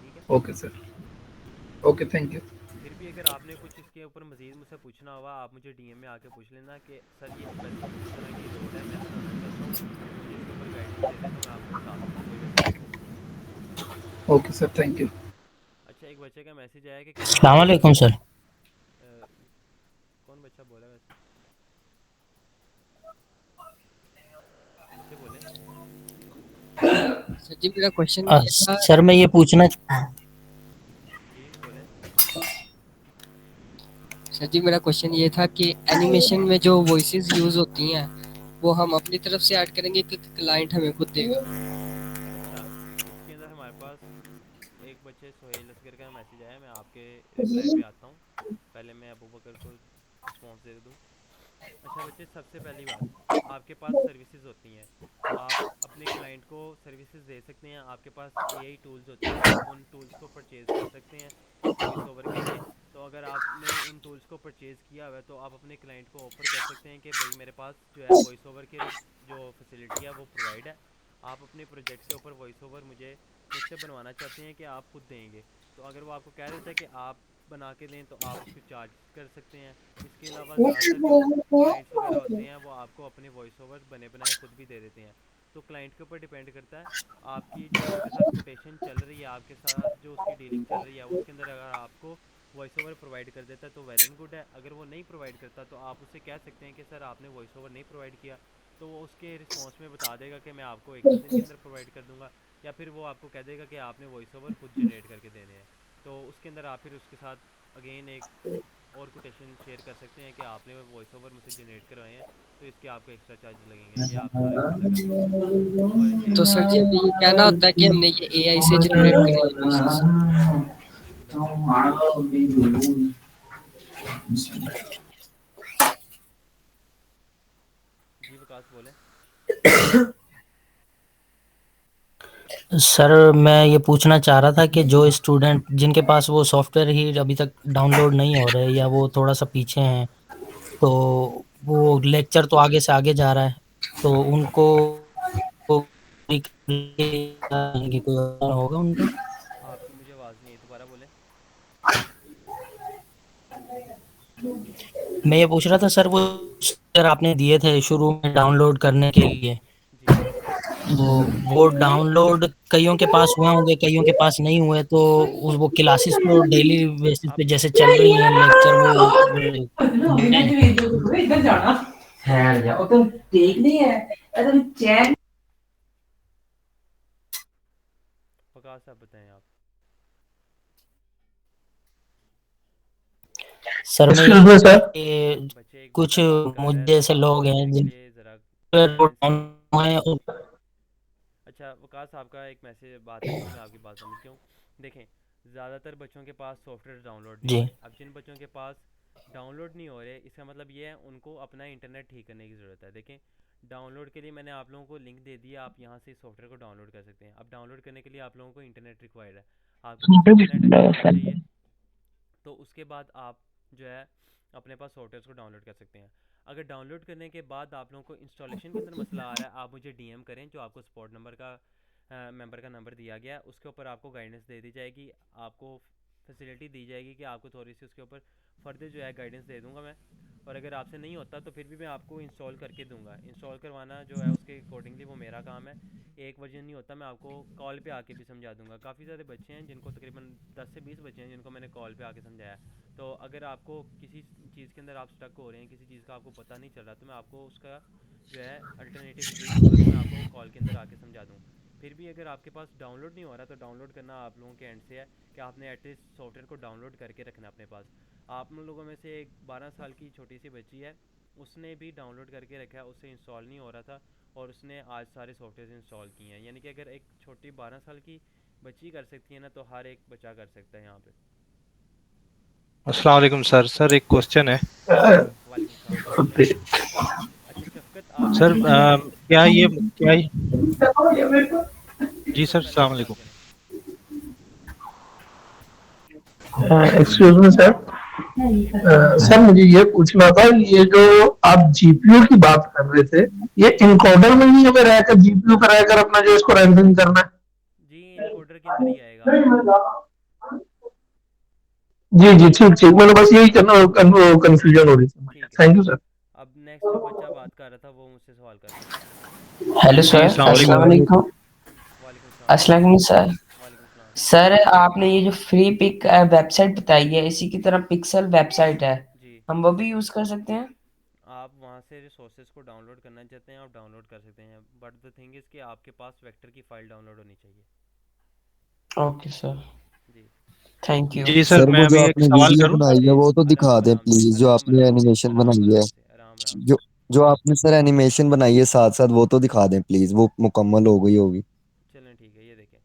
ठीक है, okay sir, okay thank you. फिर भी अगर आपने कुछ इसके ऊपर मज़ीद मुझसे पूछना होगा, आप मुझे डीएम में आके पूछ लेना कि सर ये स्पेसिफिक इस तरह की रोड है, मैं बनाना चाहता हूँ, मुझे इसके ऊपर गाइडेंस दे दें, तो मैं आपको बता दूँगा कोई मसला। Okay sir, thank you. अच्छा, एक बच्चे का मैसेज आया कि अस्सलाम वालेकुम सर। कौन बच्चा बोला वैसे? बोले सर जी मेरा क्वेश्चन सर मैं ये पूछना सर जी मेरा क्वेश्चन ये था कि एनिमेशन में जो वॉइसेस यूज होती हैं वो हम अपनी तरफ से ऐड करेंगे कि क्लाइंट हमें खुद देगा? इसके अंदर हमारे पास एक बच्चे सोहेल असगर का मैसेज आया, मैं आपके रिप्लाई पे आता हूँ। पहले मैं अबू बकर को रिस्पॉन्स दे दूँ। अच्छा बच्चे, सबसे पहली बात, आपके पास सर्विसेज होती हैं, आप अपने क्लाइंट को सर्विसेज दे सकते हैं। आपके पास एआई टूल्स होते हैं, आप उन टूल्स को परचेज़ कर सकते हैं वॉइस ओवर के लिए। तो अगर आपने उन टूल्स को परचेज़ किया हुआ है तो आप अपने क्लाइंट को ऑफ़र कर सकते हैं कि भाई मेरे पास जो है वॉइस ओवर की जो फैसिलिटी है वो प्रोवाइड है, आप अपने प्रोजेक्ट के ऊपर वॉइस ओवर मुझसे बनवाना चाहते हैं कि आप खुद देंगे। तो अगर वो आपको कह देता है कि आप बना के दें तो आप उसको चार्ज कर सकते हैं। इसके अलावा ज़्यादातर जो क्लाइंट्स वगैरह होते हैं वो आपको अपने वॉइस ओवर बने बनाए खुद भी दे देते हैं। तो क्लाइंट के ऊपर डिपेंड करता है आपकी जो उसके साथ कोटेशन चल रही है, आपके साथ जो उसकी डीलिंग चल रही है, उसके अंदर अगर आपको वॉइस ओवर प्रोवाइड कर देता है तो वेल एंड गुड है। अगर वो नहीं प्रोवाइड करता तो आप उससे कह सकते हैं कि सर आपने वॉइस ओवर नहीं प्रोवाइड किया, तो वो उसके रिस्पॉन्स में बता देगा कि मैं आपको 1-2 दिन के अंदर प्रोवाइड कर दूंगा, या फिर वो आपको कह देगा कि आपने वॉइस ओवर खुद जनरेट करके देने हैं। तो उसके अंदर आप फिर उसके साथ अगेन एक और कोटेशन शेयर कर सकते हैं कि आपने वॉइस ओवर मुझसे जनरेट करवाए हैं, तो इसके आपको एक्स्ट्रा चार्जेस लगेंगे, ये आपको लगा। तो सर जी अभी ये कहना होता है कि हमने ये एआई से जनरेट करी है वॉइसेस। जी विकास बोले। सर मैं ये पूछना चाह रहा था कि जो स्टूडेंट जिनके पास वो सॉफ्टवेयर ही अभी तक डाउनलोड नहीं हो रहे या वो थोड़ा सा पीछे हैं, तो वो लेक्चर तो आगे से आगे जा रहा है, तो उनको कोई और होगा उनका? आपकी मुझे आवाज़ नहीं आई, दोबारा बोले। मैं ये पूछ रहा था सर, वो सर आपने दिए थे शुरू में डाउनलोड करने के लिए, वो डाउनलोड कईयों के पास हुए होंगे, कईयों के पास नहीं हुए, तो वो क्लासेस तो डेली बेसिस पे जैसे चल रही हैं लेक्चर इधर जाना है या तुम ठीक नहीं है तुम चैन। विकास आप बताएं आप। Sir Excuse me, sir. कुछ मुझे जैसे लोग हैं जिन अच्छा विकास आपका एक मैसेज बात है, मैं आपकी बात समझ गया हूँ। देखें ज़्यादातर बच्चों के पास सॉफ्टवेयर डाउनलोड नहीं हो रहे। अब जिन बच्चों के पास डाउनलोड नहीं हो रहे, इसका मतलब ये है उनको अपना इंटरनेट ठीक करने की ज़रूरत है। देखें डाउनलोड के लिए मैंने आप लोगों को लिंक दे दिया, आप यहाँ से सॉफ्टवेयर को डाउनलोड कर सकते हैं। अब डाउनलोड करने के लिए आप लोगों को इंटरनेट रिक्वायर्ड है, आपको इंटरनेट अच्छा होना चाहिए, तो उसके बाद आप जो है अपने पास सॉफ्टवेयर को डाउनलोड कर सकते हैं। अगर डाउनलोड करने के बाद आप लोगों को इंस्टॉलेशन के अंदर मसला आ रहा है, आप मुझे डीएम करें, जो आपको सपोर्ट नंबर का मेंबर का नंबर दिया गया है, उसके ऊपर आपको गाइडेंस दे दी जाएगी, आपको फैसिलिटी दी जाएगी कि आपको थोड़ी सी उसके ऊपर फर्दर जो है गाइडेंस दे दूंगा मैं। और अगर आपसे नहीं होता तो फिर भी मैं आपको इंस्टॉल करके दूंगा। इंस्टॉल करवाना जो है उसके अकॉर्डिंगली वो मेरा काम है। एक वर्जन नहीं होता, मैं आपको कॉल पे आके भी समझा दूंगा। काफ़ी सारे बच्चे हैं जिनको तकरीबन 10 से 20 बच्चे हैं जिनको मैंने कॉल पे आके समझाया। तो अगर आपको किसी चीज़ के अंदर आप स्टक हो रहे हैं, किसी चीज़ का आपको पता नहीं चल रहा, तो मैं आपको उसका जो है अल्टरनेटिव यही होगा कि मैं आपको कॉल के अंदर आके समझा दूँ। फिर भी अगर आपके पास डाउनलोड नहीं हो रहा, तो डाउनलोड करना आप लोगों के एंड से है कि आपने एटलीस्ट सॉफ्टवेयर को डाउनलोड करके रखना अपने पास। आप लोगों में से एक 12 साल की छोटी सी बच्ची है, उसने भी डाउनलोड करके रखा है, उससे इंस्टॉल नहीं हो रहा था और उसने आज सारे सॉफ्टवेयर इंस्टॉल किए हैं। यानी कि अगर एक छोटी 12 साल की बच्ची कर सकती है ना, तो हर एक बच्चा कर सकता है यहाँ पे। अस्सलाम वालेकुम सर। सर एक क्वेश्चन है सर, जी सर अस्सलाम वालेकुम। एक्सक्यूज मी सर, सर मुझे ये पूछना था, ये जो आप जीपीयू की बात कर रहे थे, ये इनकोडर में ही हमें रहकर जीपीयू पर रहकर अपना जो इसको रेंडरिंग करना है? जी इनकोडर के अंदर ही आएगा। जी जी ठीक ठीक, मैंने बस यही कंफ्यूजन हो रही थी। Thank you sir. अब नेक्स्ट जो बच्चा बात कर रहा था वो मुझसे सवाल कर रहा है। हेलो सर, अस्सलाम वालेकुम। अस्सलाम वालेकुम सर। सर आपने ये जो फ्री पिक वेबसाइट बताई है, इसी की तरह पिक्सल वेबसाइट है, हम वो भी यूज कर सकते हैं? आप वहाँ से रिसोर्सेज को डाउनलोड करना चाहते हैं, आप डाउनलोड कर सकते हैं, बट द थिंग इज कि आपके पास वेक्टर की फाइल डाउनलोड होनी चाहिए। Okay sir, thank you. जी सर मैं वो जो अभी एक आपने सवाल वीडियो करूं? बनाई है वो तो दिखा दें प्लीज, जो आपने एनिमेशन बनाई है, जो जो आपने सर एनिमेशन बनाई है साथ साथ वो तो दिखा दें प्लीज, वो मुकम्मल हो गई होगी। चलें ठीक है, ये देखें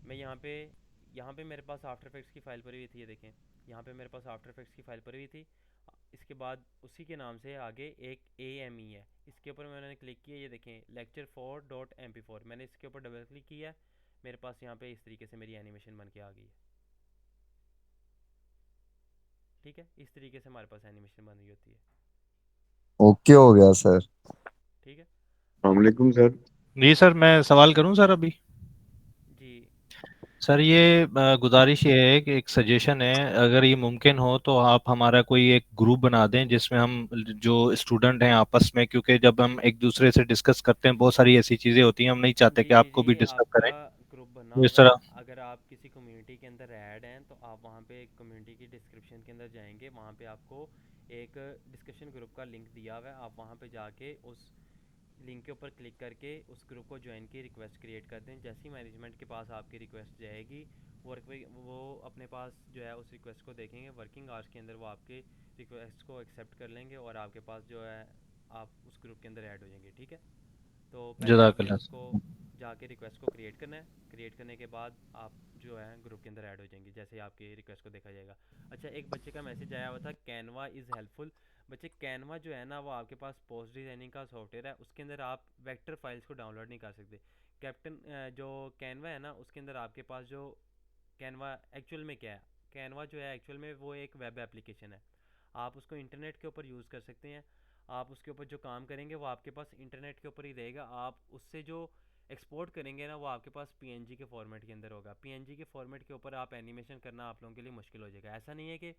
मैं यहाँ पे मेरे पास आफ्टर इफेक्ट्स की फाइल पड़ी हुई थी, ये देखें यहाँ पे मेरे पास आफ्टर इफेक्ट्स की फाइल पड़ी हुई थी। इसके बाद उसी के नाम से आगे एक AME है, इसके ऊपर मैंने क्लिक किया, ये देखें lecture4.mp4, मैंने इसके ऊपर डबल क्लिक किया, मेरे पास यहाँ पे इस तरीके से मेरी एनिमेशन बन के आ गई है। ठीक है, इस तरीके से हमारे पास एनिमेशन बन रही होती है। ओके हो गया सर। ठीक है, अस्सलाम वालेकुम सर। जी सर मैं सवाल करूं सर अभी? जी सर ये गुजारिश ये है कि एक सजेशन है, अगर ये मुमकिन हो तो आप हमारा कोई एक ग्रुप बना दें जिसमें हम जो स्टूडेंट हैं आपस में, क्योंकि जब हम एक दूसरे से डिस्कस करते हैं बहुत सारी ऐसी चीज़ें होती हैं, हम नहीं चाहते कि आपको भी डिस्टर्ब आपका करें, ग्रुप बना तो इस हुआ है। तरह। अगर आप किसी कम्युनिटी के अंदर ऐड हैं तो आप वहाँ पे कम्युनिटी की डिस्क्रिप्शन के अंदर जाएंगे, वहाँ पे आपको एक डिस्कशन ग्रुप का लिंक दिया हुआ है। आप वहाँ पे जाके उस लिंक के ऊपर क्लिक करके उस ग्रुप को ज्वाइन की रिक्वेस्ट क्रिएट कर दें। जैसे ही मैनेजमेंट के पास आपकी रिक्वेस्ट जाएगी, वो अपने पास जो है उस रिक्वेस्ट को देखेंगे, वर्किंग आवर्स के अंदर वो आपके रिक्वेस्ट को एक्सेप्ट कर लेंगे और आपके पास जो है आप उस ग्रुप के अंदर ऐड हो जाएंगे। ठीक है, तो पहले आपने जज़ाकल्लाह। उसको जाके रिक्वेस्ट को क्रिएट करना है। क्रिएट करने के बाद आप जो है ग्रुप के अंदर ऐड हो जाएंगे जैसे ही आपकी रिक्वेस्ट को देखा जाएगा। अच्छा, एक बच्चे का मैसेज आया हुआ था, कैनवा इज़ हेल्पफुल। बच्चे कैनवा जो है ना वो आपके पास पोस्ट डिज़ाइनिंग का सॉफ्टवेयर है, उसके अंदर आप वेक्टर फाइल्स को डाउनलोड नहीं कर सकते। कैप्टन जो कैनवा है ना उसके अंदर आपके पास जो कैनवा एक्चुअल में क्या है, कैनवा जो है एक्चुअल में वो एक वेब एप्लीकेशन है। आप उसको इंटरनेट के ऊपर यूज़ कर सकते हैं। आप उसके ऊपर जो काम करेंगे वो आपके पास इंटरनेट के ऊपर ही रहेगा। आप उससे जो एक्सपोर्ट करेंगे ना वो आपके पास पीएनजी के फॉर्मेट के अंदर होगा। पीएनजी के फॉर्मेट के ऊपर आप एनिमेशन करना आप लोगों के लिए मुश्किल हो जाएगा। ऐसा नहीं है कि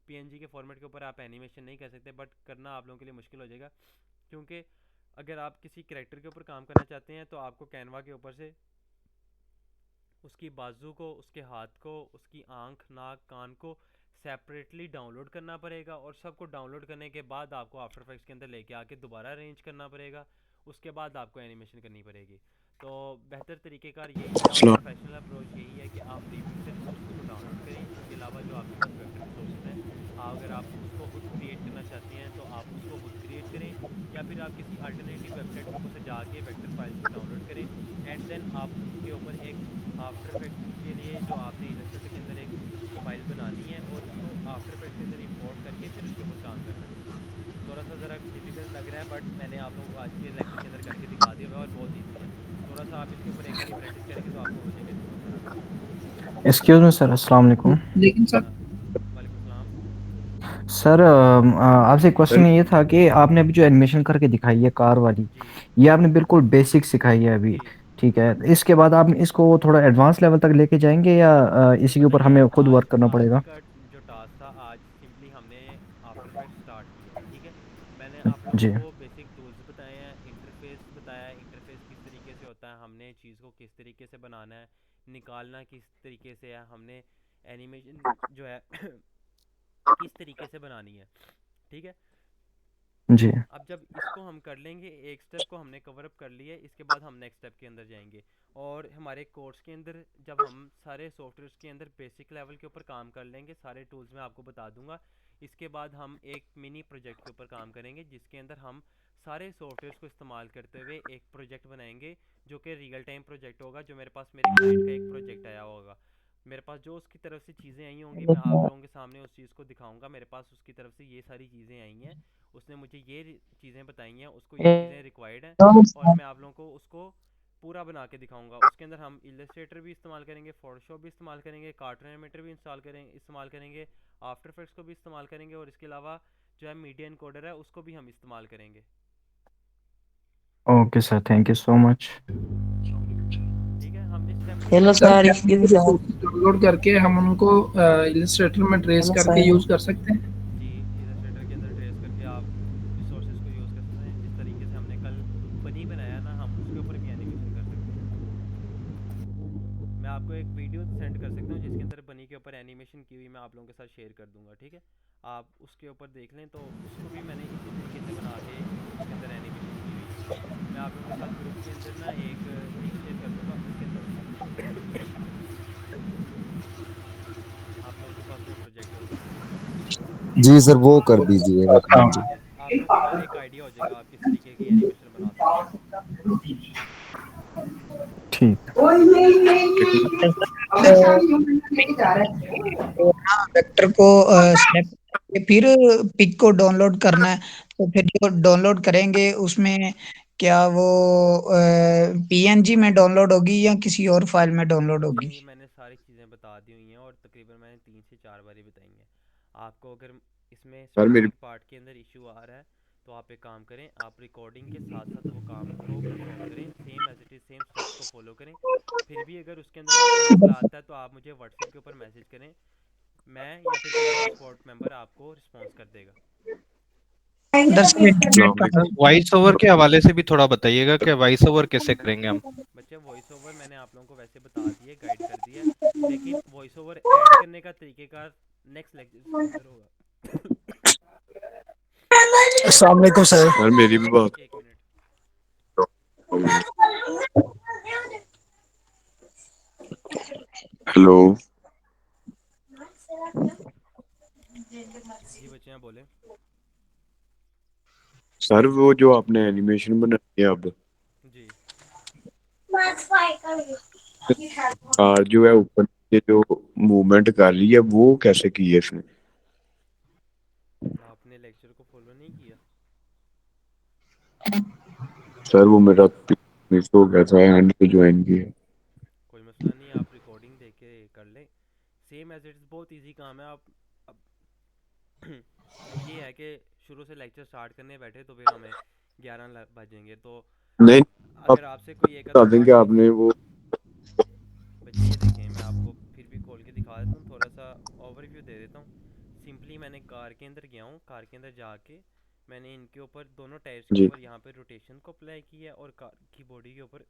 पीएनजी के फॉर्मेट के ऊपर आप एनिमेशन नहीं कर सकते, बट करना आप लोगों के लिए मुश्किल हो जाएगा, क्योंकि अगर आप किसी कैरेक्टर के ऊपर काम करना चाहते हैं तो आपको कैनवा के ऊपर से उसकी बाजू को, उसके हाथ को, उसकी आंख, नाक, कान को सेपरेटली डाउनलोड करना पड़ेगा और सबको डाउनलोड करने के बाद आपको आफ्टर इफेक्ट्स के अंदर लेके आके दोबारा अरेंज करना पड़ेगा। उसके बाद आपको एनिमेशन करनी पड़ेगी। तो बेहतर तरीक़ेकार यही है और प्रोफेशनल अप्रोच यही है कि आप फ्री पिक से रिसोर्सेज को डाउनलोड करें। इसके अलावा जो आपके पास वेक्टर रिसोर्सेज हैं, अगर आप उसको खुद क्रिएट करना चाहते हैं तो आप उसको खुद क्रिएट करें, या फिर आप किसी अल्टरनेटिव वेबसाइट के ऊपर से जाके वेक्टर फाइल्स को डाउनलोड करें एंड देन आप उसके ऊपर एक आफ्टर इफेक्ट्स के लिए जो आपने इलस्ट्रेटर के अंदर एक फाइल बनानी है और उसको आफ्टर इफेक्ट्स के अंदर इंपोर्ट करके फिर उसके ऊपर काम करना है। थोड़ा सा ज़रा डिफिकल्ट लग रहा है, बट मैंने आप लोगों को आज के लेक्चर के अंदर करके दिखा दिया हुआ और बहुत ईजी है। थोड़ा सा आप इसके ऊपर एक बार प्रैक्टिस करेंगे तो आपको हो जाएगा। एक्सक्यूज मी सर, अस्सलाम वालेकुम। लेकिन सर सर आपसे क्वेश्चन ये था कि आपने अभी जो एनिमेशन करके दिखाई है कार वाली, ये आपने बिल्कुल बेसिक सिखाई है अभी, ठीक है। इसके बाद आप इसको थोड़ा एडवांस लेवल तक लेके जाएंगे या इसी के ऊपर हमें खुद वर्क करना पड़ेगा? जो टास्क था आज सिंपली हमने आफ्टर इफेक्ट्स स्टार्ट किया है, ठीक है। मैंने आप जी। लोगों को बेसिक टूल्स बताए हैं, इंटरफेस बताया है, इंटरफेस किस तरीके से होता है, हमने चीज़ को किस तरीके से बनाना है, निकालना किस तरीके से है, हमने एनिमेशन जो है किस तरीके से बनानी है, ठीक है। जी। अब जब इसको हम कर लेंगे, एक स्टेप को हमने कवर अप कर लिया, इसके बाद हम नेक्स्ट स्टेप के अंदर जाएंगे और हमारे कोर्स के अंदर जब हम सारे सॉफ्टवेयर्स के अंदर बेसिक लेवल के ऊपर काम कर लेंगे, सारे टूल्स मैं आपको बता दूंगा। इसके बाद हम एक मिनी प्रोजेक्ट के ऊपर काम करेंगे जिसके अंदर हम सारे सॉफ्टवेयर्स को इस्तेमाल करते हुए एक प्रोजेक्ट बनाएंगे जो कि रियल टाइम प्रोजेक्ट होगा। जो मेरे पास मेरे क्लाइंट का एक प्रोजेक्ट आया होगा, मेरे पास जो उसकी तरफ से चीज़ें आई होंगी, मैं आप लोगों के सामने उस चीज़ को दिखाऊंगा। मेरे पास उसकी तरफ से ये सारी चीज़ें आई हैं, उसने मुझे ये चीज़ें बताई हैं, उसको ये चीज़ें रिक्वायर्ड हैं और मैं आप लोगों को उसको पूरा बना के दिखाऊंगा। उसके अंदर हम इलस्ट्रेटर भी इस्तेमाल करेंगे, फोटोशॉप भी इस्तेमाल करेंगे, कार्टून एनिमेटर भी इस्तेमाल करेंगे, आफ्टर इफेक्ट्स को भी इस्तेमाल करेंगे और इसके अलावा जो है मीडिया एनकोडर है उसको भी हम इस्तेमाल करेंगे। Okay sir, thank you so much. ठीक है, हमने स्टेप हेलो सर, डाउनलोड करके हम उनको इलस्ट्रेटर में ट्रेस हेलो करके सर। यूज कर सकते हैं। जी, इलस्ट्रेटर के अंदर ट्रेस करके आप रिसोर्सेज को यूज़ कर सकते हैं। जिस तरीके से हमने कल बनी बनाया ना, हम उसके ऊपर भी एनिमेशन कर सकते हैं। मैं आपको एक वीडियो सेंड कर सकता हूँ जिसके अंदर बनी के ऊपर एनिमेशन की हुई मैं आप लोगों के साथ शेयर कर दूंगा, ठीक है। आप उसके ऊपर देख लें, तो उसको भी मैंने इसी तरीके से बना के उसके अंदर एनिमेशन की हुई। मैं आप लोगों के साथ ग्रुप के अंदर ना एक लिंक शेयर कर दूँगा, उसके अंदर आप लोगों के पास वो प्रोजेक्ट होगा। जी सर, वो कर दीजिए। आप लोगों को एक आइडिया हो जाएगा आप किस तरीके की एनिमेशन बना सकते हैं। ठीक। वेक्टर को स्नैप फिर पिक को डाउनलोड करना है, तो फिर जो डाउनलोड करेंगे उसमें क्या वो पीएनजी में डाउनलोड होगी या किसी और फाइल में डाउनलोड होगी? जी, मैंने सारी चीज़ें बता दी हुई हैं और तकरीबन मैंने 3 से 4 बारी बताई हैं आपको। अगर इसमें सर मेरी स्पेसिफिक पार्ट के अंदर इशू आ रहा है तो आप एक काम करें, आप रिकॉर्डिंग के साथ साथ वो काम को परफॉर्म करें, same as it is same steps को फॉलो करें। फिर भी अगर उसके अंदर आपको मसला आता है तो आप मुझे व्हाट्सएप के ऊपर मैसेज करें, मैं या फिर कोई और सपोर्ट मेंबर आपको रिस्पॉन्स कर देगा। 10 मिनट वॉइस ओवर के हवाले से भी थोड़ा बताइएगा कि वॉइस ओवर कैसे करेंगे हम। बच्चे वॉइस ओवर मैंने आप लोगों को वैसे बता दिए, गाइड कर दिया, लेकिन वॉइस ओवर ऐड करने का तरीकेकार नेक्स्ट लेक्चर के अंदर होगा। अस्सलाम वालेकुम सर। सर मेरी भी बात। एक मिनट। हेलो जी बच्चे यहाँ बोले। सर वो जो आपने एनिमेशन बनाई है अब, जी कार जो है ऊपर से जो मूवमेंट कर रही है वो कैसे की है इसने? आपने लेक्चर को फॉलो नहीं किया? सर वो मेरा मिस हो गया था, एंड पे ज्वाइन किया। कोई मसला नहीं, आप रिकॉर्डिंग देख के कर लें, सेम एज इट्स, बहुत इजी काम है। आप अब ये है कि शुरू से लेक्चर स्टार्ट करने बैठे तो फिर हमें 11 बजेंगे, तो नहीं अगर आपसे कोई एक बता देंगे आपने वो। बच्चे ये देखें, मैं आपको फिर भी खोल के दिखा देता हूँ, थोड़ा सा ओवरव्यू दे देता हूँ। सिंपली मैंने कार के अंदर गया हूँ, कार के अंदर जाके मैंने इनके ऊपर दोनों टायर्स के जी ऊपर यहाँ पे रोटेशन को अप्लाई किया है और कार की बॉडी के ऊपर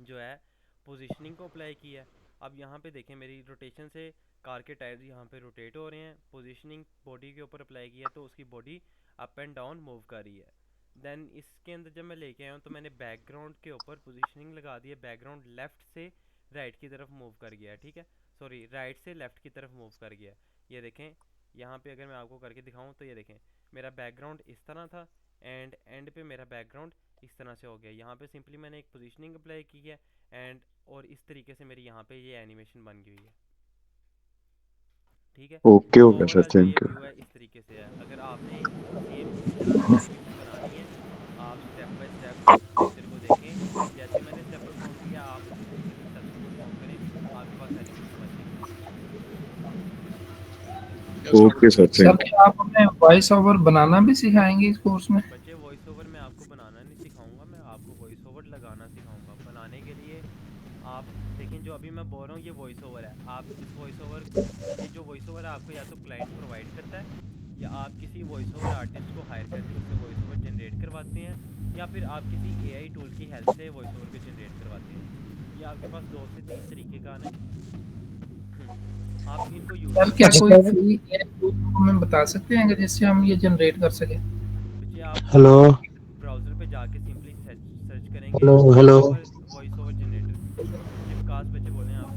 जो है पोजीशनिंग को अप्लाई किया है। अब यहाँ पे देखें मेरी रोटेशन से कार के टायर यहाँ पे रोटेट हो रहे हैं, पोजीशनिंग बॉडी के ऊपर अप्लाई किया तो उसकी body up and down move कर रही है। देन इसके अंदर जब मैं लेके आया हूँ तो मैंने बैकग्राउंड के ऊपर पोजीशनिंग लगा दी है, बैकग्राउंड लेफ़्ट से राइट की तरफ मूव कर गया है, ठीक है, सॉरी राइट से लेफ़्ट की तरफ मूव कर गया है। ये देखें यहाँ पे अगर मैं आपको करके दिखाऊँ तो ये देखें मेरा बैकग्राउंड इस तरह था एंड एंड पे मेरा बैकग्राउंड इस तरह से हो गया। यहाँ पे सिंपली मैंने एक पोजीशनिंग अप्लाई की है एंड और इस तरीके से मेरी यहाँ पे ये एनिमेशन बन गई है, ठीक है। ओके तो ओके सर, ओवरऑल जो ये थैंक यू। व्यू है इस तरीके से है। अगर आपने सेम इसी तरह से एनिमेशन बनानी है, आप स्टेप बाय स्टेप लेक्चर को देखें, जैसे मैंने स्टेप परफॉर्म किया आप उसी तरीके से स्टेप्स को परफॉर्म करें, आपके पास एनिमेशन बन जाएगी। ओके सर, सर थैंक क्या आप हमें वॉइस ओवर बनाना भी सिखाएंगे इस कोर्स में? बच्चे वॉइस ओवर मैं आपको बनाना नहीं सिखाऊंगा, मैं आपको वॉइस ओवर लगाना सिखाऊंगा। बनाने के लिए आप देखें, जो अभी मैं बोल रहा हूँ ये वॉइस ओवर है। आप इस वॉइस ओवर, ये जो वॉइस ओवर है आपको या तो क्लाइंट प्रोवाइड करता है या आप किसी वॉइस ओवर आर्टिस्ट को हायर करके उससे वॉइस ओवर जनरेट करवाते हैं, या फिर आप किसी एआई टूल की हेल्प से वॉइस ओवर को जनरेट करवाते हैं। ये आपके पास 2 से 3 तरीके का है, आप इनको यूज सर क्या कोई फ्री टूल हमें बता सकते हैं कि जिससे हम ये जनरेट कर सकें? हेलो ब्राउज़र पे जाके सिंपली सर्च करेंगे hello hello voice over generator. Vikas बच्चे बोले आप।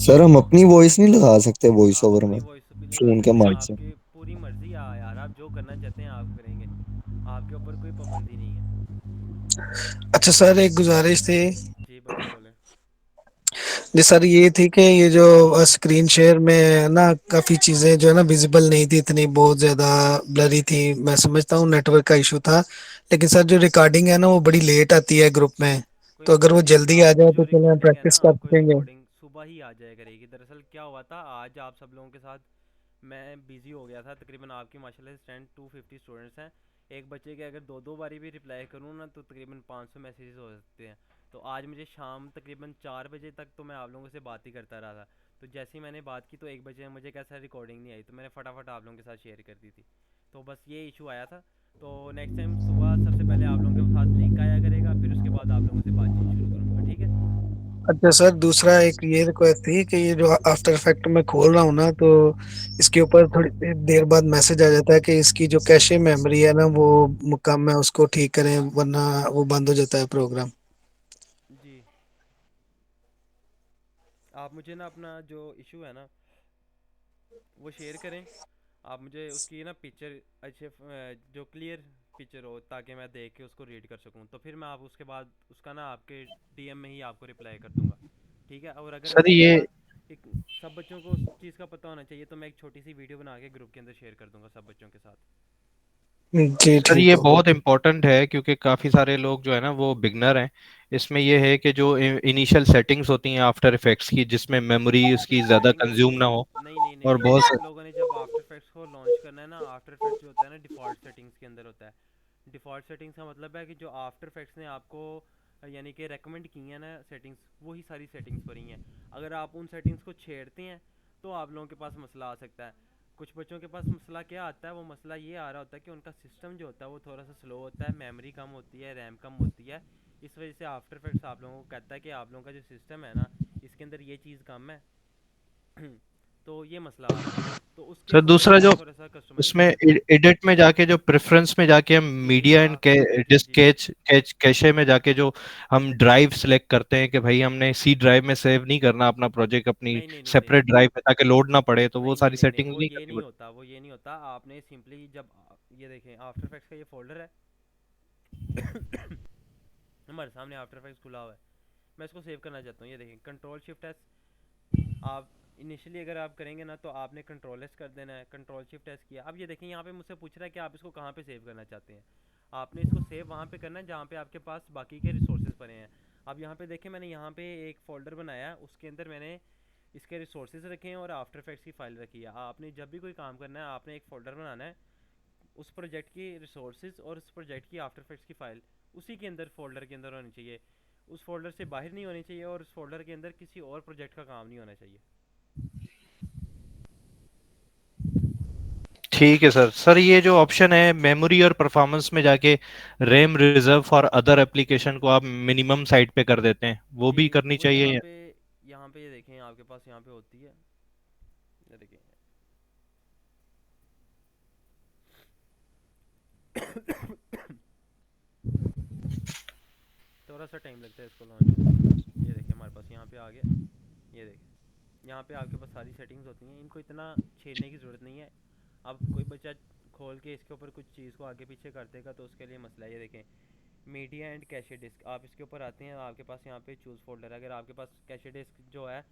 सर हम अपनी वॉइस नहीं लगा सकते वॉइस ओवर में फोन के माइक से? आपकी पूरी मर्जी है यार, आप जो करना चाहते हैं आप करेंगे, आपके ऊपर कोई पाबंदी नहीं है। अच्छा सर, एक गुजारिश थी। जी बच्चे बोले। जी सर, ये थी कि ये जो स्क्रीन शेयर में ना काफी चीजें जो है ना विजिबल नहीं थी, इतनी बहुत ज्यादा ब्लरी थी। मैं समझता हूँ नेटवर्क का इशू था, लेकिन सर जो रिकॉर्डिंग है ना वो बड़ी लेट आती है ग्रुप में, तो अगर वो जल्दी आ जाए तो चलो हम प्रैक्टिस कर सकेंगे। सुबह ही आ जाया करेगी। दरअसल क्या हुआ था, आज आप सब लोगों के साथ मैं बिजी हो गया था। तकरीबन आपकी माशाल्लाह से स्टैंड 250 स्टूडेंट्स हैं, एक बच्चे के अगर 2 बारी भी रिप्लाई करूँ ना तो तकरीबन 500 मैसेजेस हो सकते हैं। तो आज मुझे शाम तकरीबन 4 बजे तक तो मैं आप लोगों से बात ही करता रहा था। तो जैसे ही मैंने बात की तो 1 बजे मुझे कैसा रिकॉर्डिंग नहीं आई, तो मैंने फटाफट आप लोगों के साथ शेयर कर दी थी। तो बस ये इशू आया था। तो नेक्स्ट टाइम सुबह सबसे पहले आप लोगों के साथ लिंक आया करेगा, फिर उसके बाद आप लोगों से बातचीत शुरू करूँगा, ठीक है। अच्छा सर, दूसरा एक ये रिक्वेस्ट थी कि ये जो आफ्टर इफेक्ट में खोल रहा हूँ ना, तो इसके ऊपर थोड़ी देर बाद मैसेज आ जाता है कि इसकी जो कैशे मेमोरी है ना वो कम है, उसको ठीक करें वरना वो बंद हो जाता है प्रोग्राम। जी आप मुझे ना अपना जो इशू है ना वो शेयर करें, आप मुझे उसकी ना पिक्चर अच्छे जो क्लियर पिक्चर हो ताकि मैं देख के उसको रीड कर सकूं, तो फिर मैं आप उसके बाद उसका ना आपके डीएम में ही आपको रिप्लाई कर दूंगा, ठीक है। और अगर सर ये एक सब बच्चों को उस चीज़ का पता होना चाहिए, तो मैं एक छोटी सी वीडियो बना के ग्रुप के अंदर शेयर कर दूंगा सब बच्चों के साथ। जी सर ये बहुत इम्पोर्टेंट है क्योंकि काफ़ी सारे लोग जो है ना वो बिगनर हैं। इसमें ये है कि जो इनिशियल सेटिंग्स होती हैं आफ्टर इफेक्ट्स की, जिसमें मेमोरी उसकी ज़्यादा कंज्यूम ना हो, नहीं और बहुत आप लोगों ने जब आफ्टर इफेक्ट्स को लॉन्च करना है ना, आफ्टर इफेक्ट्स जो होता है ना डिफ़ॉल्ट सेटिंग्स के अंदर होता है। डिफ़ॉल्ट सेटिंग्स का मतलब है कि जो आफ्टर इफेक्ट्स ने आपको यानी कि रेकमेंड की हैं ना सेटिंग्स, वही सारी सेटिंग्स पर ही हैं। अगर आप उन सेटिंग्स को छेड़ते हैं तो आप लोगों के पास मसला आ सकता है। कुछ बच्चों के पास मसला क्या आता है, वो मसला ये आ रहा होता है कि उनका सिस्टम जो होता है वो थोड़ा सा स्लो होता है, मेमोरी कम होती है, रैम कम होती है। इस वजह से आफ्टर इफेक्ट्स आप लोगों को कहता है कि आप लोगों का जो सिस्टम है ना, इसके अंदर ये चीज़ कम है तो ये मसला आ रहा है। तो उसके सर दूसरा जो थोड़ा सा कस्टमाइज उसमें एडिट में जाके जो प्रेफरेंस में जाके हम मीडिया एंड डिस्क कैशे में जाके जो हम ड्राइव सेलेक्ट करते हैं कि भाई हमने सी ड्राइव में सेव नहीं करना अपना प्रोजेक्ट, अपनी सेपरेट ड्राइव में ताकि लोड ना पड़े, तो वो सारी सेटिंग वो नहीं ये करनी नहीं होता, वो ये नहीं होता। आपने सिंपली जब ये देखें आफ्टर इफेक्ट्स का ये फोल्डर है हमारे सामने आफ्टर इफेक्ट्स खुला हुआ है, मैं इसको सेव करना चाहता हूँ। ये देखें कंट्रोल शिफ्ट एस, आप इनिशियली अगर आप करेंगे ना तो आपने कंट्रोल एस कर देना है, कंट्रोल शिफ्ट एस किया। अब ये देखें यहाँ पे मुझसे पूछ रहा है कि आप इसको कहाँ पे सेव करना चाहते हैं। आपने इसको सेव वहाँ पे करना है जहाँ पे आपके पास बाकी के रिसोर्सेज पड़े हैं। अब यहाँ पे देखें मैंने यहाँ पे एक फ़ोल्डर बनाया है, उसके अंदर मैंने इसके रिसोर्सेज रखे हैं और आफ्टर इफेक्ट्स की फ़ाइल रखी है। आपने जब भी कोई काम करना है आपने एक फ़ोल्डर बनाना है, उस प्रोजेक्ट की रिसोर्सेज और उस प्रोजेक्ट की आफ्टर इफेक्ट्स की फ़ाइल उसी के अंदर फ़ोल्डर के अंदर होनी चाहिए, उस फोल्डर से बाहर नहीं होनी चाहिए और उस फोल्डर के अंदर किसी और प्रोजेक्ट का काम नहीं होना चाहिए। ठीक है सर। सर ये जो ऑप्शन है मेमोरी और परफॉर्मेंस में जाके RAM reserve for other application को आप मिनिमम साइड पे कर देते हैं, वो भी करनी चाहिए या? यहाँ पे ये देखें आपके पास यहाँ पे होती है, ये देखें थोड़ा सा टाइम लगता है इसको लॉन्च होने। ये देखिए हमारे पास यहाँ पे आ गया, ये देखिए यहाँ पे आपके पास सारी सेटिंग्स होती हैं, इनको इतना छेड़ने की ज़रूरत नहीं है। अब कोई बच्चा खोल के इसके ऊपर कुछ चीज़ को आगे पीछे कर देगा तो उसके लिए मसला है। ये देखें मीडिया एंड कैशे डिस्क, आप इसके ऊपर आते हैं, आपके पास यहाँ पे चूज़ फोल्डर है। अगर आपके पास कैशे डिस्क जो है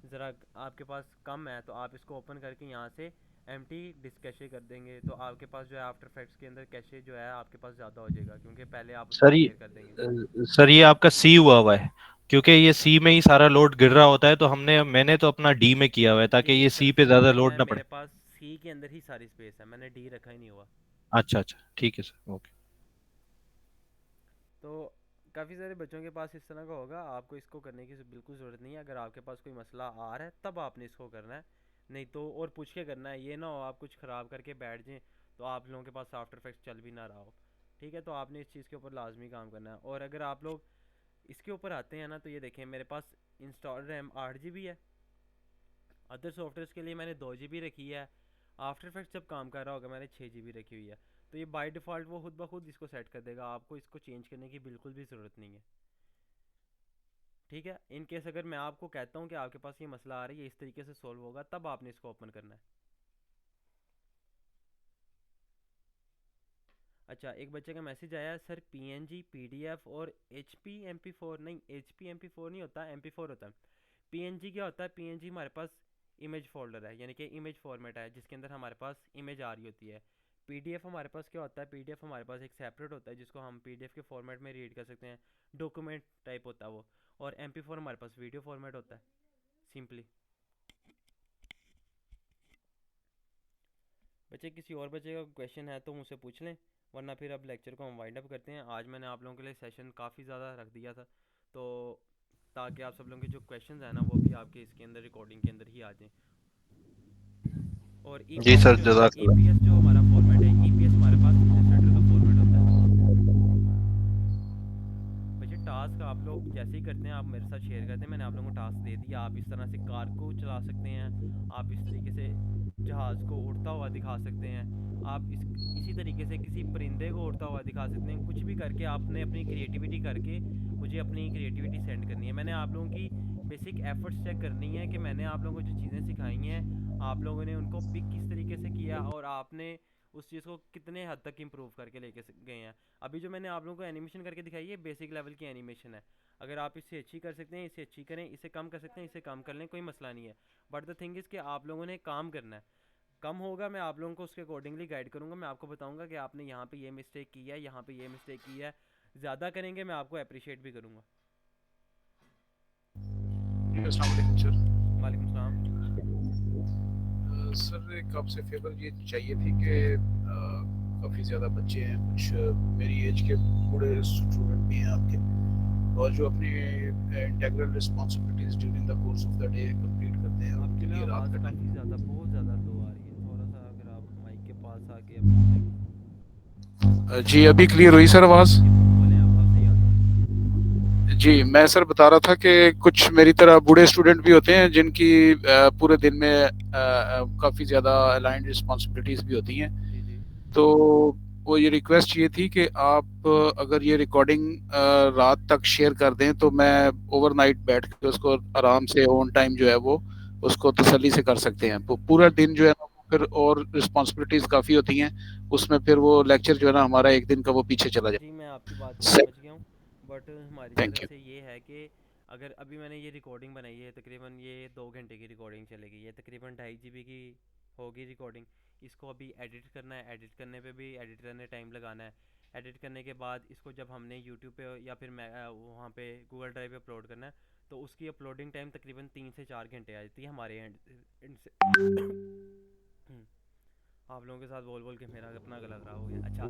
ज़रा आपके पास कम है तो आप इसको ओपन करके यहाँ से एम्प्टी डिस्क कैशे कर देंगे तो आपके पास जो है आफ्टर इफेक्ट्स के अंदर कैशे जो है आपके पास ज़्यादा हो जाएगा, क्योंकि पहले आप उसको क्लियर कर देंगे। सर ये आपका सी हुआ है, क्योंकि ये सी में ही सारा लोड गिर रहा होता है, तो मैंने तो अपना डी में किया हुआ है ताकि ये सी पे ज़्यादा लोड ना पड़े। मेरे पास सी के अंदर ही सारी स्पेस है, मैंने डी रखा ही नहीं हुआ। अच्छा अच्छा ठीक है सर, ओके। तो काफ़ी सारे बच्चों के पास इस तरह का होगा, आपको इसको करने की बिल्कुल ज़रूरत नहीं है। अगर आपके पास कोई मसला आ रहा है तब आपने इसको करना है, नहीं तो और पूछ के करना है। ये ना हो आप कुछ ख़राब करके बैठ जाएं तो आप लोगों के पास आफ्टर इफेक्ट्स चल भी ना रहा हो, ठीक है। तो आपने इस चीज़ के ऊपर लाजमी काम करना है। और अगर आप लोग इसके ऊपर आते हैं ना तो ये देखें मेरे पास इंस्टॉल रैम 8 GB है, अदर सॉफ्टवेयर के लिए मैंने 2 GB रखी है, आफ्टर इफेक्ट्स जब काम कर रहा होगा मैंने 6 GB रखी हुई है। तो ये बाय डिफ़ॉल्ट वो खुद ब खुद इसको सेट कर देगा, आपको इसको चेंज करने की बिल्कुल भी ज़रूरत नहीं है, ठीक है। इन केस अगर मैं आपको कहता हूँ कि आपके पास ये मसला आ रही है, इस तरीके से सोल्व होगा, तब आपने इसको ओपन करना है। अच्छा एक बच्चे का मैसेज आया सर PNG PDF और HP MP4, नहीं HP MP4 नहीं होता, MP4 होता है। PNG क्या होता है, PNG हमारे पास इमेज फोल्डर है, यानी कि इमेज फॉर्मेट है जिसके अंदर हमारे पास इमेज आ रही होती है। PDF हमारे पास क्या होता है, PDF हमारे पास एक सेपरेट होता है जिसको हम PDF के फॉर्मेट में रीड कर सकते हैं, डॉक्यूमेंट टाइप होता है वो। और MP4 हमारे पास वीडियो फॉर्मेट होता है सिंपली। बच्चे किसी और बच्चे का क्वेश्चन है तो मुझसे पूछ लें, वरना फिर अब लेक्चर को हम वाइंड अप करते हैं। आज मैंने आप लोगों के लिए सेशन काफ़ी ज़्यादा रख दिया था, तो ताकि आप सब लोगों के जो क्वेश्चंस हैं ना वो भी आपके इसके अंदर रिकॉर्डिंग के अंदर ही आ जाएं। और जी सर जज़ाकल्लाह। EPS जो हमारा फॉर्मेट है, EPS हमारे पास इलस्ट्रेटर का फॉर्मेट होता है। बच्चे टास्क आप लोग जैसे ही करते हैं आप मेरे साथ शेयर करते हैं, मैंने आप लोगों को टास्क दे दिया। आप इस तरह से कार को चला सकते हैं, आप इस तरीके से जहाज़ को उड़ता हुआ दिखा सकते हैं, आप इसी तरीके से किसी परिंदे को उड़ता हुआ दिखा सकते हैं। कुछ भी करके आपने अपनी क्रिएटिविटी करके मुझे अपनी क्रिएटिविटी सेंड करनी है। मैंने आप लोगों की बेसिक एफर्ट्स चेक करनी है कि मैंने आप लोगों को जो चीज़ें सिखाई हैं आप लोगों ने उनको पिक किस तरीके से किया और आपने उस चीज़ को कितने हद तक इम्प्रूव करके लेके गए हैं। अभी जो मैंने आप लोगों को एनिमेशन करके दिखाई है बेसिक लेवल की एनिमेशन है, अगर आप इससे अच्छी कर सकते हैं इसे अच्छी करें, इसे कम कर सकते हैं इसे कम कर लें, कोई मसला नहीं है। बट द थिंग इज़ कि आप लोगों ने काम करना है, कम होगा मैं आप लोगों को उसके अकॉर्डिंगली गाइड करूँगा। मैं आपको बताऊँगा कि आपने यहाँ पे ये मिस्टेक की है, यहाँ पे ये मिस्टेक की है। ज़्यादा करेंगे मैं आपको अप्रिशिएट भी करूँगा। अस्सलाम वालेकुम सर। वालेकुम सलाम। सर एक आपसे फेवर ये चाहिए थी कि काफ़ी ज़्यादा बच्चे हैं, कुछ मेरी एज के बूढ़े स्टूडेंट भी हैं आपके, और जो अपनी integral responsibilities during the course of the day complete करते हैं, उनके लिए रात का काफ़ी ज़्यादा बहुत ज़्यादा लो आ रही है, थोड़ा सा अगर आप माइक के पास आके अपना जी अभी क्लियर हुई सर आवाज़? जी मैं सर बता रहा था कि कुछ मेरी तरह बूढ़े स्टूडेंट भी होते हैं जिनकी पूरे दिन में काफ़ी ज़्यादा अलाइंड रिस्पांसिबिलिटीज़ भी होती हैं, तो वो ये रिक्वेस्ट ये थी कि आप अगर ये रिकॉर्डिंग रात तक शेयर कर दें तो मैं ओवरनाइट बैठ के उसको आराम से ऑन टाइम जो है वो उसको तसल्ली से कर सकते हैं। तो पूरा दिन जो है ना फिर और रिस्पांसिबिलिटीज़ काफ़ी होती हैं, उसमें फिर वो लेक्चर जो है ना हमारा एक दिन का वो पीछे चला जाए। जी मैं आपकी बात को समझ गया हूँ, बट हमारी तरफ से ये है कि अगर अभी मैंने ये रिकॉर्डिंग बनाई है, तकरीबन ये 2 घंटे की रिकॉर्डिंग चलेगी, ये तकरीबन 2.5 GB की होगी रिकॉर्डिंग। इसको अभी एडिट करना है, एडिट करने पे भी एडिट करने टाइम लगाना है। एडिट करने के बाद इसको जब हमने यूट्यूब पे या फिर वहाँ पे गूगल ड्राइव पे अपलोड करना है, तो उसकी अपलोडिंग टाइम तकरीबन 3 से 4 घंटे आ जाती है हमारे एंड से। आप लोगों के साथ बोल बोल के मेरा अपना गला खराब हो गया। अच्छा